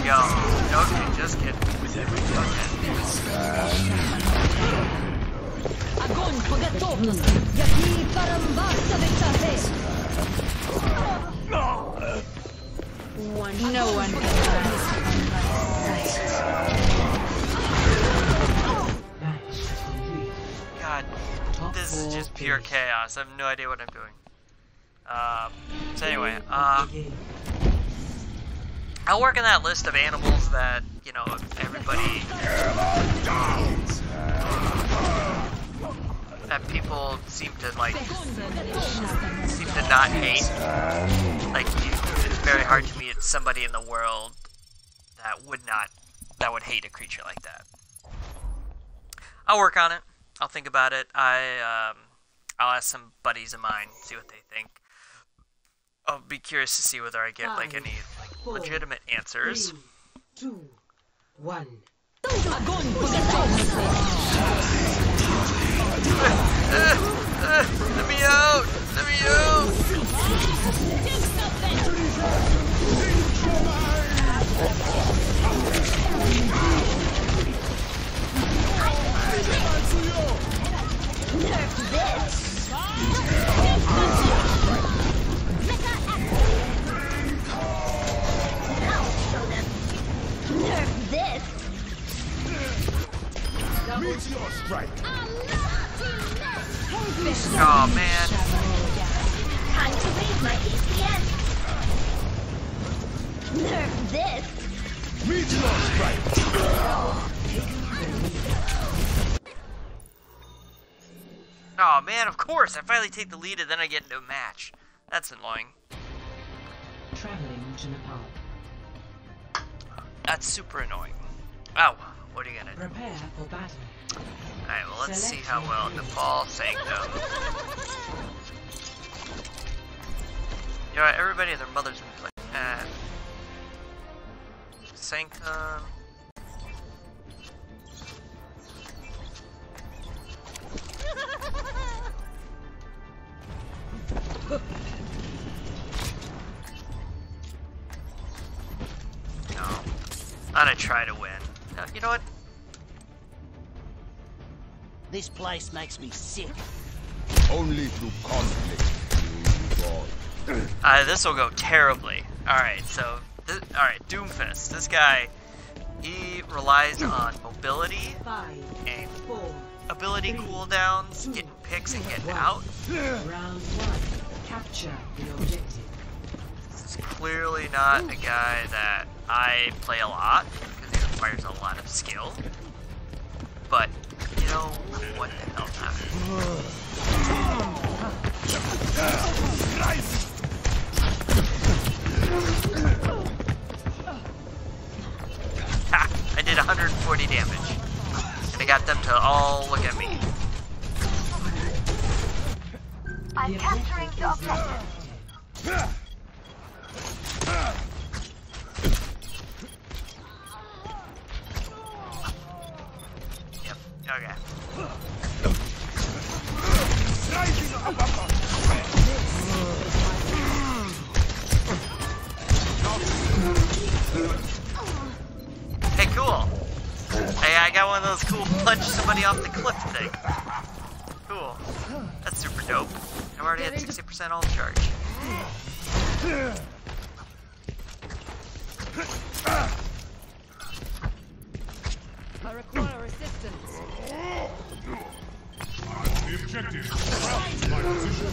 A: we go. Okay, just kidding.
H: Огонь по готовности! Какие парамбаса No one can last on my sight.
A: God, this is just pure chaos. I have no idea what I'm doing. So anyway, I'll work on that list of animals that, you know, everybody, that people seem to like, seem to not hate. Like, it's very hard to meet somebody in the world that would would hate a creature like that. I'll work on it. I'll think about it. I'll ask some buddies of mine, see what they think. I'll be curious to see whether I get like any like legitimate answers.
C: 3, 2, 1.
A: Let me out! Let me out! Oh man.
E: Time to raise my ECS. Nerf this.
B: Meteor strike.
A: Oh man, of course. I finally take the lead and then I get into a match. That's annoying.
C: Traveling to Nepal.
A: That's super annoying. Oh, what are you gonna do?
C: Prepare for battle.
A: Alright, well let's see how well Nepal sang goes. You know what, everybody and their mothers been playing. Sanctum. No. I'm gonna try to win. You know what?
I: This place makes me sick.
G: Only through conflict will you evolve.
A: This will go terribly. Alright, so, alright, Doomfist. This guy, he relies on mobility
C: 5,
A: and
C: 4.
A: ability cooldowns, getting picks and getting out.
C: Round 1. Capture the objective.
A: This is clearly not a guy that I play a lot, because he requires a lot of skill. But, you know, what the hell not? Ha! I did 140 damage. And I got them to all look at me.
F: I'm capturing the objective.
A: Yep, okay. Hey, cool. Hey, I got one of those cool punch somebody off the cliff thing. Cool. That's super dope. I'm already at 60% all charge.
I: I require assistance.
D: The objective. My position.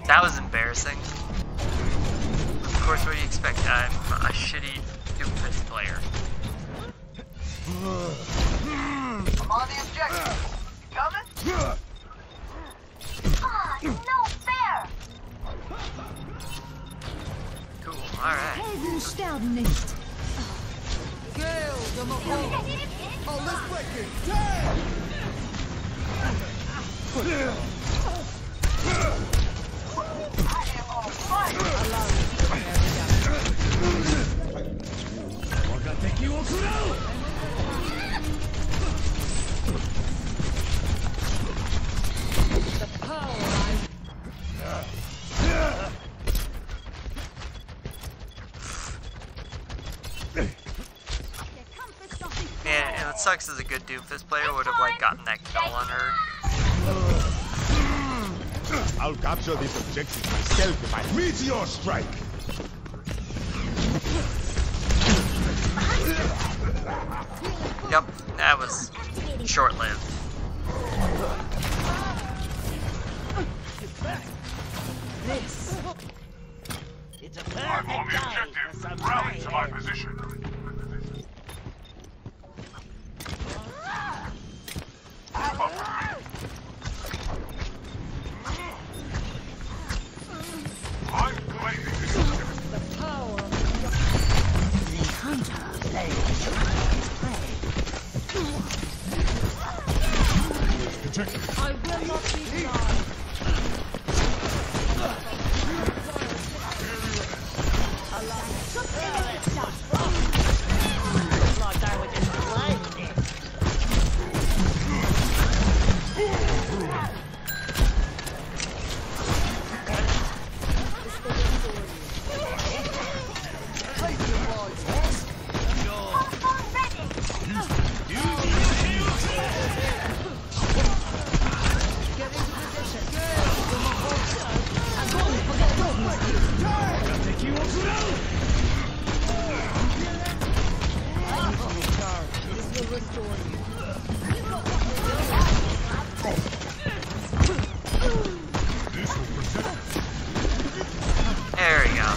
A: That was embarrassing. Of course, what do you expect? I'm a shitty Doomfist player.
F: I'm on the objective. Coming? Ah, no fair!
A: Cool, alright.
E: Helden sterben nicht.
B: Gale, the Mahal. Oh, let's break it.
F: I am on fire!
A: Man, and it sucks as a good Doomfist player would have like gotten that kill on her.
G: I'll capture this objective myself if I meteor strike.
A: Yep, that was short-lived.
B: This. It's a perfect time for some rally to my position.
K: I'm claiming this.
B: The power of
E: The hunter plays prey.
B: I will not be denied.
A: There we go.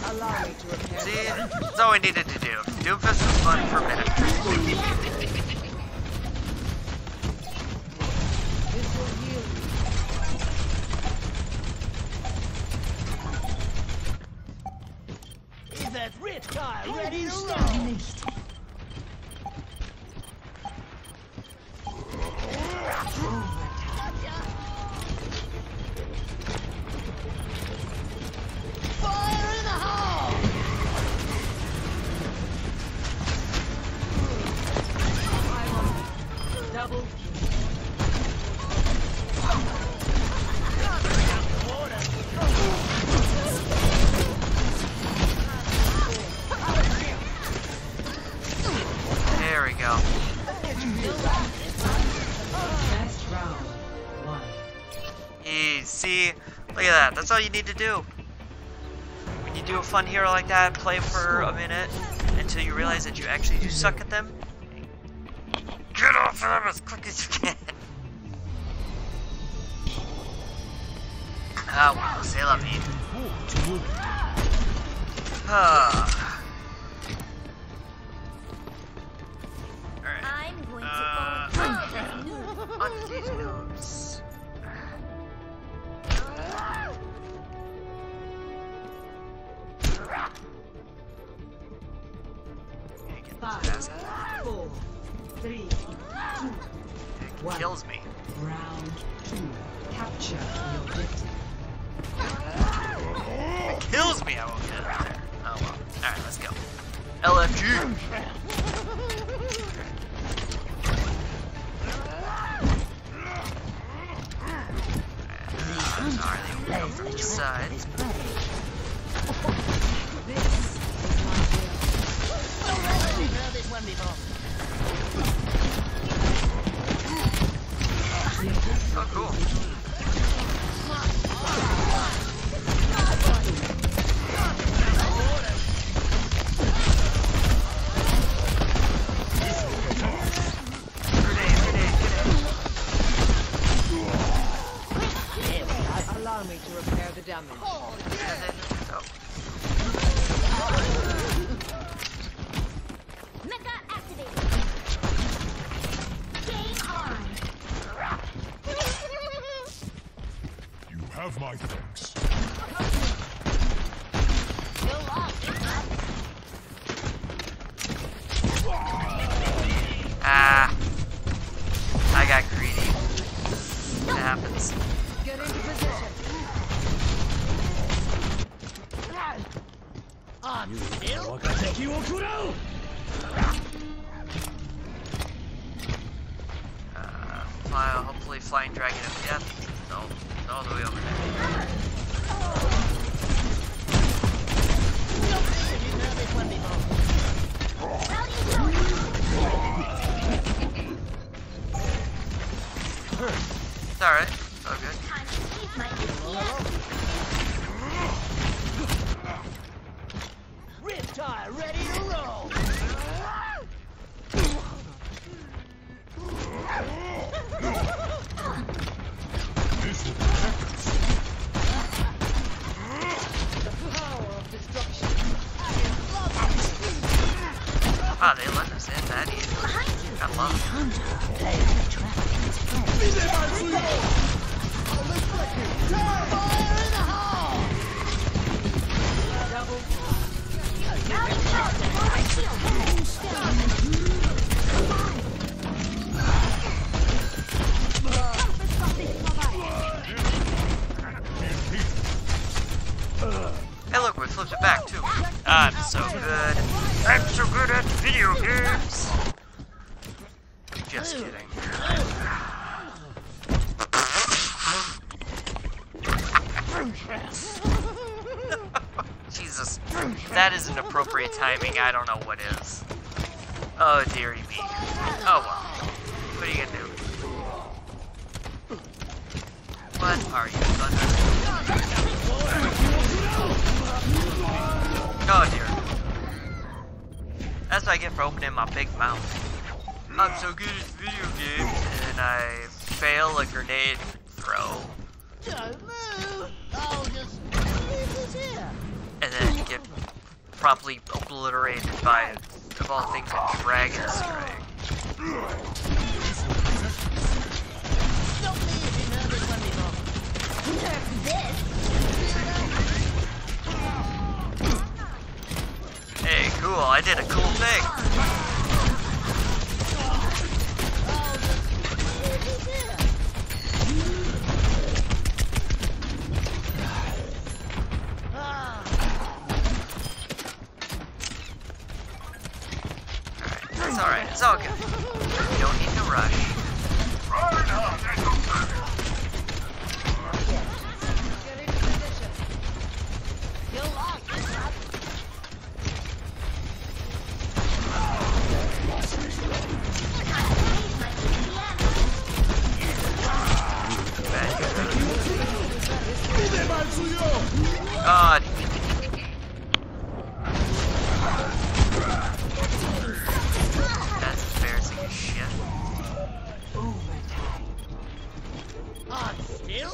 B: Allow me to repair.
A: See, that's all we needed to do. Doomfist was fun for a minute.
B: This will heal you. Is that red guy ready to roll?
E: Nicht.
B: Fire in the hole! Double.
A: There we go.
C: Best round. 1.
A: See, look at that. That's all you need to do. When you do a fun hero like that, play for a minute until you realize that you actually do suck at them. Get off of them as quick as you can. Ah, well, c'est la vie. Ah. Alright.
E: I'm going to go
A: On these notes.
C: Five, 4, 3, 2,
A: It kills me.
C: round 2. Capture the objective.
A: It kills me, I won't get it there. Oh well. Alright, let's go. LFG! Sorry, they come from each side. Oh, cool. Hopefully flying dragon of death. No, all the way over there. It's alright. It's all good.
B: Riptide, ready to roll.
K: This will protect us.
A: Ah, they let us in that easy. Got love. Hey look, we flipped it back too. I'm so good. I'm so good at video games. Just kidding. Jesus. That isn't appropriate timing. I don't know what is. Oh dearie me. Oh well. What are you gonna do? What are you gonna do? Oh dear. That's what I get for opening my big mouth. I'm so good at video games, and I fail a grenade throw. And then get promptly obliterated by, of all things, a dragon strike. Hey, cool, I did a cool thing. It's alright, it's all good. You don't need to rush. God. That's embarrassing as shit.
B: Still?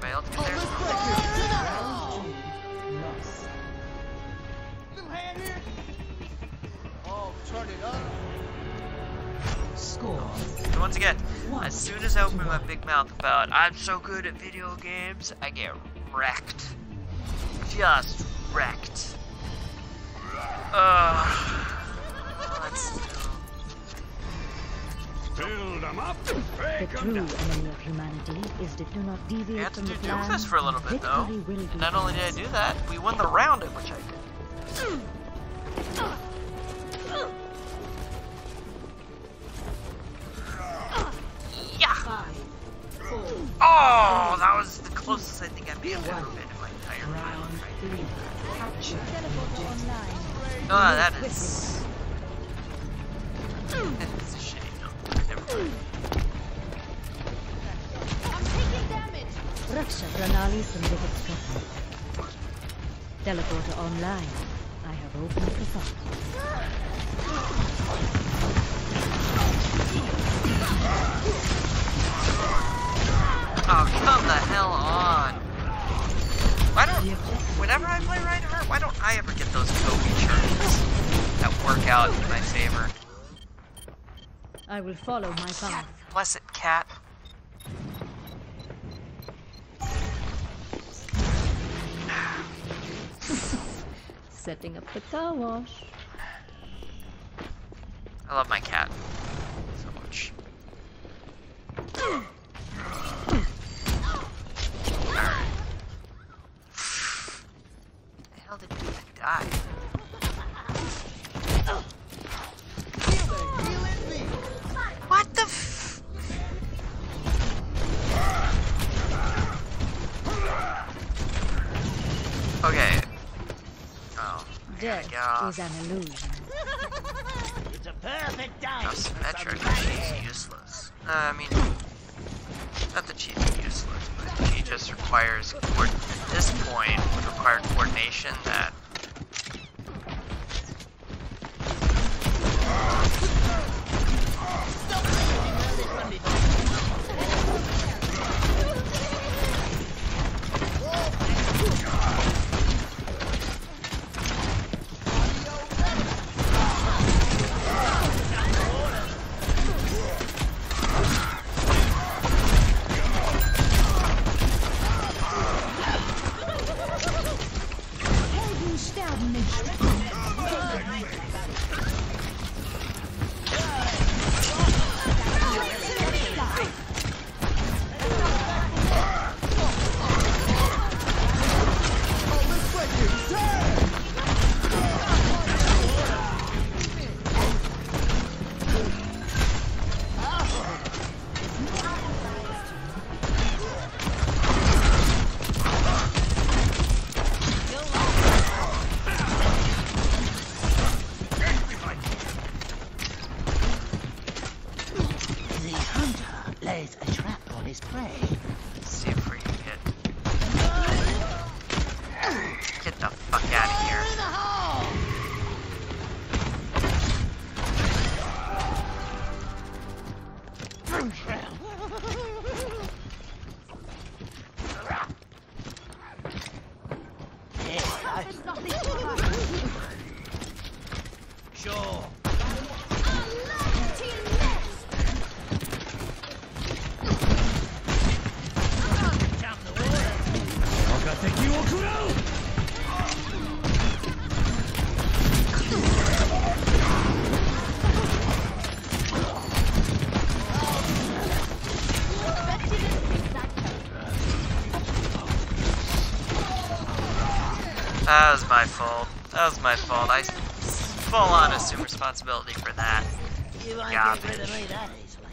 A: My ultimate there.
B: Little hand here. Oh, turn it up.
C: Score.
A: And once again, as soon as I open my big mouth about I'm so good at video games, I get wrecked. Just wrecked. Let's
K: Build them up.
E: The true enemy of humanity is to do not
A: I
E: deviate
A: had to
E: from
A: do
E: the plan.
A: Doomfist for a little bit though.
E: Victory will be
A: Not only did I do that, we won the round at which I did. Yeah! Oh, that was the closest I think I may have ever been in my entire
C: Round
A: life.
C: 3. Capture.
E: Teleporter online.
A: Oh, that is... It's a shame. Never mind.
E: Raksha Pranali Sandhya. Teleporter online. I have opened the file.
A: Oh, come the hell on. Why don't... Whenever I play Reinhardt, why don't I ever get those Kobe turns that work out in my favor?
E: I will follow my path.
A: Bless it, cat.
E: Setting up the car wash.
A: I love my cat so much.
H: Death
A: Yeah.
H: is an illusion.
B: It's a perfect day.
A: Now symmetric, she's useless. I mean, not that she's useless, but she just requires, at this point, would require coordination that...
B: Lays a trap on his prey.
A: Let's see if we can get the fuck out of here.
B: Sure.
A: That was my fault. That was my fault. I full on assume responsibility for that.
B: You won't
A: Garbage.
B: get rid of me that easily.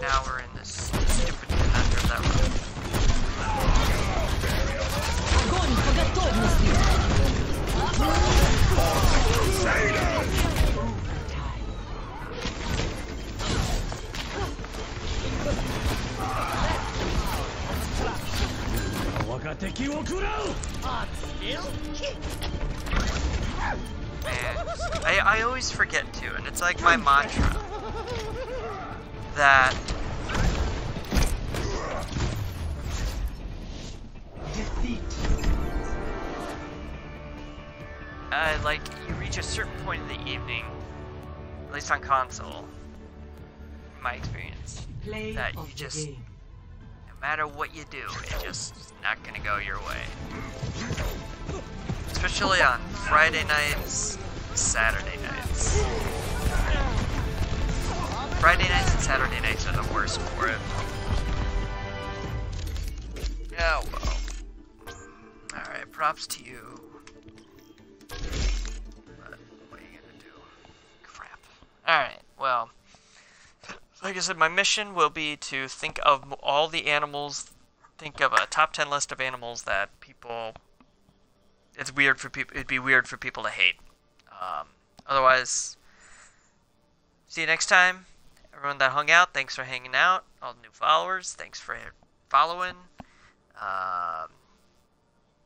A: Now we're in this stupid conundrum that we're Man, I always forget to, and it's like my mantra that like you reach a certain point in the evening, at least on console, in my experience, that you just, no matter what you do, it's just not gonna go your way. Especially on Friday nights, Saturday nights. Friday nights and Saturday nights are the worst for it. Yeah, well. Alright, props to you. But what are you gonna do? Crap. Alright, well. Like I said, my mission will be to think of all the animals, think of a top 10 list of animals that people... It's weird for people. It'd be weird for people to hate. Otherwise, see you next time. Everyone that hung out, thanks for hanging out. All the new followers, thanks for following.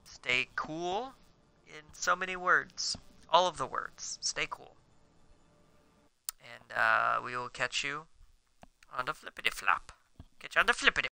A: Stay cool in so many words. All of the words. Stay cool. And we will catch you on the flippity flop. Catch you on the flippity.